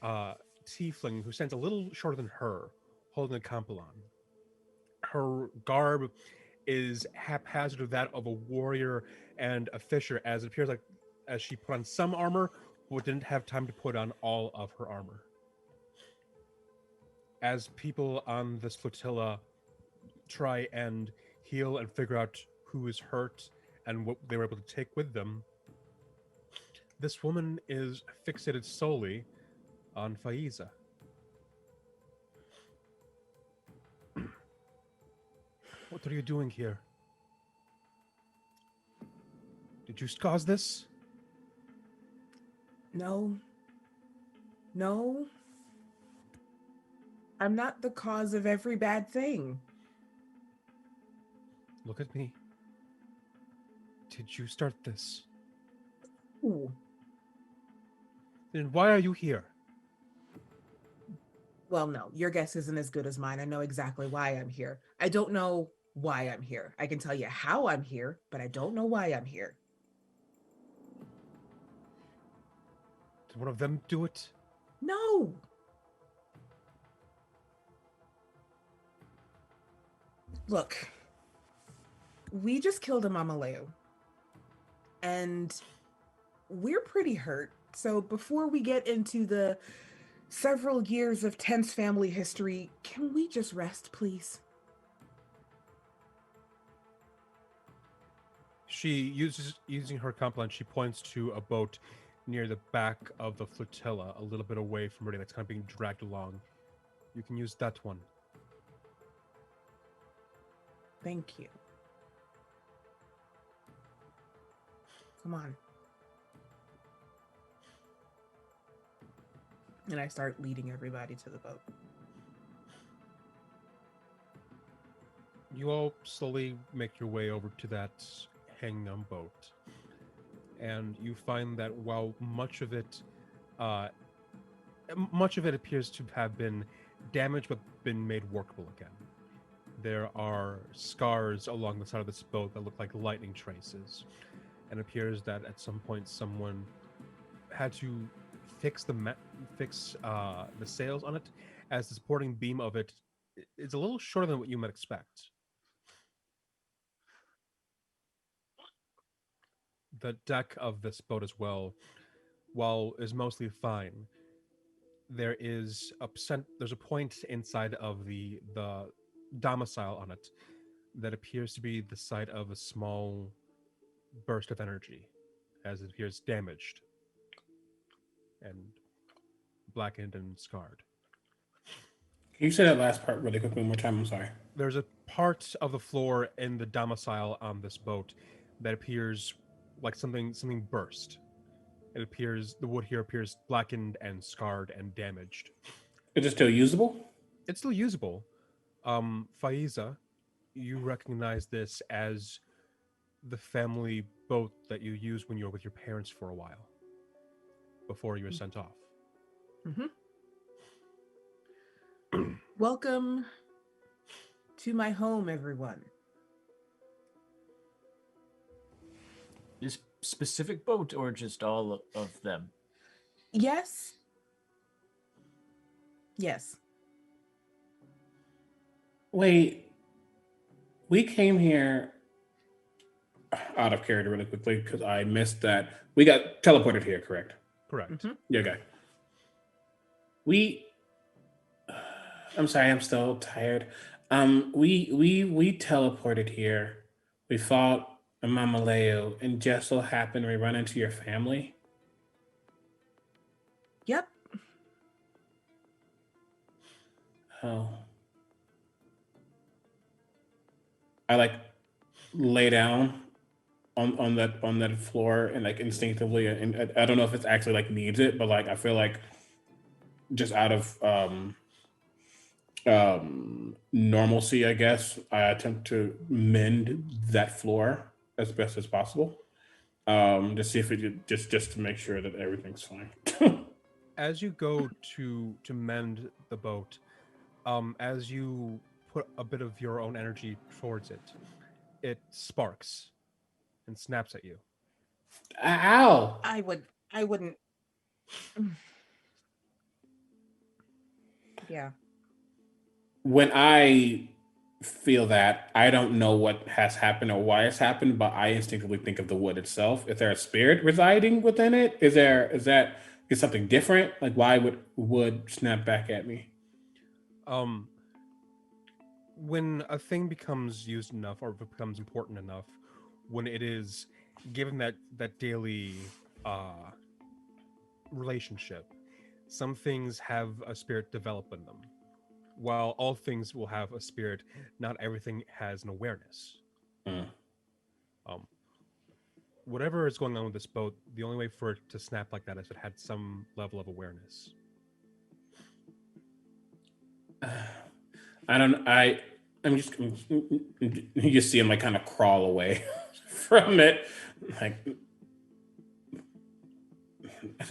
tiefling who stands a little shorter than her, holding a Compilon. Her garb is haphazard of that of a warrior and a fisher, as it appears like as she put on some armor, but didn't have time to put on all of her armor. As people on this flotilla try and heal and figure out who is hurt and what they were able to take with them, this woman is fixated solely on Faiza. What are you doing here? Did you cause this? No. No. I'm not the cause of every bad thing. Look at me. Did you start this? Ooh. Then why are you here? Well, no, your guess isn't as good as mine. I know exactly why I'm here. I don't know why I'm here. I can tell you how I'm here, but I don't know why I'm here. Did one of them do it? No. Look, we just killed a Mama Leo. And we're pretty hurt. So before we get into the several years of tense family history, can we just rest, please? She using her compliment, she points to a boat near the back of the flotilla, a little bit away from everything that's kind of being dragged along. You can use that one. Thank you. Come on. And I start leading everybody to the boat. You all slowly make your way over to that hanging on boat. And you find that while much of it appears to have been damaged but been made workable again. There are scars along the side of this boat that look like lightning traces. And it appears that at some point someone had to fix the sails on it, as the supporting beam of it is a little shorter than what you might expect. The deck of this boat as well, while is mostly fine, there's a point inside of the domicile on it that appears to be the site of a small burst of energy, as it appears damaged and blackened and scarred. Can you say that last part really quick one more time? I'm sorry. There's a part of the floor in the domicile on this boat that appears like something burst. It appears the wood here appears blackened and scarred and damaged. Is it still usable? It's still usable. Faiza, you recognize this as the family boat that you used when you were with your parents for a while, before you were sent off. Mm-hmm. Welcome to my home, everyone. This specific boat or just all of them? Yes. Yes. Wait, we came here out of character really quickly because I missed that. We got teleported here, correct? Correct. Mm-hmm. Yeah, okay. I'm sorry, I'm still tired. We teleported here. We fought a Mama Leo, and just so happened we run into your family. Yep. Oh. I lay down on that floor and instinctively, and I don't know if it's actually needs it, but I feel like just out of normalcy, I guess, I attempt to mend that floor as best as possible. To see if it just to make sure that everything's fine. As you go to mend the boat, as you put a bit of your own energy towards it, it sparks and snaps at you. Ow! I wouldn't. Yeah. When I feel that, I don't know what has happened or why it's happened, but I instinctively think of the wood itself. Is there a spirit residing within it? Is something different? Why would wood snap back at me? When a thing becomes used enough or becomes important enough, when it is given that daily relationship, some things have a spirit develop in them. While all things will have a spirit, not everything has an awareness. Whatever is going on with this boat, the only way for it to snap like that is if it had some level of awareness. I'm just, you just see him kind of crawl away from it.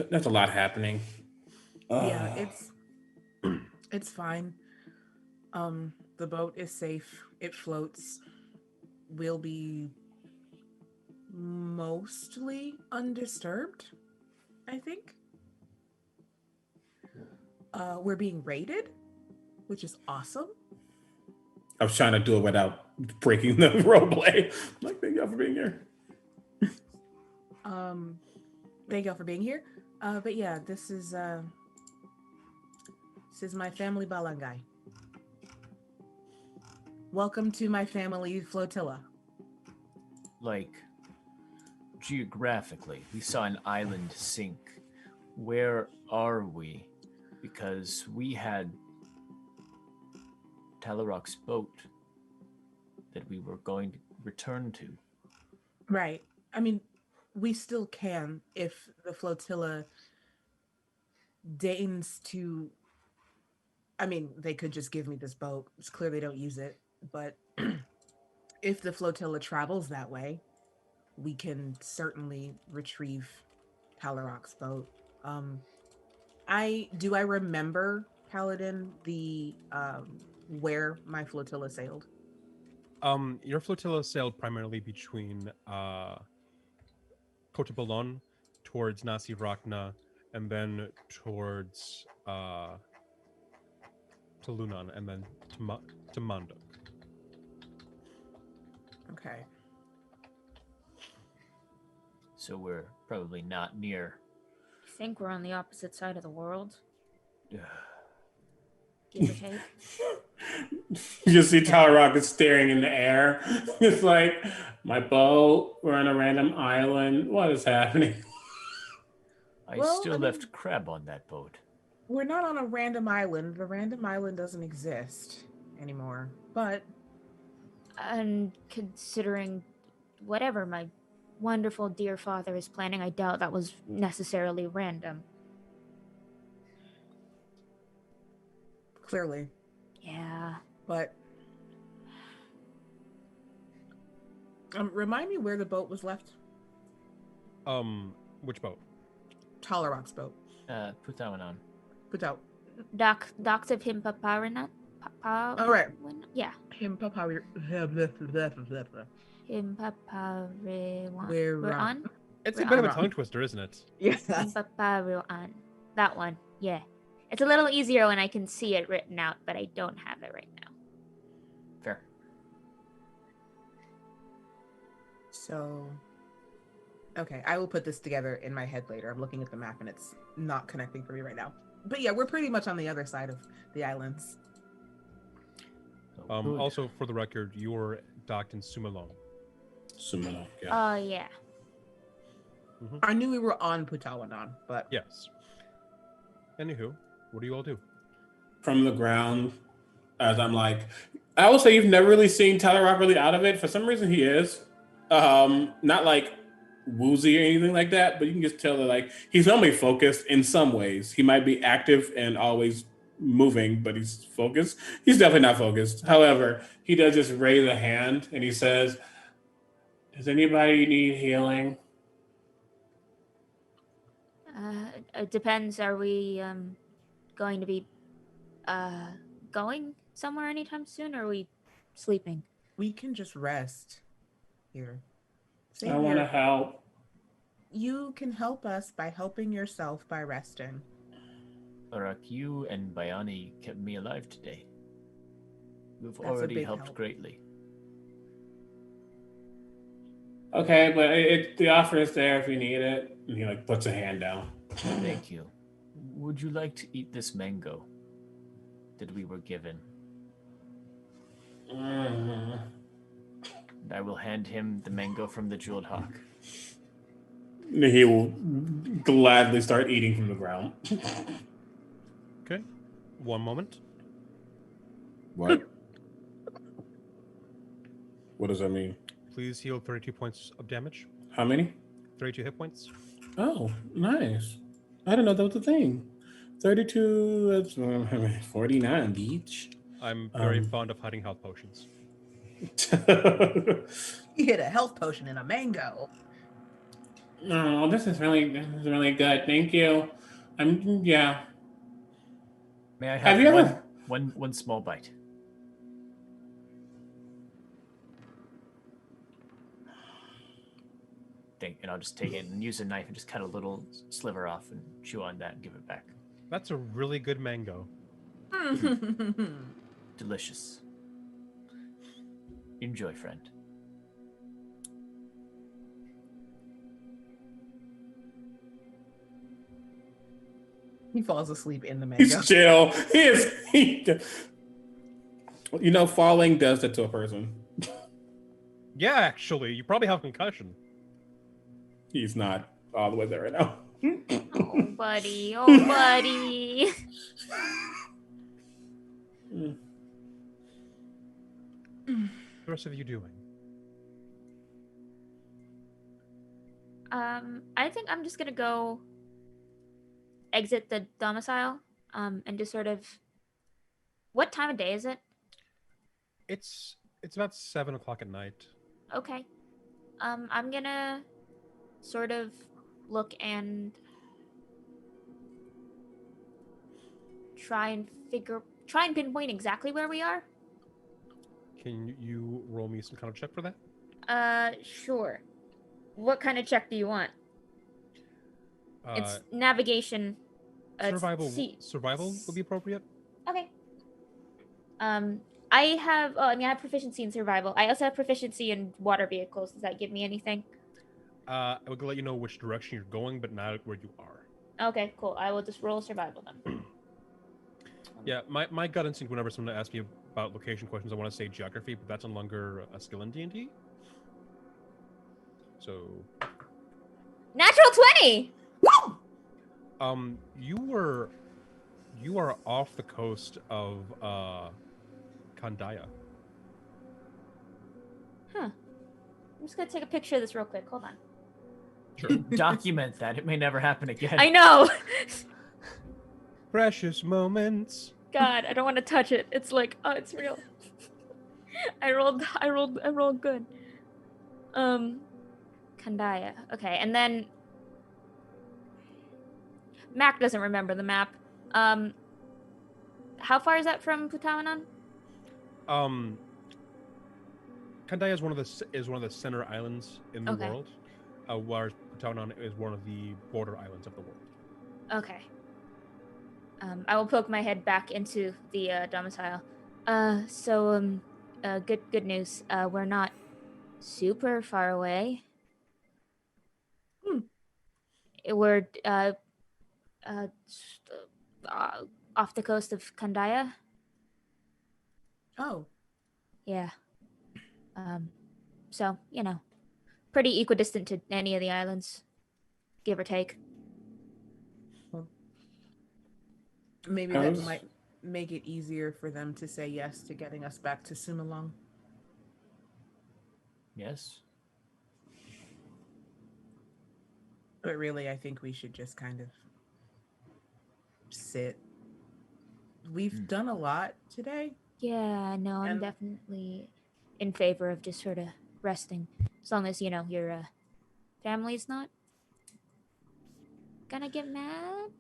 That's a lot happening. Yeah, it's fine. The boat is safe. It floats. We'll be mostly undisturbed, I think. We're being raided, which is awesome. I was trying to do it without breaking the roleplay. Like, thank y'all for being here. Thank y'all for being here. But yeah, this is my family Balangai. Welcome to my family flotilla. Like, geographically, we saw an island sink. Where are we? Because we had Talarok's boat that we were going to return to. Right. I mean, we still can if the flotilla deigns to. I mean, they could just give me this boat. It's clear they don't use it. But if the flotilla travels that way, we can certainly retrieve Talarok's boat. I remember, Paladin, the where my flotilla sailed. Your flotilla sailed primarily between Kotabalon towards Nasi Rakna and then towards to Lunan and then to Manduk. Okay. So we're probably not near. I think we're on the opposite side of the world. Give or take. You just see Talarok is staring in the air. It's like, my boat, we're on a random island. What is happening? I still left Crab on that boat. We're not on a random island. The random island doesn't exist anymore. But And considering whatever my wonderful dear father is planning, I doubt that was necessarily random. clearly. Yeah. But remind me where the boat was left. Which boat? Talarok's boat. Put that one on. Put out. Docks of Himpaparinat? All right. Yeah. Himpapari. Himpapariwan. We're on? It's We're a bit of a on. tongue twister, isn't it? Yes. Himpapariwan. That one. Yeah. It's a little easier when I can see it written out, but I don't have it right now. Fair. So, okay, I will put this together in my head later. I'm looking at the map and it's not connecting for me right now. But yeah, we're pretty much on the other side of the islands. Good. Also, for the record, you're docked in Sumalong. Sumalong, yeah. Oh, yeah. I knew we were on Putawanan, but Yes. Anywho, what do you all do? From the ground, as I'm like, I will say you've never really seen Tyler Rock really out of it. For some reason, he is. Not like woozy or anything like that, but you can just tell that like he's normally focused in some ways. He might be active and always moving, but he's focused. He's definitely not focused. However, he does just raise a hand and he says, "Does anybody need healing?" It depends. Are we going to be going somewhere anytime soon, or are we sleeping? we can just rest here. Same I want to here. help. You can help us by helping yourself by resting. Arak, you and Bayani kept me alive today. You've That's a already big helped help. greatly. Okay, but the offer is there if you need it. And he like puts a hand down. Thank you. Would you like to eat this mango that we were given? Mhm. And I will hand him the mango from the Jeweled Hawk. He will gladly start eating from the ground. Okay. One moment. What? What does that mean? Please heal 32 points of damage. How many? 32 hit points. Oh, nice. I didn't know that was a thing. 32, that's 49 each. I'm very fond of hiding health potions. You hit a health potion in a mango. No, this is really good. Thank you. Yeah. May I Have have you ever? one small bite? And I'll just take it and use a knife and just cut a little sliver off and chew on that and give it back. That's a really good mango. Delicious. Enjoy, friend. He falls asleep in the mango. He's chill. You know, falling does that to a person. Yeah, actually, you probably have concussion. He's not all the way there right now. Oh, buddy. Oh, buddy. What the rest of you doing? I think I'm just gonna go exit the domicile, and just sort of. What time of day is it? It's about 7 o'clock at night. Okay. I'm gonna sort of look and try and pinpoint exactly where we are. Can you roll me some kind of check for that? Sure. What kind of check do you want? It's navigation. Survival. Survival would be appropriate. Okay. I have proficiency in survival. I also have proficiency in water vehicles. Does that give me anything? I would let you know which direction you're going, but not where you are. Okay, cool. I will just roll survival then. Yeah, my gut instinct whenever someone asks me about location questions, I want to say geography, but that's no longer a skill in D&D. So. Natural 20. Woo! You are off the coast of Kandaya. Huh. I'm just gonna take a picture of this real quick. Hold on. Sure. Document that. It may never happen again. I know. Precious moments. God, I don't want to touch it. It's like, oh, it's real. I rolled good. Kandaya. Okay, and then Mac doesn't remember the map. How far is that from Putawanan? Kandaya is one of the center islands in the world, whereas Putawanan is one of the border islands of the world. Okay. I will poke my head back into the domicile. Good news. We're not super far away. We're off the coast of Kandaya. Oh. Yeah. So, pretty equidistant to any of the islands, give or take. Maybe that might make it easier for them to say yes to getting us back to Sumalong. Yes. But really, I think we should just kind of sit. We've done a lot today. Yeah, no, I'm definitely in favor of just sort of resting. As long as, your family's not gonna get mad.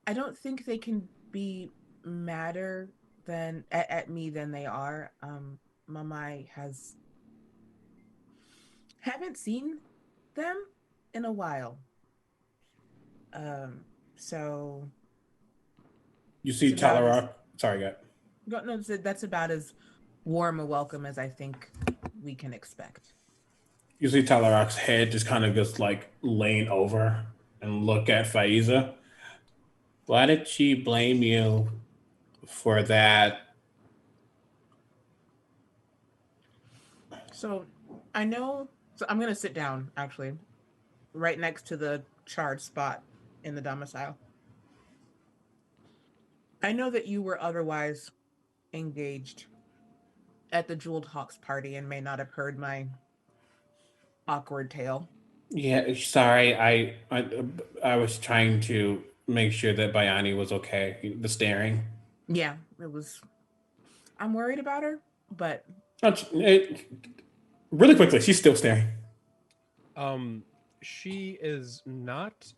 I don't think they can be madder at me than they are. Mamai haven't seen them in a while. So you see Talara. Sorry, go. No, that's about as warm a welcome as I think we can expect. You see Talarak's head just kind of just like lean over and look at Faiza. Why did she blame you for that? So I'm going to sit down, actually, right next to the charred spot in the domicile. I know that you were otherwise engaged at the Jeweled Hawks party and may not have heard my awkward tale. Yeah, sorry. I was trying to make sure that Bayani was okay. The staring. Yeah, it was. I'm worried about her, but Really quickly, she's still staring. She is not.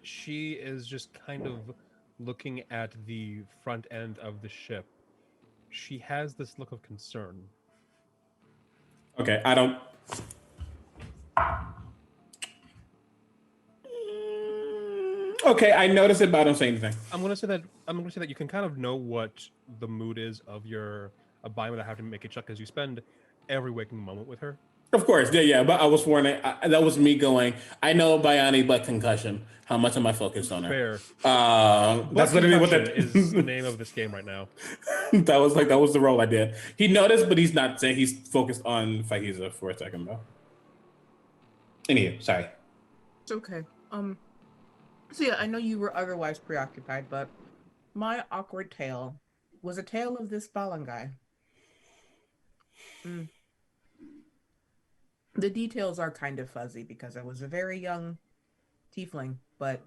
She is just kind of looking at the front end of the ship. She has this look of concern. Okay, I don't. Okay, I notice it, but I don't say anything. I'm gonna say that you can kind of know what the mood is of your biome without having to make a check, because you spend every waking moment with her. Of course, yeah. But I was warning. That was me going. I know Bionic Butt Concussion. How much am I focused on her? Fair. That's literally what that is the name of this game right now. that was the role I did. He noticed, but he's not saying he's focused on Faiza for a second though. Anywho, sorry. It's okay. So yeah, I know you were otherwise preoccupied, but my awkward tale was a tale of this Balangai. The details are kind of fuzzy because I was a very young tiefling, but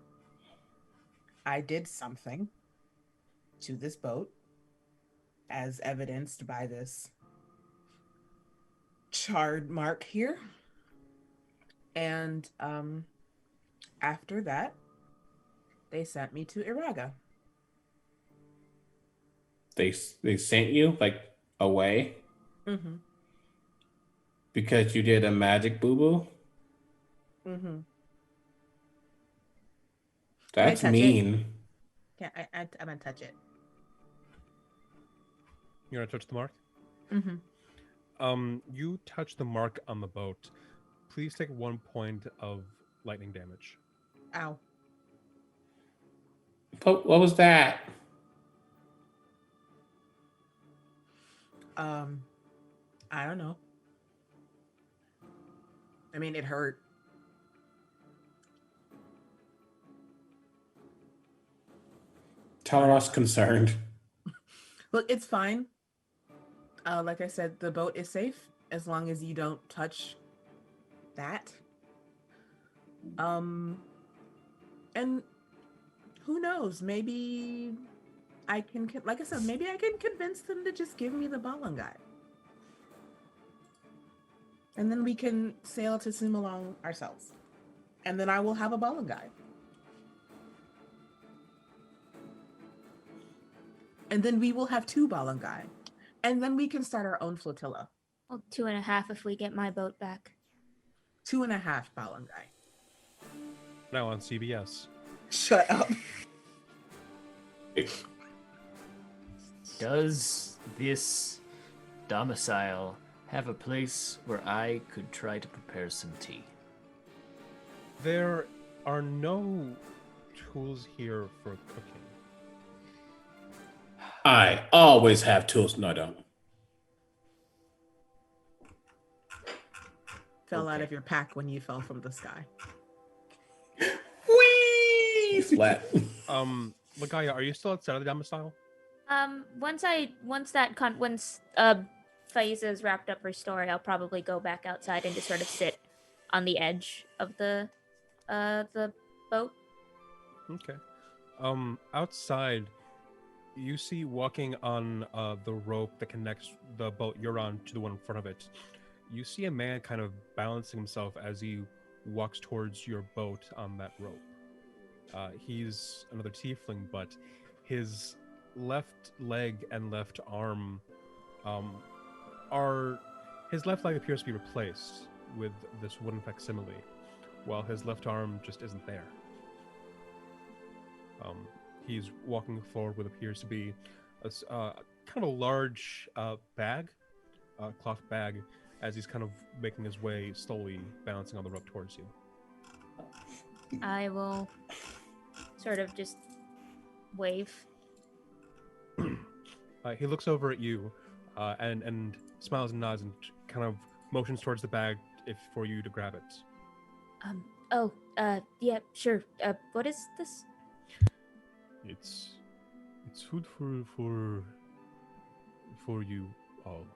I did something to this boat, as evidenced by this charred mark here. And after that, they sent me to Iraga. They sent you like away Mm-hmm. because you did a magic boo boo. Mm-hmm. That's touch mean. Yeah, I'm gonna touch it. You want to touch the mark? Mm-hmm. You touch the mark on the boat. Please take 1 point of lightning damage. Ow. What was that? I don't know. I mean, it hurt. Talaros concerned. Look, it's fine. Like I said, the boat is safe as long as you don't touch that. And who knows? Maybe I can, like I said, maybe I can convince them to just give me the Balangai. And then we can sail to Sumalong ourselves. And then I will have a Balangai. And then we will have 2 Balangai. And then we can start our own flotilla. Well, 2.5 if we get my boat back. 2.5 Balangai. Now on CBS. Shut up. Does this domicile have a place where I could try to prepare some tea? There are no tools here for cooking. I always have tools. No, I don't. Fell out of your pack when you fell from the sky. Whee! Flat. Lagaya, are you still outside of the domicile? Once Faiza's wrapped up her story, I'll probably go back outside and just sort of sit on the edge of the boat. Okay. Outside, you see walking on the rope that connects the boat you're on to the one in front of it. You see a man kind of balancing himself as he walks towards your boat on that rope. He's another tiefling, but his left leg and left arm his left leg appears to be replaced with this wooden facsimile, while his left arm just isn't there. He's walking forward with appears to be a kind of a large bag, cloth bag, as he's kind of making his way slowly, balancing on the rope towards you. I will sort of just wave. He looks over at you and smiles and nods and kind of motions towards the bag for you to grab it. Yeah, sure. What is this? It's food for you all.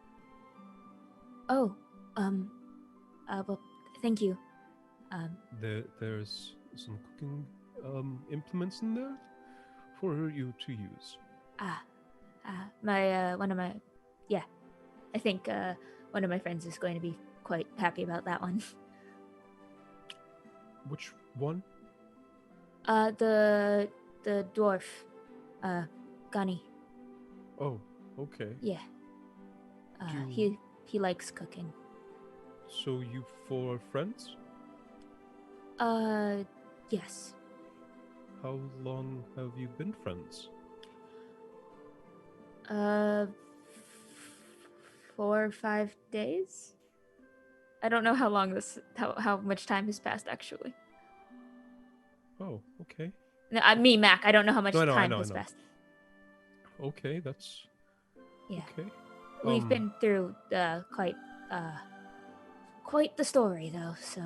Oh, well, thank you. There's some cooking implements in there for you to use. I think one of my friends is going to be quite happy about that one. Which one? The dwarf, Gunny. Oh, okay. Yeah. Do- He likes cooking. So you four are friends? Yes. How long have you been friends? 4 or 5 days. I don't know how long how much time has passed actually. Oh, okay. No, Mac. I don't know how much time has passed. Okay, that's Yeah. okay. We've been through quite the story though. So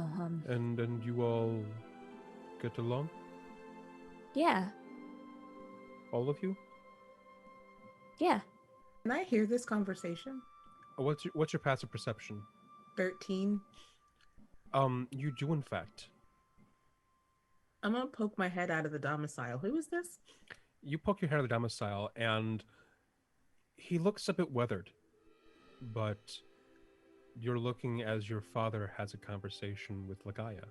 And you all get along? yeah. All of you? Yeah. Can I hear this conversation? What's your passive perception? 13. You do in fact. I'm gonna poke my head out of the domicile. Who is this? You poke your head out of the domicile, and he looks a bit weathered. But you're looking as your father has a conversation with Lagaya.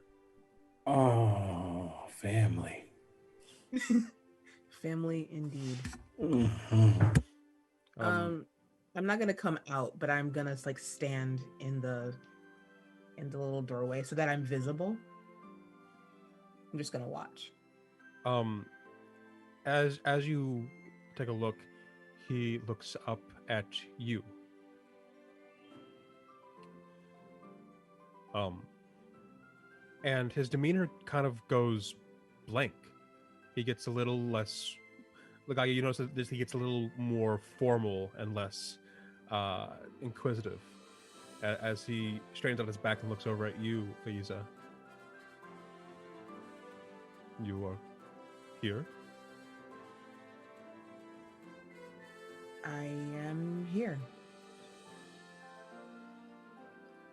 Oh, family. Family indeed. Mhm. I'm not gonna come out, but I'm gonna like stand in the little doorway so that I'm visible. I'm just gonna watch. As you take a look, he looks up at you. And his demeanor kind of goes blank. He gets a little less. Lagaya, you notice that he gets a little more formal and less inquisitive as he straightens out his back and looks over at you, Faiza. You are here? I am here.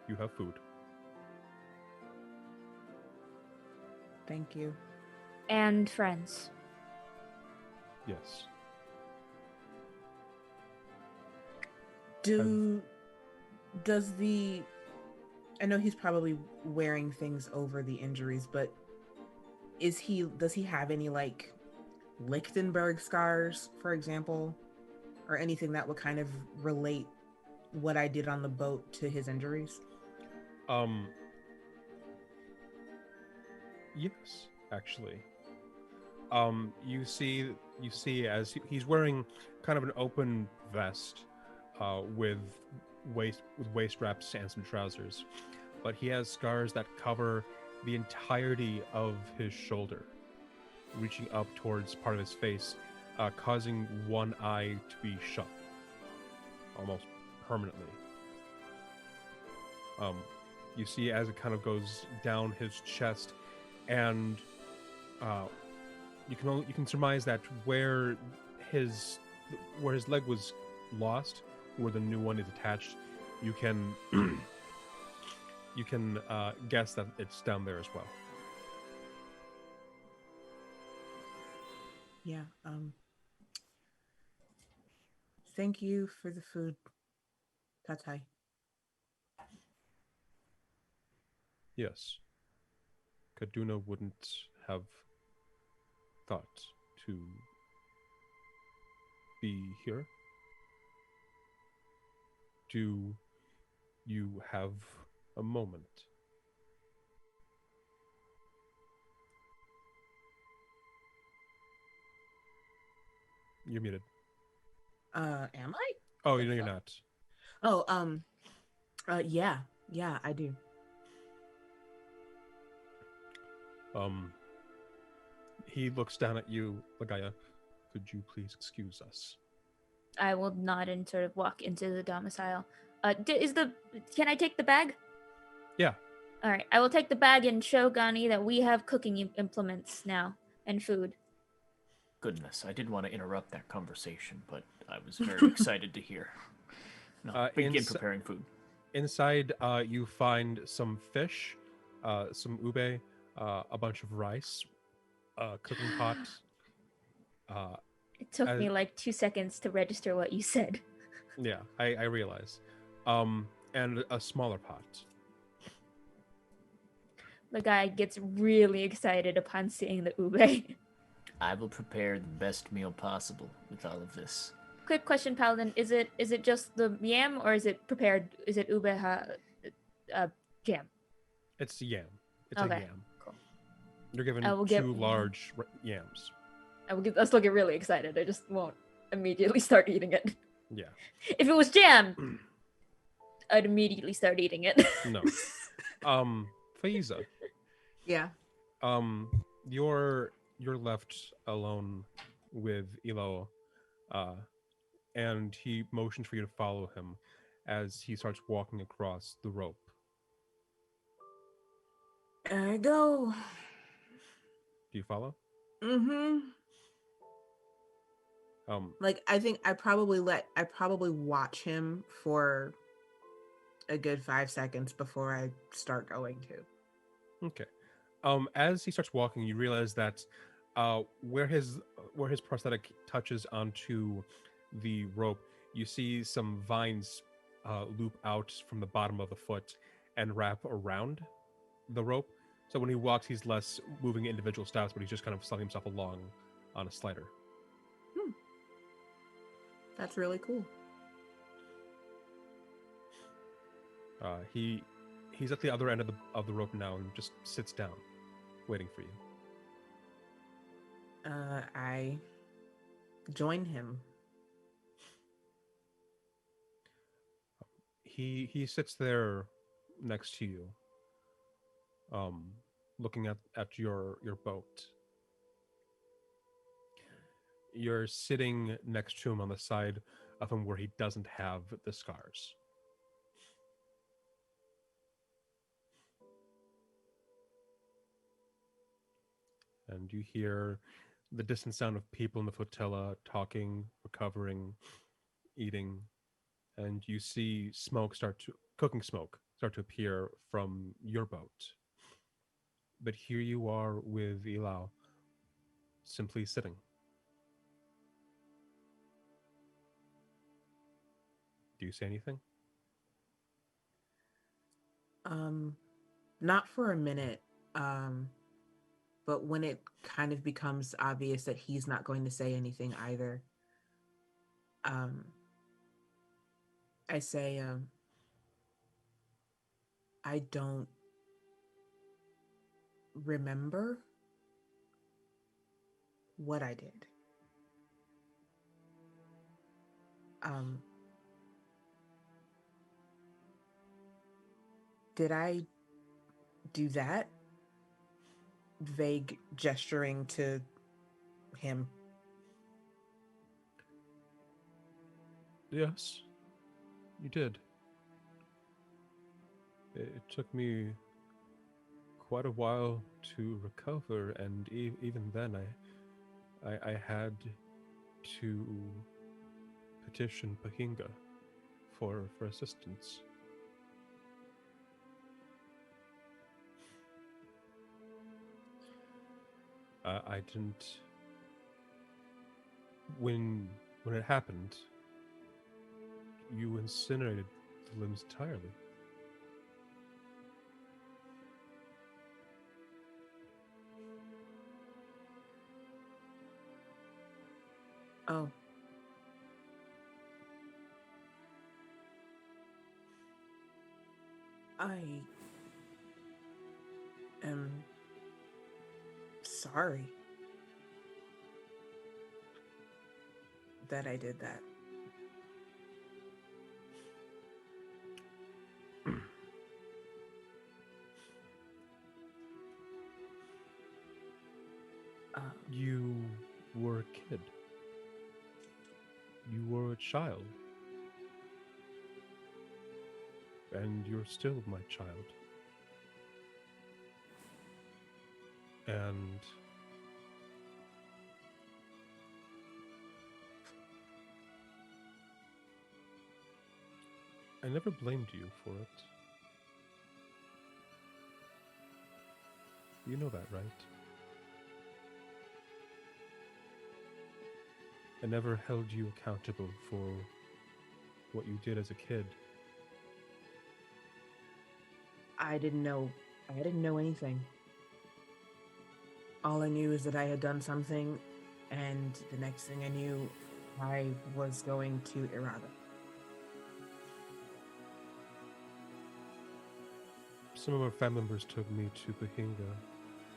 You have food. Thank you. And friends. Yes. Does the... I know he's probably wearing things over the injuries, but does he have any like Lichtenberg scars, for example, or anything that would kind of relate what I did on the boat to his injuries? Yes, actually. You see as he's wearing kind of an open vest with waist straps and some trousers, but he has scars that cover the entirety of his shoulder, reaching up towards part of his face, causing one eye to be shut almost permanently. You see as it kind of goes down his chest, and you can surmise that where his leg was lost, where the new one is attached, you can guess that it's down there as well. Yeah. Thank you for the food, Tatai. Yes. Kaduna wouldn't have thought to be here. Do you have a moment? You're muted. Am I? Oh, you know you're not. Oh, yeah, I do. He looks down at you, Lagaya. Could you please excuse us? I will nod and sort of walk into the domicile. Can I take the bag? Yeah. All right. I will take the bag and show Gani that we have cooking implements now and food. Goodness, I didn't want to interrupt that conversation, but I was very excited to hear. No, begin preparing food. Inside, you find some fish, some ube, a bunch of rice, cooking pot. It took me like 2 seconds to register what you said. Yeah, I realize. And a smaller pot. The guy gets really excited upon seeing the ube. I will prepare the best meal possible with all of this. Quick question, Paladin. Is it just the yam or is it prepared? Is it ube jam? It's yam. It's Okay, a yam. cool. You're given I will two get- large yams. I'll still get really excited. I just won't immediately start eating it. Yeah. If it was jam, I'd immediately start eating it. No. Faiza, Yeah. you're left alone with Elo, and he motions for you to follow him as he starts walking across the rope. There I go. Do you follow? Mm-hmm. Like I think I probably watch him for a good 5 seconds before I start going to. Okay. As he starts walking, you realize that where his prosthetic touches onto the rope, you see some vines loop out from the bottom of the foot and wrap around the rope. So when he walks, he's less moving individual steps, but he's just kind of sliding himself along on a slider. That's really cool. He's at the other end of the rope now and just sits down, waiting for you. I join him. He sits there next to you, looking at your boat. You're sitting next to him on the side of him where he doesn't have the scars. And you hear the distant sound of people in the flotilla talking, recovering, eating, and you see cooking smoke start to appear from your boat. But here you are with Ilau, simply sitting. Do you say anything? Not for a minute. But when it kind of becomes obvious that he's not going to say anything either, I say, I don't remember what I did. Did I do that? Vague gesturing to him. Yes, you did. It took me quite a while to recover, and even then I had to petition Pahinga for assistance. I didn't. When it happened, you incinerated the limbs entirely. Oh. I am sorry that I did that. You were a kid. You were a child. And you're still my child. And I never blamed you for it. You know that, right? I never held you accountable for what you did as a kid. I didn't know I didn't know anything. All I knew is that I had done something, and the next thing I knew, I was going to Iraga. Some of our family members took me to Bahinga,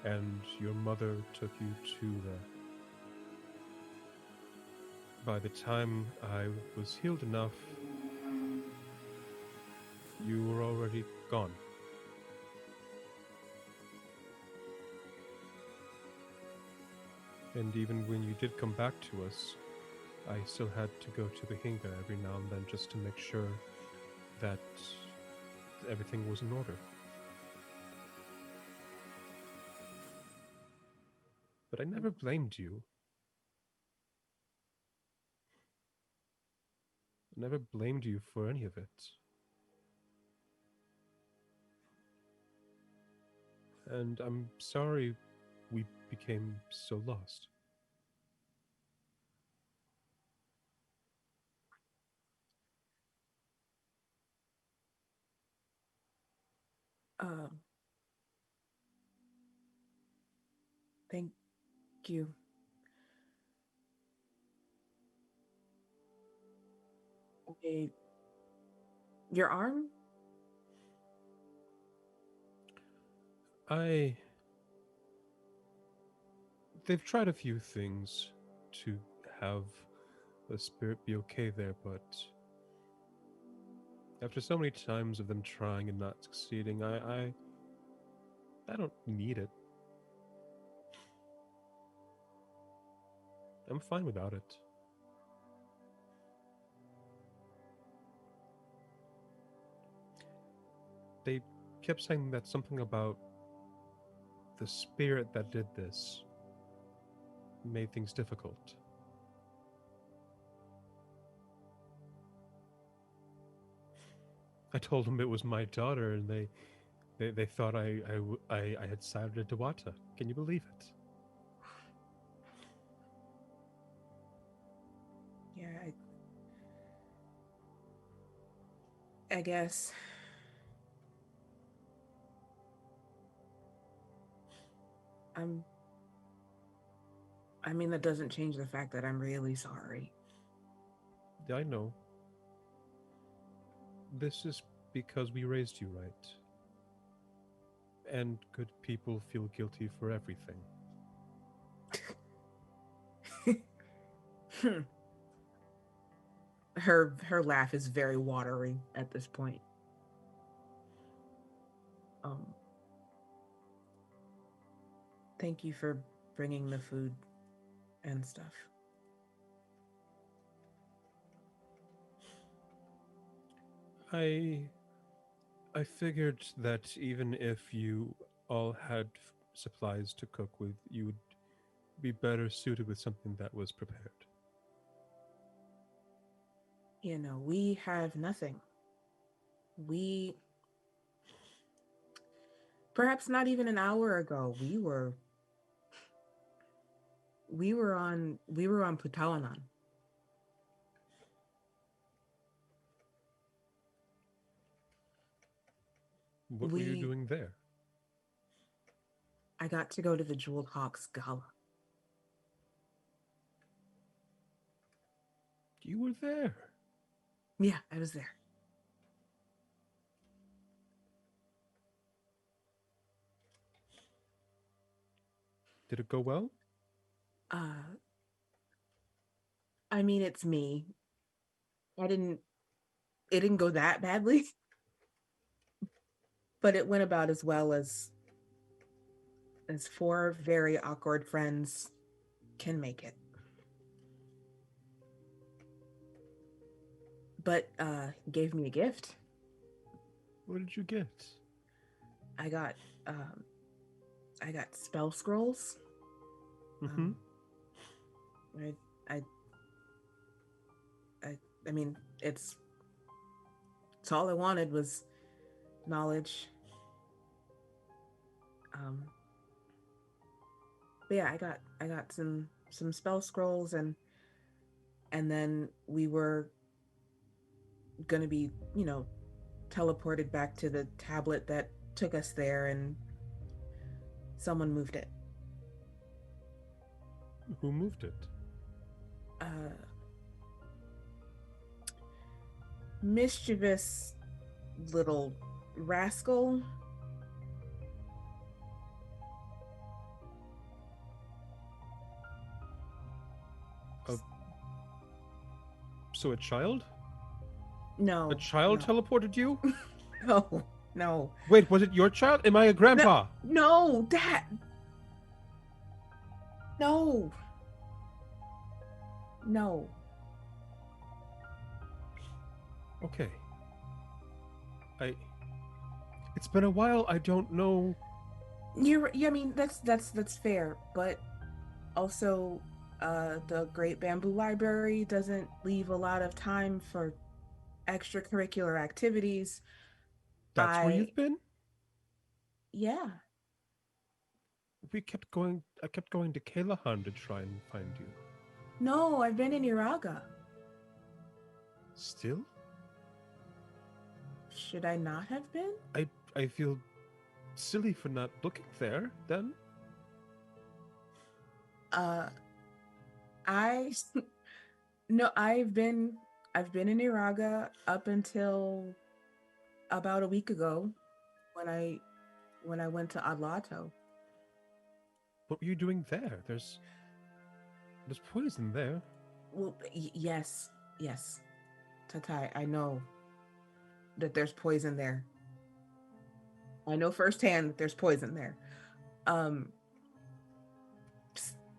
and your mother took you to there. By the time I was healed enough, you were already gone. And even when you did come back to us, I still had to go to Bahinga every now and then just to make sure that everything was in order. But I never blamed you. I never blamed you for any of it. And I'm sorry we became so lost. Thank you. Okay. Your arm? They've tried a few things to have the spirit be okay there, but after so many times of them trying and not succeeding, I don't need it. I'm fine without it. They kept saying that something about the spirit that did this made things difficult. I told them it was my daughter, and they thought I had sided Dewata. Can you believe it? Yeah, I guess. I mean, that doesn't change the fact that I'm really sorry. I know. This is because we raised you right. And good people feel guilty for everything. Her laugh is very watery at this point. Thank you for bringing the food and stuff. I figured that even if you all had supplies to cook with, you would be better suited with something that was prepared. You know, we have nothing. Perhaps not even an hour ago, we were on Putawanan. What were you doing there? I got to go to the Jeweled Hawks Gala. You were there. Yeah, I was there. Did it go well? I mean, it's me. It didn't go that badly, but it went about as well as four very awkward friends can make it. But gave me a gift. What did you get? I got spell scrolls. Mm-hmm. I mean, it's all I wanted was knowledge. But yeah, I got some spell scrolls, and then we were gonna be, teleported back to the tablet that took us there, and someone moved it. Who moved it? Mischievous little rascal. So a child? No. A child no. teleported you? No, no. Wait, was it your child? Am I a grandpa? No, Dad. No. No. Okay. It's been a while. I don't know. I mean, that's fair, but also, the Great Bamboo Library doesn't leave a lot of time for extracurricular activities. That's where you've been? Yeah. I kept going to Kalahan to try and find you. No, I've been in Iraga. Still? Should I not have been? I feel silly for not looking there, then. No, I've been in Iraga up until about a week ago when I went to Adlato. What were you doing there? There's poison there. Well, yes. Tatai, I know that there's poison there. I know firsthand that there's poison there.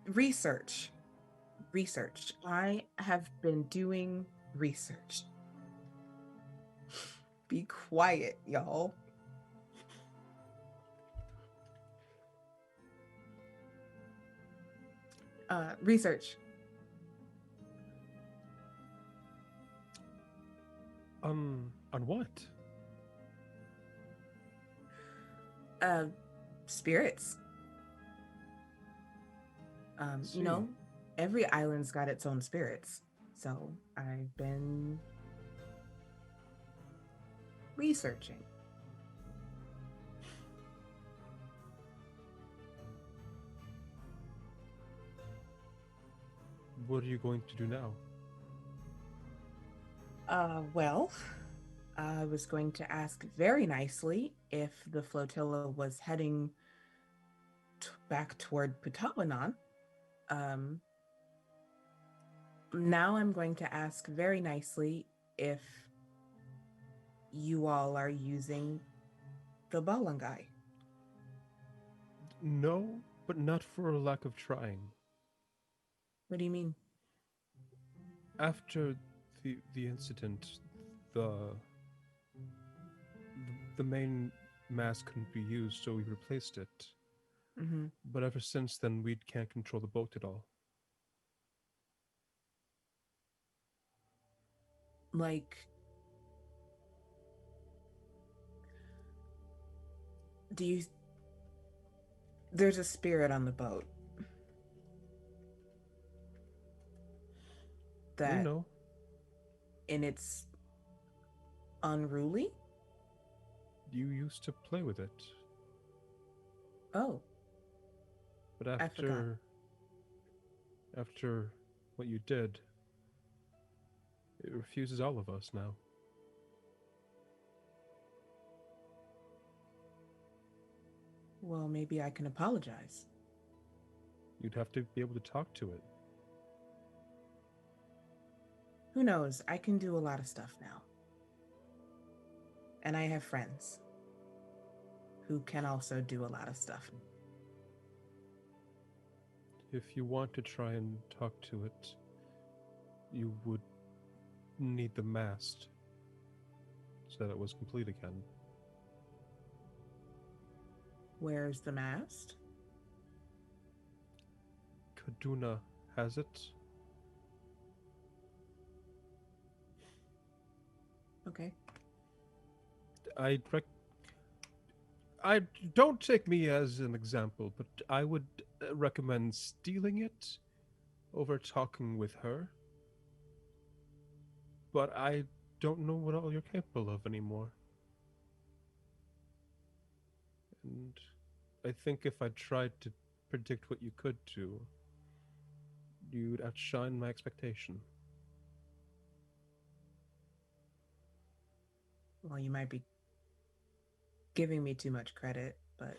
Research. I have been doing research. Be quiet, y'all. Research. On what? Spirits. You know, every island's got its own spirits. So I've been researching. What are you going to do now? Well, I was going to ask very nicely if the flotilla was heading back toward Patawanan. Now I'm going to ask very nicely if you all are using the Balangai. No, but not for a lack of trying. What do you mean? After the incident, the main mast couldn't be used, so we replaced it. Mm-hmm. But ever since then, we can't control the boat at all. Like, there's a spirit on the boat that, We know. and it's unruly? You used to play with it. Oh, But I forgot. after what you did, it refuses all of us now. Well, maybe I can apologize. You'd have to be able to talk to it. Who knows? I can do a lot of stuff now. And I have friends who can also do a lot of stuff. If you want to try and talk to it, you would need the mast so that it was complete again. Where's the mast? Kaduna has it. Okay. I don't take me as an example, but I would recommend stealing it over talking with her. But I don't know what all you're capable of anymore. And I think if I tried to predict what you could do, you'd outshine my expectation. Well, you might be giving me too much credit, but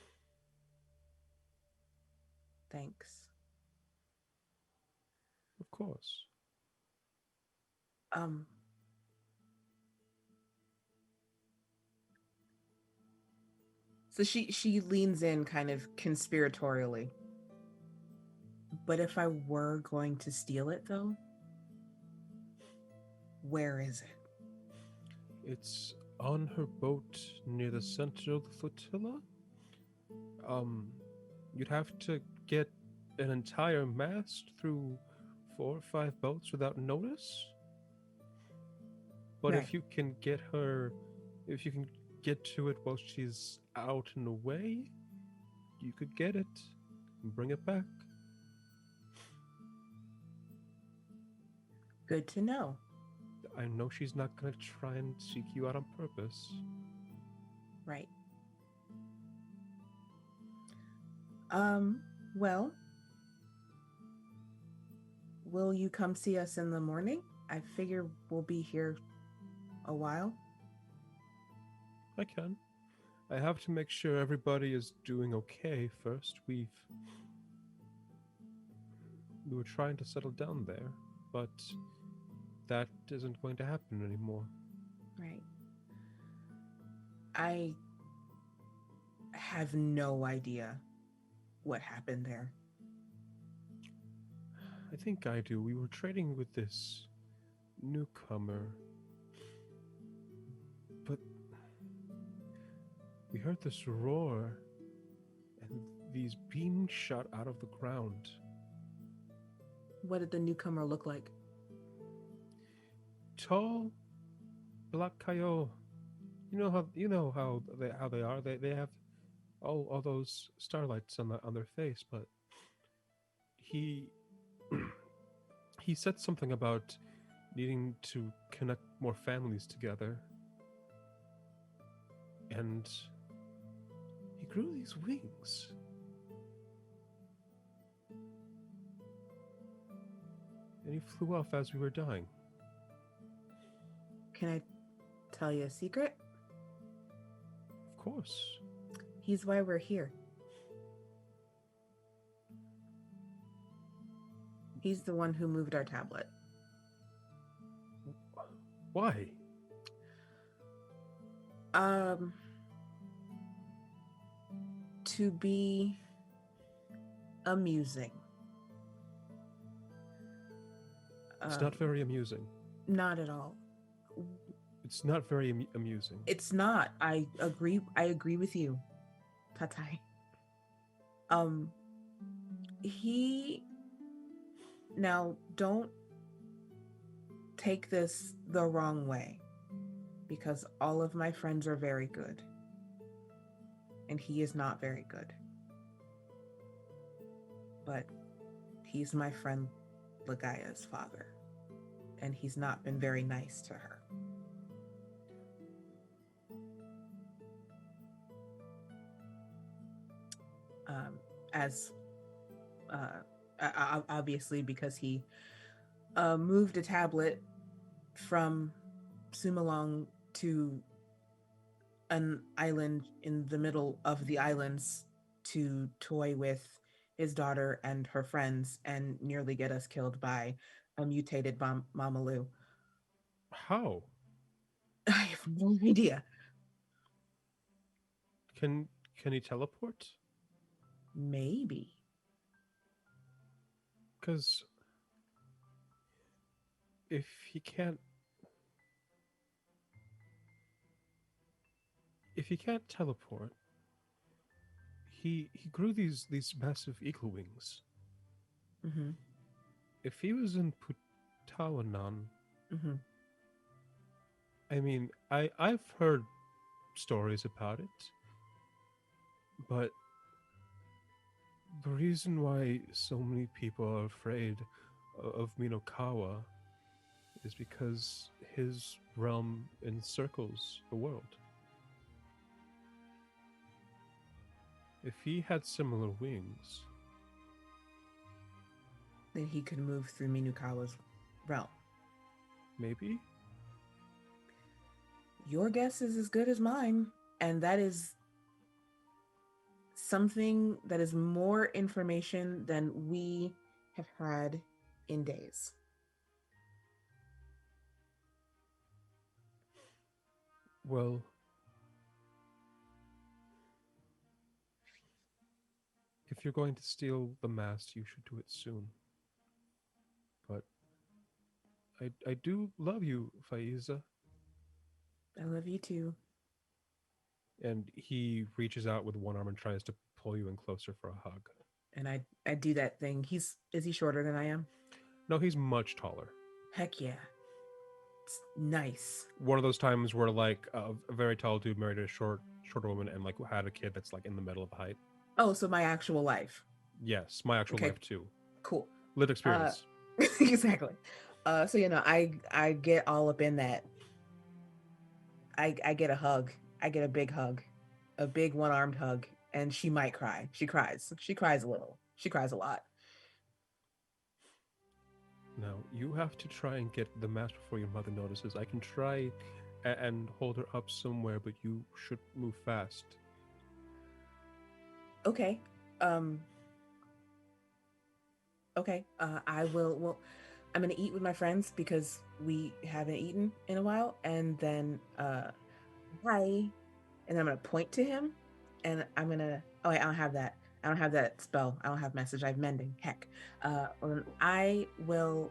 thanks. Of course. Um, so she leans in kind of conspiratorially. But if I were going to steal it, though, where is it? It's on her boat near the center of the flotilla. You'd have to get an entire mast through 4 or 5 boats without notice. But Right. if you can get to it while she's out and away, you could get it and bring it back. Good to know. I know she's not going to try and seek you out on purpose. Right. Well, will you come see us in the morning? I figure we'll be here a while. I can. I have to make sure everybody is doing okay first. We were trying to settle down there, but that isn't going to happen anymore. Right. I have no idea what happened there. I think I do. We were trading with this newcomer, but we heard this roar and these beams shot out of the ground. What did the newcomer look like? Tall, black coyote. You know how they are. They have all those starlights on their face, but he he said something about needing to connect more families together, and he grew these wings. And he flew off as we were dying. Can I tell you a secret? Of course. He's why we're here. He's the one who moved our tablet. Why? To be amusing. It's not very amusing. Not at all. It's not very amusing. It's not. I agree with you, Tatai. He now don't take this the wrong way, because all of my friends are very good and he is not very good, but he's my friend Lagaya's father and he's not been very nice to her. Obviously, because he moved a tablet from Sumalong to an island in the middle of the islands to toy with his daughter and her friends and nearly get us killed by a mutated Mamalu. How? I have no idea. Can he teleport? Maybe. Because if he can't teleport, he grew these massive eagle wings. Mm-hmm. If he was in Putawanan, Mm-hmm. I mean, I've heard stories about it, but the reason why so many people are afraid of Minokawa is because his realm encircles the world. If he had similar wings, Then he could move through Minukawa's realm. maybe? Your guess is as good as mine. And that is something that is more information than we have had in days. Well, if you're going to steal the mast, you should do it soon. But I do love you, Faiza. I love you too. And he reaches out with one arm and tries to pull you in closer for a hug. And I do that thing. Is he shorter than I am? No, he's much taller. Heck yeah. It's nice. One of those times where like a very tall dude married a shorter woman and like had a kid that's like in the middle of the height. Oh, so my actual life. Yes, my actual Okay. life too. Cool. Lived experience. Exactly. So I get all up in that. I get a hug. I get a big hug, a big one-armed hug, and she might cry. She cries. She cries a little. She cries a lot. Now, you have to try and get the mask before your mother notices. I can try and hold her up somewhere, but you should move fast. Okay. Okay. I will. Well, I'm gonna eat with my friends because we haven't eaten in a while, and then hi, and I'm gonna point to him, and I'm gonna. Oh, wait, I don't have that. I don't have that spell. I don't have message. I have mending. Heck. I will.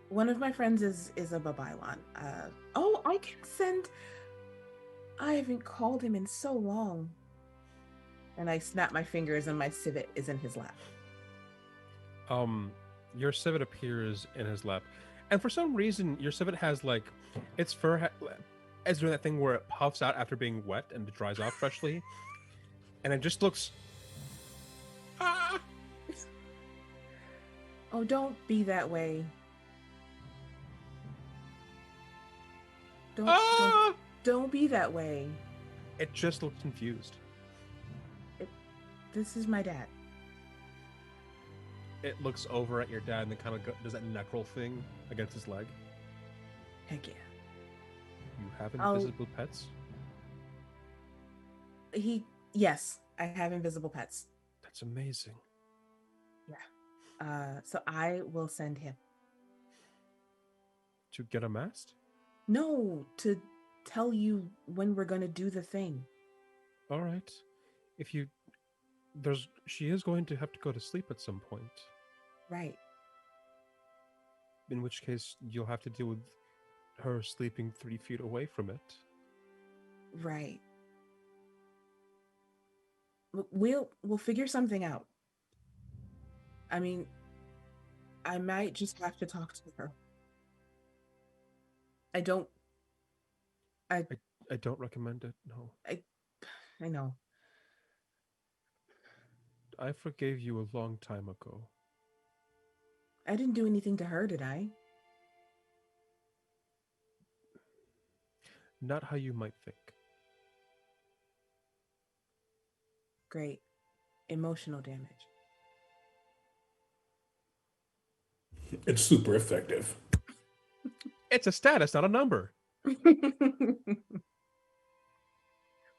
One of my friends is a Babailon. Oh, I can send. I haven't called him in so long. And I snap my fingers, and my civet is in his lap. Your civet appears in his lap, and for some reason, your civet has like its fur is doing that thing where it puffs out after being wet and it dries off freshly, and it just looks. Ah! Oh, don't be that way. Don't be that way. It just looks confused. This is my dad. It looks over at your dad and then kind of does that necral thing against his leg. Heck yeah. You have invisible pets? Yes, I have invisible pets. That's amazing. Yeah. So I will send him. To get a mast? No, to tell you when we're gonna do the thing. All right. She is going to have to go to sleep at some point. Right. In which case, you'll have to deal with her sleeping 3 feet away from it. Right. We'll figure something out. I mean, I might just have to talk to her. I don't recommend it, no. I know. I forgave you a long time ago. I didn't do anything to her, did I? Not how you might think. Great. Emotional damage. It's super effective. It's a status, not a number.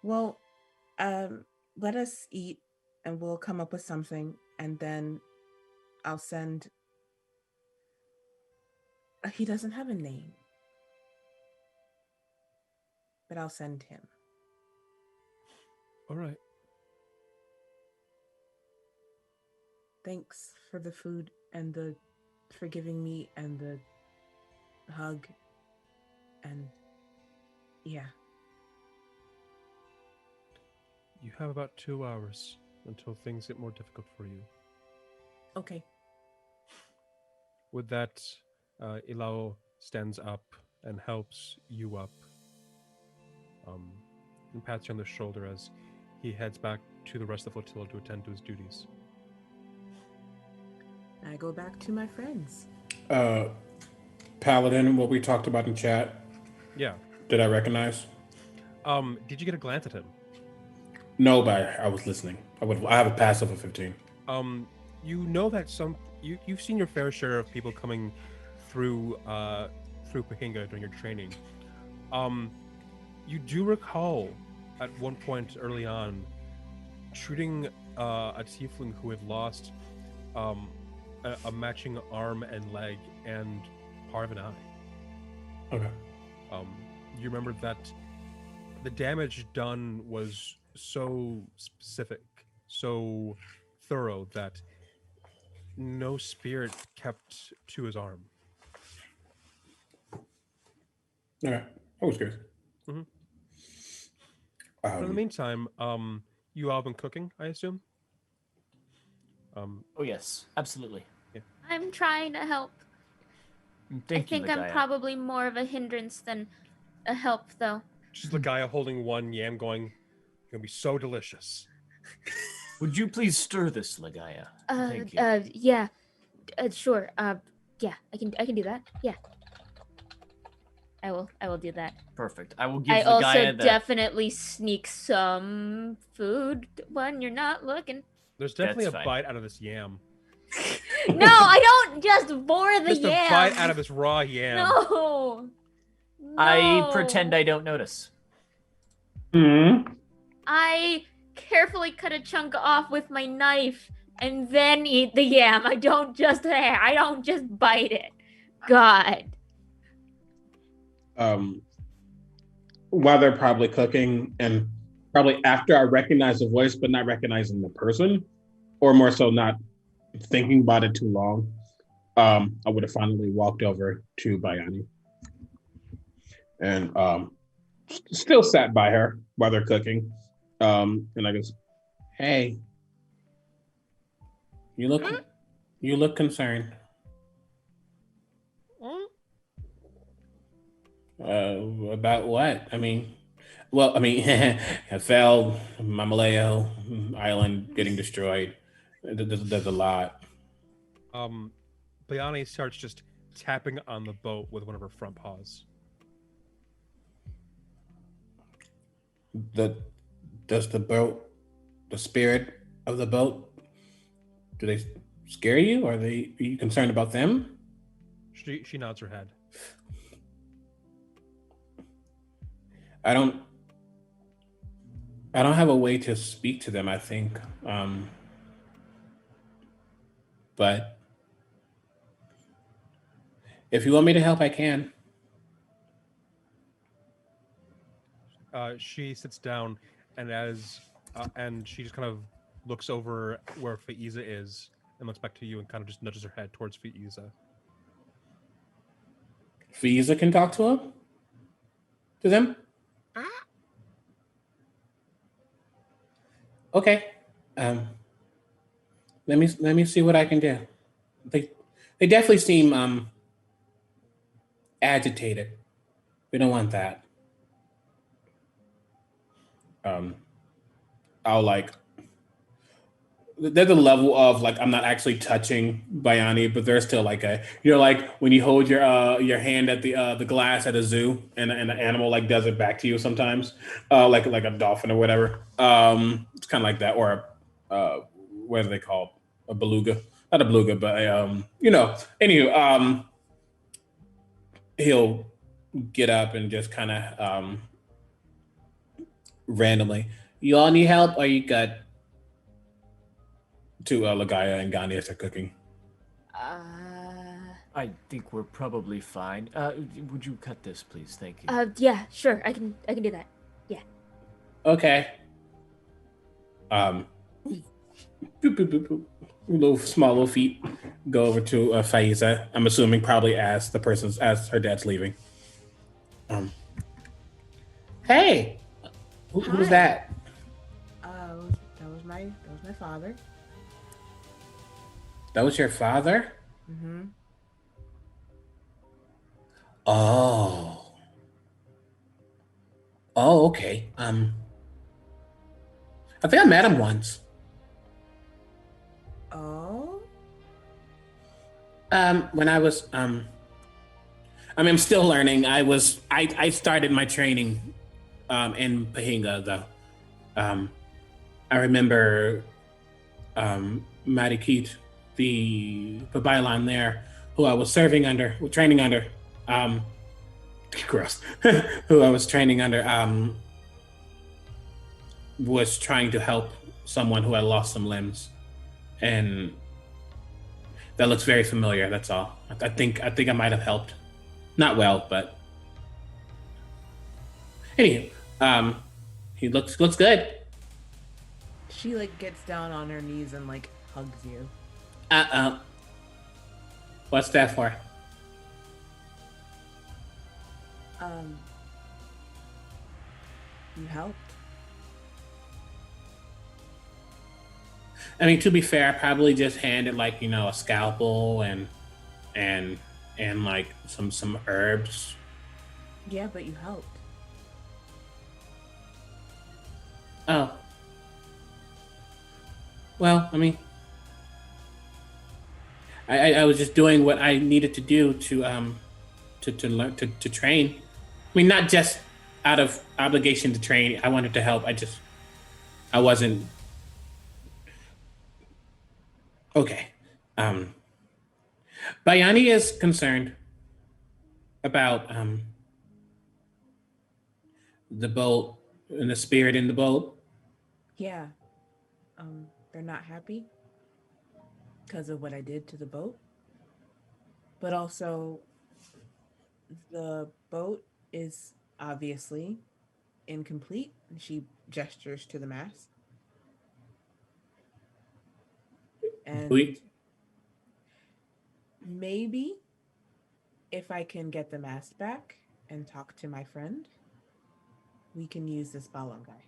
Well, let us eat and we'll come up with something, and then I'll send. He doesn't have a name, but I'll send him. All right. Thanks for the food and the forgiving me and the hug. And yeah. You have about 2 hours until things get more difficult for you. Okay. With that, Ilao stands up and helps you up, and pats you on the shoulder as he heads back to the rest of the flotilla to attend to his duties. I go back to my friends. Paladin, what we talked about in chat. Yeah. Did I recognize? Did you get a glance at him? No, but I was listening. I have a passive of 15. You know that you've seen your fair share of people coming through Pahinga during your training. You do recall at one point early on shooting a tiefling who had lost a matching arm and leg and part of an eye. Okay. You remember that the damage done was so specific, so thorough that no spirit kept to his arm. Okay. I was curious. Mm-hmm. In the meantime, you all been cooking, I assume? Oh yes, absolutely. Yeah. I'm trying to help. Thank I think you, I'm Lagaya. probably more of a hindrance than a help, though. Just the guy holding one yam going, gonna be so delicious. Would you please stir this, Lagaya? Thank you. Yeah. Sure. Yeah, I can do that. Yeah. I will do that. Perfect. I will give I Lagaya also the... definitely sneak some food when you're not looking. There's definitely That's a fine. bite out of this yam. No, I don't just bore the Just yam. a bite out of this raw yam. No. I pretend I don't notice. I carefully cut a chunk off with my knife and then eat the yam. I don't just bite it. God. While they're probably cooking, and probably after I recognize the voice, but not recognizing the person, or more so not thinking about it too long, I would have finally walked over to Bayani and still sat by her while they're cooking. And I goes, "Hey, you look concerned. About what? I mean, I fell, Mamaleo Island getting destroyed. There's a lot." Bayani starts just tapping on the boat with one of her front paws. Does the spirit of the boat, do they scare you? Are you concerned about them? She nods her head. I don't have a way to speak to them, I think. But if you want me to help, I can. She sits down, and and she just kind of looks over where Faiza is and looks back to you and kind of just nudges her head towards Faiza. Faiza can talk to him? To them? Okay. Let me see what I can do. They definitely seem agitated. We don't want that. There's a level of I'm not actually touching Bayani, but there's still when you hold your hand at the glass at a zoo and the animal does it back to you sometimes, like a dolphin or whatever. It's kind of like that, or what are they called? A beluga, not a beluga, but Anywho, he'll get up and just kind of randomly, "You all need help, or you good?" To Lagaya and Gandhi as they're cooking. I think we're probably fine. Would you cut this, please? Thank you. Yeah, sure. I can do that. Yeah. Okay. Boop, boop, boop, boop. Small little feet go over to Faiza. I'm assuming probably as her dad's leaving. Hey, who's that? That was my father. That was your father? Mm-hmm. Oh, okay. I think I met him once. Oh. When I was I'm still learning. I started my training in Pahinga, though. I remember Marikit, the Babaylan there, who I was training under, gross, who I was training under, was trying to help someone who had lost some limbs. And that looks very familiar, that's all. I think I might have helped. Not well, but... Anywho, he looks good. She like gets down on her knees and like hugs you. What's that for? You helped. I mean, to be fair, I probably just handed like, a scalpel and like some herbs. Yeah, but you helped. Oh. Well, I mean, I was just doing what I needed to do to learn to train. I mean, not just out of obligation to train. I wanted to help. I wasn't. Okay. Bayani is concerned about the boat and the spirit in the boat. Yeah. They're not happy because of what I did to the boat. But also, the boat is obviously incomplete. She gestures to the mast. And maybe if I can get the mast back and talk to my friend, we can use this balloon guy.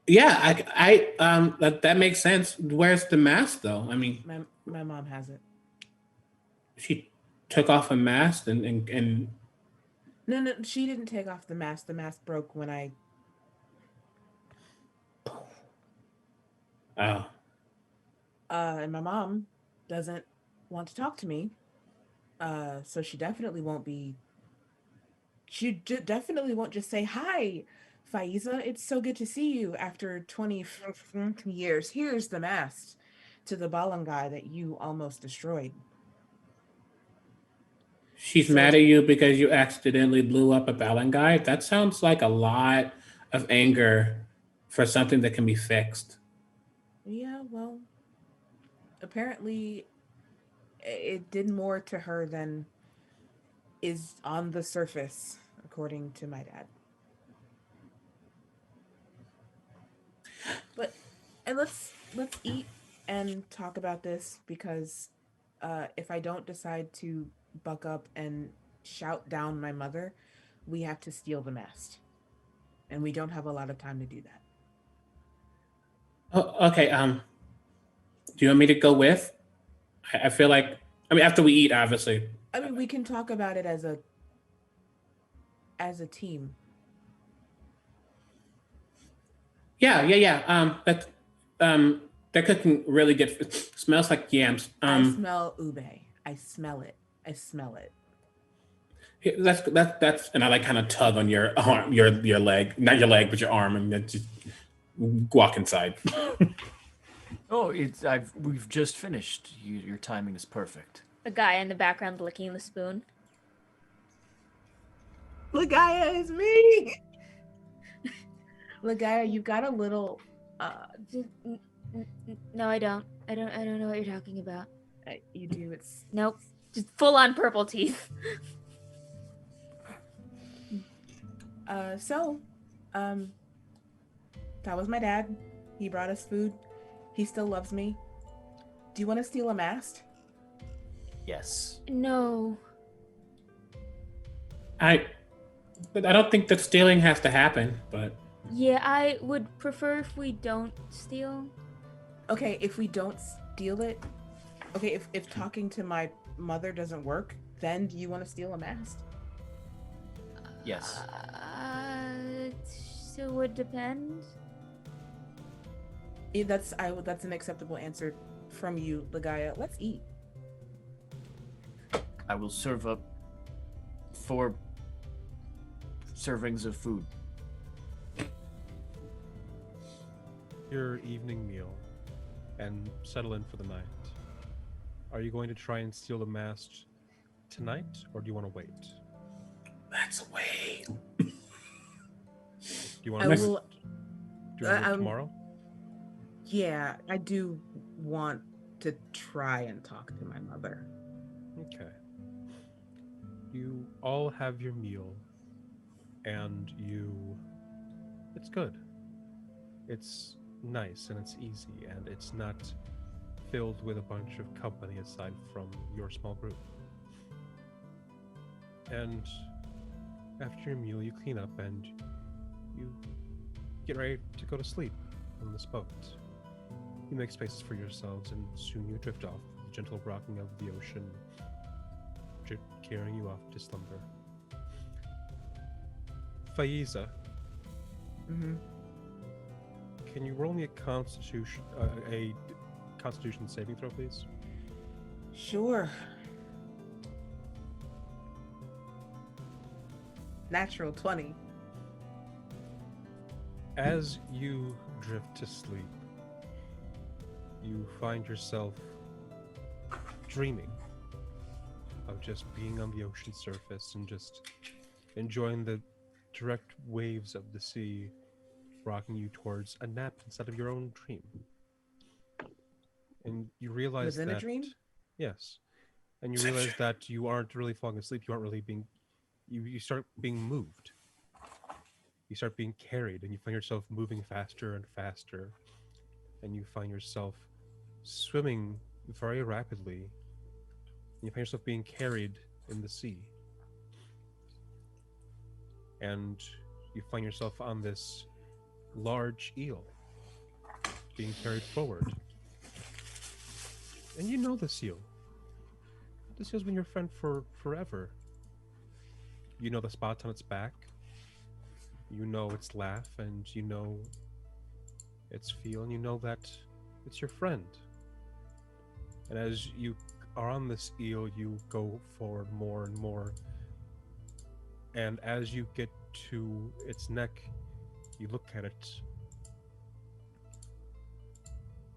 Yeah, that makes sense. Where's the mask, though? I mean, my mom has it. She took off a mask and. No, she didn't take off the mask. The mask broke when I. Oh. And my mom doesn't want to talk to me. So she definitely won't be. She definitely won't just say hi. Faiza, it's so good to see you after 20 years. Here's the mast to the Balangai that you almost destroyed. She's mad at you because you accidentally blew up a Balangai? That sounds like a lot of anger for something that can be fixed. Yeah, well, apparently it did more to her than is on the surface, according to my dad. And let's eat and talk about this, because if I don't decide to buck up and shout down my mother, we have to steal the mast, and we don't have a lot of time to do that. Oh, okay. Do you want me to go with? I feel like, after we eat, obviously. We can talk about it as a team. Yeah. They're cooking really good. It smells like yams. I smell ube. I smell it. That's and I like kind of tug on your arm, your leg, not your leg, but your arm, and then just walk inside. Oh, we've just finished. Your timing is perfect. The guy in the background licking the spoon. Ligaya is me. Ligaya, you've got a little. No, I don't. I don't know what you're talking about. You do. It's nope. Just full on purple teeth. That was my dad. He brought us food. He still loves me. Do you want to steal a mast? Yes. No. I don't think that stealing has to happen, but. Yeah, I would prefer if we don't steal. Okay, if we don't steal it. Okay, if talking to my mother doesn't work, then do you want to steal a mast? Yes. So it would depend. That's an acceptable answer from you, Ligaya. Let's eat. I will serve up 4 servings of food. Your evening meal and settle in for the night. Are you going to try and steal the mast tonight, or do you want to wait? Let's wait. Do you want I to will. do it tomorrow? Yeah, I do want to try and talk to my mother. Okay. You all have your meal, and it's good. It's nice and it's easy, and it's not filled with a bunch of company aside from your small group. And after your meal, you clean up and you get ready to go to sleep on this boat. You make spaces for yourselves, and soon you drift off with the gentle rocking of the ocean, carrying you off to slumber. Faiza, Mm-hmm. can you roll me a Constitution saving throw, please? Sure. Natural 20. As you drift to sleep, you find yourself dreaming of just being on the ocean surface and just enjoying the direct waves of the sea rocking you towards a nap inside of your own dream. And you realize Within that... a dream? Yes. And you realize that you aren't really falling asleep. You aren't really being... You start being moved. You start being carried, and you find yourself moving faster and faster. And you find yourself swimming very rapidly. And you find yourself being carried in the sea. And you find yourself on this large eel being carried forward. And you know this eel. This eel's been your friend for forever. You know the spots on its back. You know its laugh, and you know its feel, and you know that it's your friend. And as you are on this eel, you go forward more and more. And as you get to its neck, you look at it.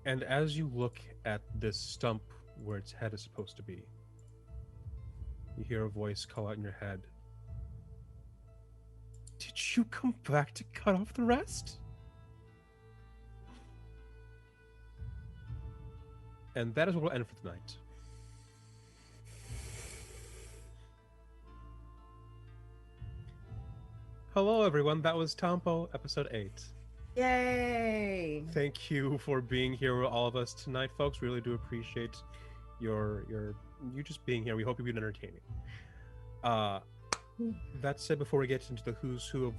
And as you look at this stump where its head is supposed to be, you hear a voice call out in your head. Did you come back to cut off the rest? And that is where we'll end for tonight. Hello, everyone. That was Tampo, episode 8. Yay! Thank you for being here with all of us tonight, folks. Really do appreciate you just being here. We hope you've been entertaining. That said, before we get into the who's who of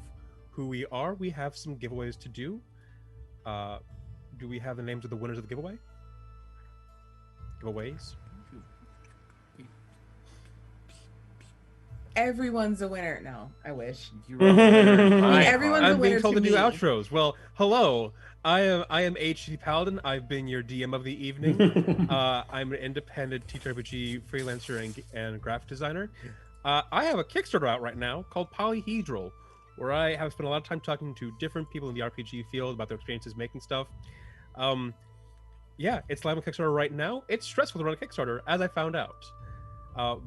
who we are, we have some giveaways to do. Do we have the names of the winners of the giveaway? Giveaways? Everyone's a winner. No, I wish. You're a winner in my everyone's heart. a I'm being winner told to to do me. outros. Well, hello. I am HG Paladin. I've been your DM of the evening. I'm an independent TTRPG freelancer and graphic designer. I have a Kickstarter out right now called Polyhedral, where I have spent a lot of time talking to different people in the RPG field about their experiences making stuff. Yeah, it's live on Kickstarter right now. It's stressful to run a Kickstarter, as I found out.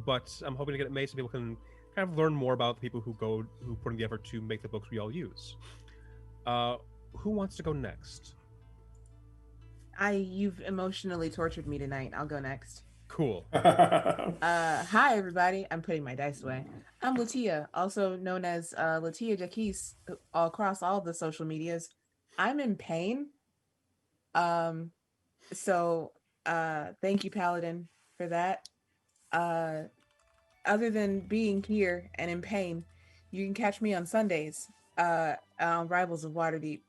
But I'm hoping to get it made so people can kind of learn more about the people who put in the effort to make the books we all use. Who wants to go next? You've emotionally tortured me tonight. I'll go next. Cool. Hi everybody. I'm putting my dice away. I'm Latia, also known as Latia Jaquise, across all the social medias. I'm in pain. So thank you, Paladin, for that. Other than being here and in pain, you can catch me on Sundays on Rivals of Waterdeep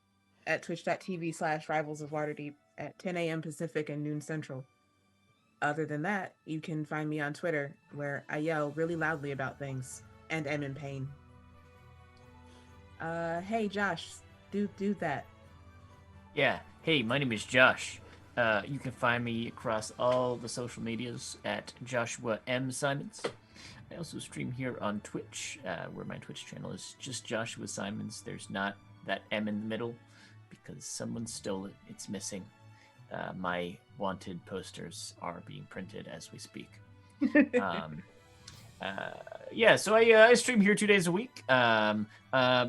at twitch.tv/Rivals of Waterdeep at 10 a.m. Pacific and noon Central. Other than that, you can find me on Twitter, where I yell really loudly about things and am in pain. Hey Josh, do that. Yeah. Hey, my name is Josh. You can find me across all the social medias at Joshua M. Simons. I also stream here on Twitch, where my Twitch channel is just Joshua Simons. There's not that M in the middle because someone stole it. It's missing. My wanted posters are being printed as we speak. So I stream here 2 days a week.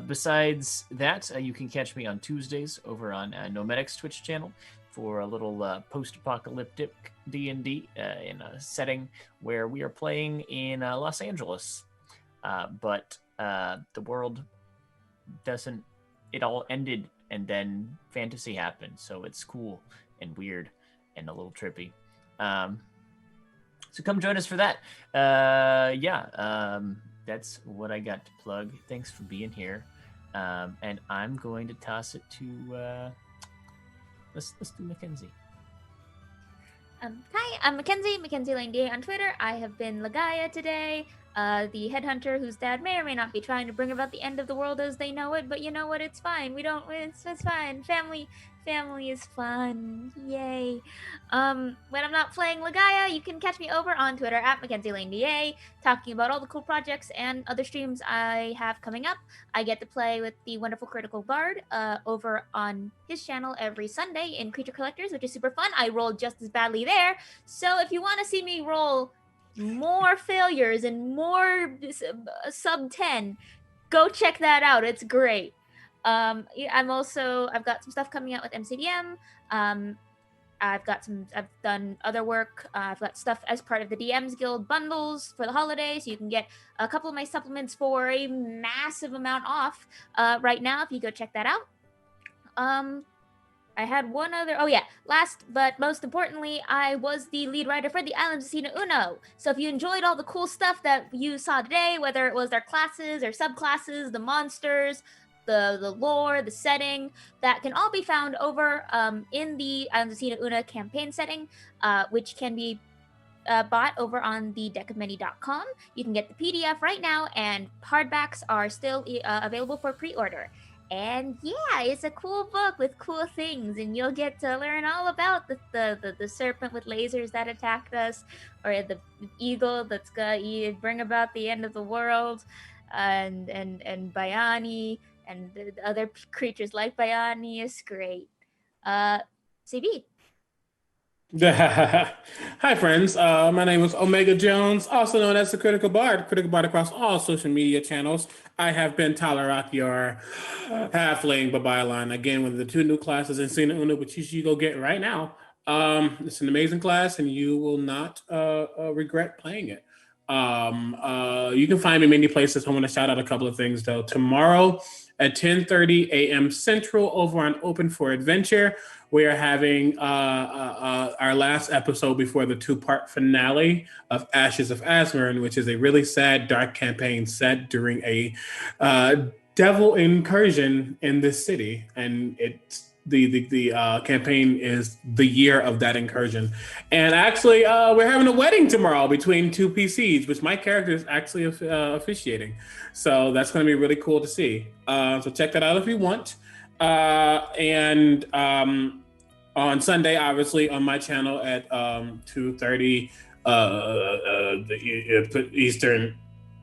Besides that, you can catch me on Tuesdays over on Nomedic's Twitch channel for a little post-apocalyptic D&D in a setting where we are playing in Los Angeles. But the world doesn't... It all ended, and then fantasy happened, so it's cool and weird and a little trippy. So come join us for that. That's what I got to plug. Thanks for being here. And I'm going to toss it to... Let's do Mackenzie. Hi, I'm Mackenzie Lane D on Twitter. I have been Lagaya today, the headhunter whose dad may or may not be trying to bring about the end of the world as they know it, but you know what? It's fine. It's fine. Family is fun. Yay. When I'm not playing Lagaya, you can catch me over on Twitter at Mackenzie Lane DA, talking about all the cool projects and other streams I have coming up. I get to play with the wonderful Critical Bard over on his channel every Sunday in Creature Collectors, which is super fun. I roll just as badly there. So if you want to see me roll more failures and more sub 10, go check that out. It's great. I've got some stuff coming out with MCDM. I've done other work. I've got stuff as part of the DMs Guild bundles for the holidays. So you can get a couple of my supplements for a massive amount off right now if you go check that out. I had one other... Oh, yeah. Last but most importantly, I was the lead writer for the Islands of Sina Uno. So if you enjoyed all the cool stuff that you saw today, whether it was their classes or subclasses, the monsters, the lore, the setting, that can all be found over in the Islands of Sina Una campaign setting, which can be bought over on the deckofmany.com. You can get the PDF right now, and hardbacks are still available for pre-order. And yeah, it's a cool book with cool things, and you'll get to learn all about the serpent with lasers that attacked us, or the eagle that's gonna bring about the end of the world, and Bayani, and the other creatures like Bayani is great. CB. Hi, friends. My name is Omega Jones, also known as the Critical Bard across all social media channels. I have been Talarak, your halfling Babaylan, again with the 2 new classes in Sina Una, which you should go get right now. It's an amazing class, and you will not regret playing it. You can find me many places. I want to shout out a couple of things, though. Tomorrow at 10:30 a.m. Central over on Open for Adventure, we are having our last episode before the 2-part finale of Ashes of Asmern, which is a really sad, dark campaign set during a devil incursion in this city. And it's the campaign is the year of that incursion. And actually, we're having a wedding tomorrow between 2 PCs, which my character is actually officiating. So that's going to be really cool to see. So check that out if you want. And on Sunday, obviously, on my channel at 2:30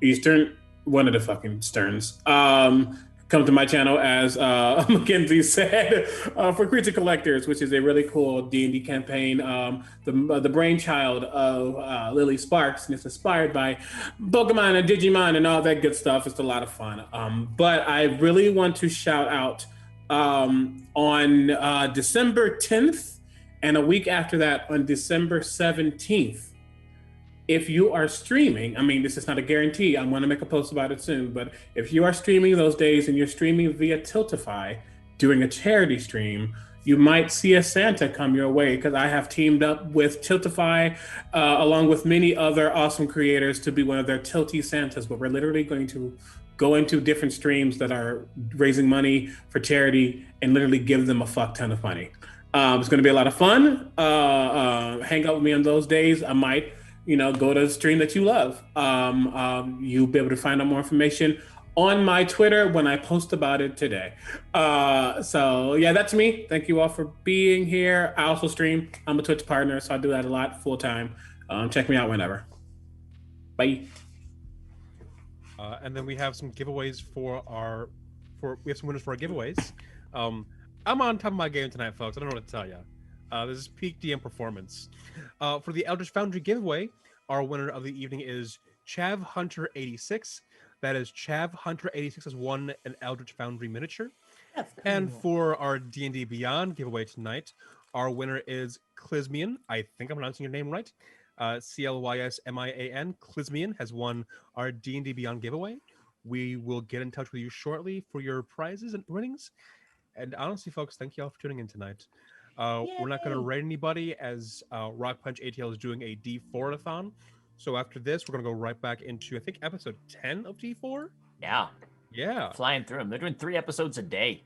Eastern, one of the fucking Sterns. Come to my channel, as Mackenzie said, for Creature Collectors, which is a really cool D&D campaign. The brainchild of Lily Sparks, and it's inspired by Pokemon and Digimon and all that good stuff. It's a lot of fun. But I really want to shout out on December 10th, and a week after that on December 17th. If you are streaming, I mean, this is not a guarantee. I'm going to make a post about it soon, but if you are streaming those days and you're streaming via Tiltify during a charity stream, you might see a Santa come your way, because I have teamed up with Tiltify along with many other awesome creators to be one of their Tilty Santas, but we're literally going to go into different streams that are raising money for charity and literally give them a fuck ton of money. It's going to be a lot of fun. Hang out with me on those days. I might go to a stream that you love. You'll be able to find out more information on my Twitter when I post about it today. So yeah, that's me. Thank you all for being here. I also stream. I'm a Twitch partner, so I do that a lot full time. Check me out whenever. Bye. And then we have some giveaways we have some winners for our giveaways. I'm on top of my game tonight, folks. I don't know what to tell you. This is peak DM performance. For the Eldritch Foundry giveaway, our winner of the evening is Chav Hunter 86. That is Chav Hunter 86 has won an Eldritch Foundry miniature. That's cool. And for our D&D Beyond giveaway tonight, our winner is Clismian. I think I'm pronouncing your name right. Clysmian. Clismian has won our D&D Beyond giveaway. We will get in touch with you shortly for your prizes and winnings. And honestly, folks, thank you all for tuning in tonight. We're not going to Yay. rate anybody as RockPunch ATL is doing a D4-a-thon. So after this, we're going to go right back into, I think, episode 10 of D4? Yeah. Yeah. Flying through them. They're doing 3 episodes a day.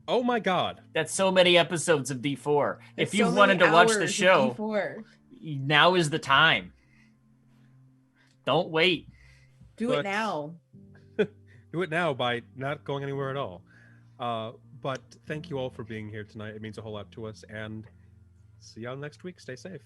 Oh my God. That's so many episodes of D4. It's If you so many wanted to watch the hours of show, D4. now is the time. Don't wait. Do But- it now. Do it now by not going anywhere at all. But thank you all for being here tonight. It means a whole lot to us. And see y'all next week. Stay safe.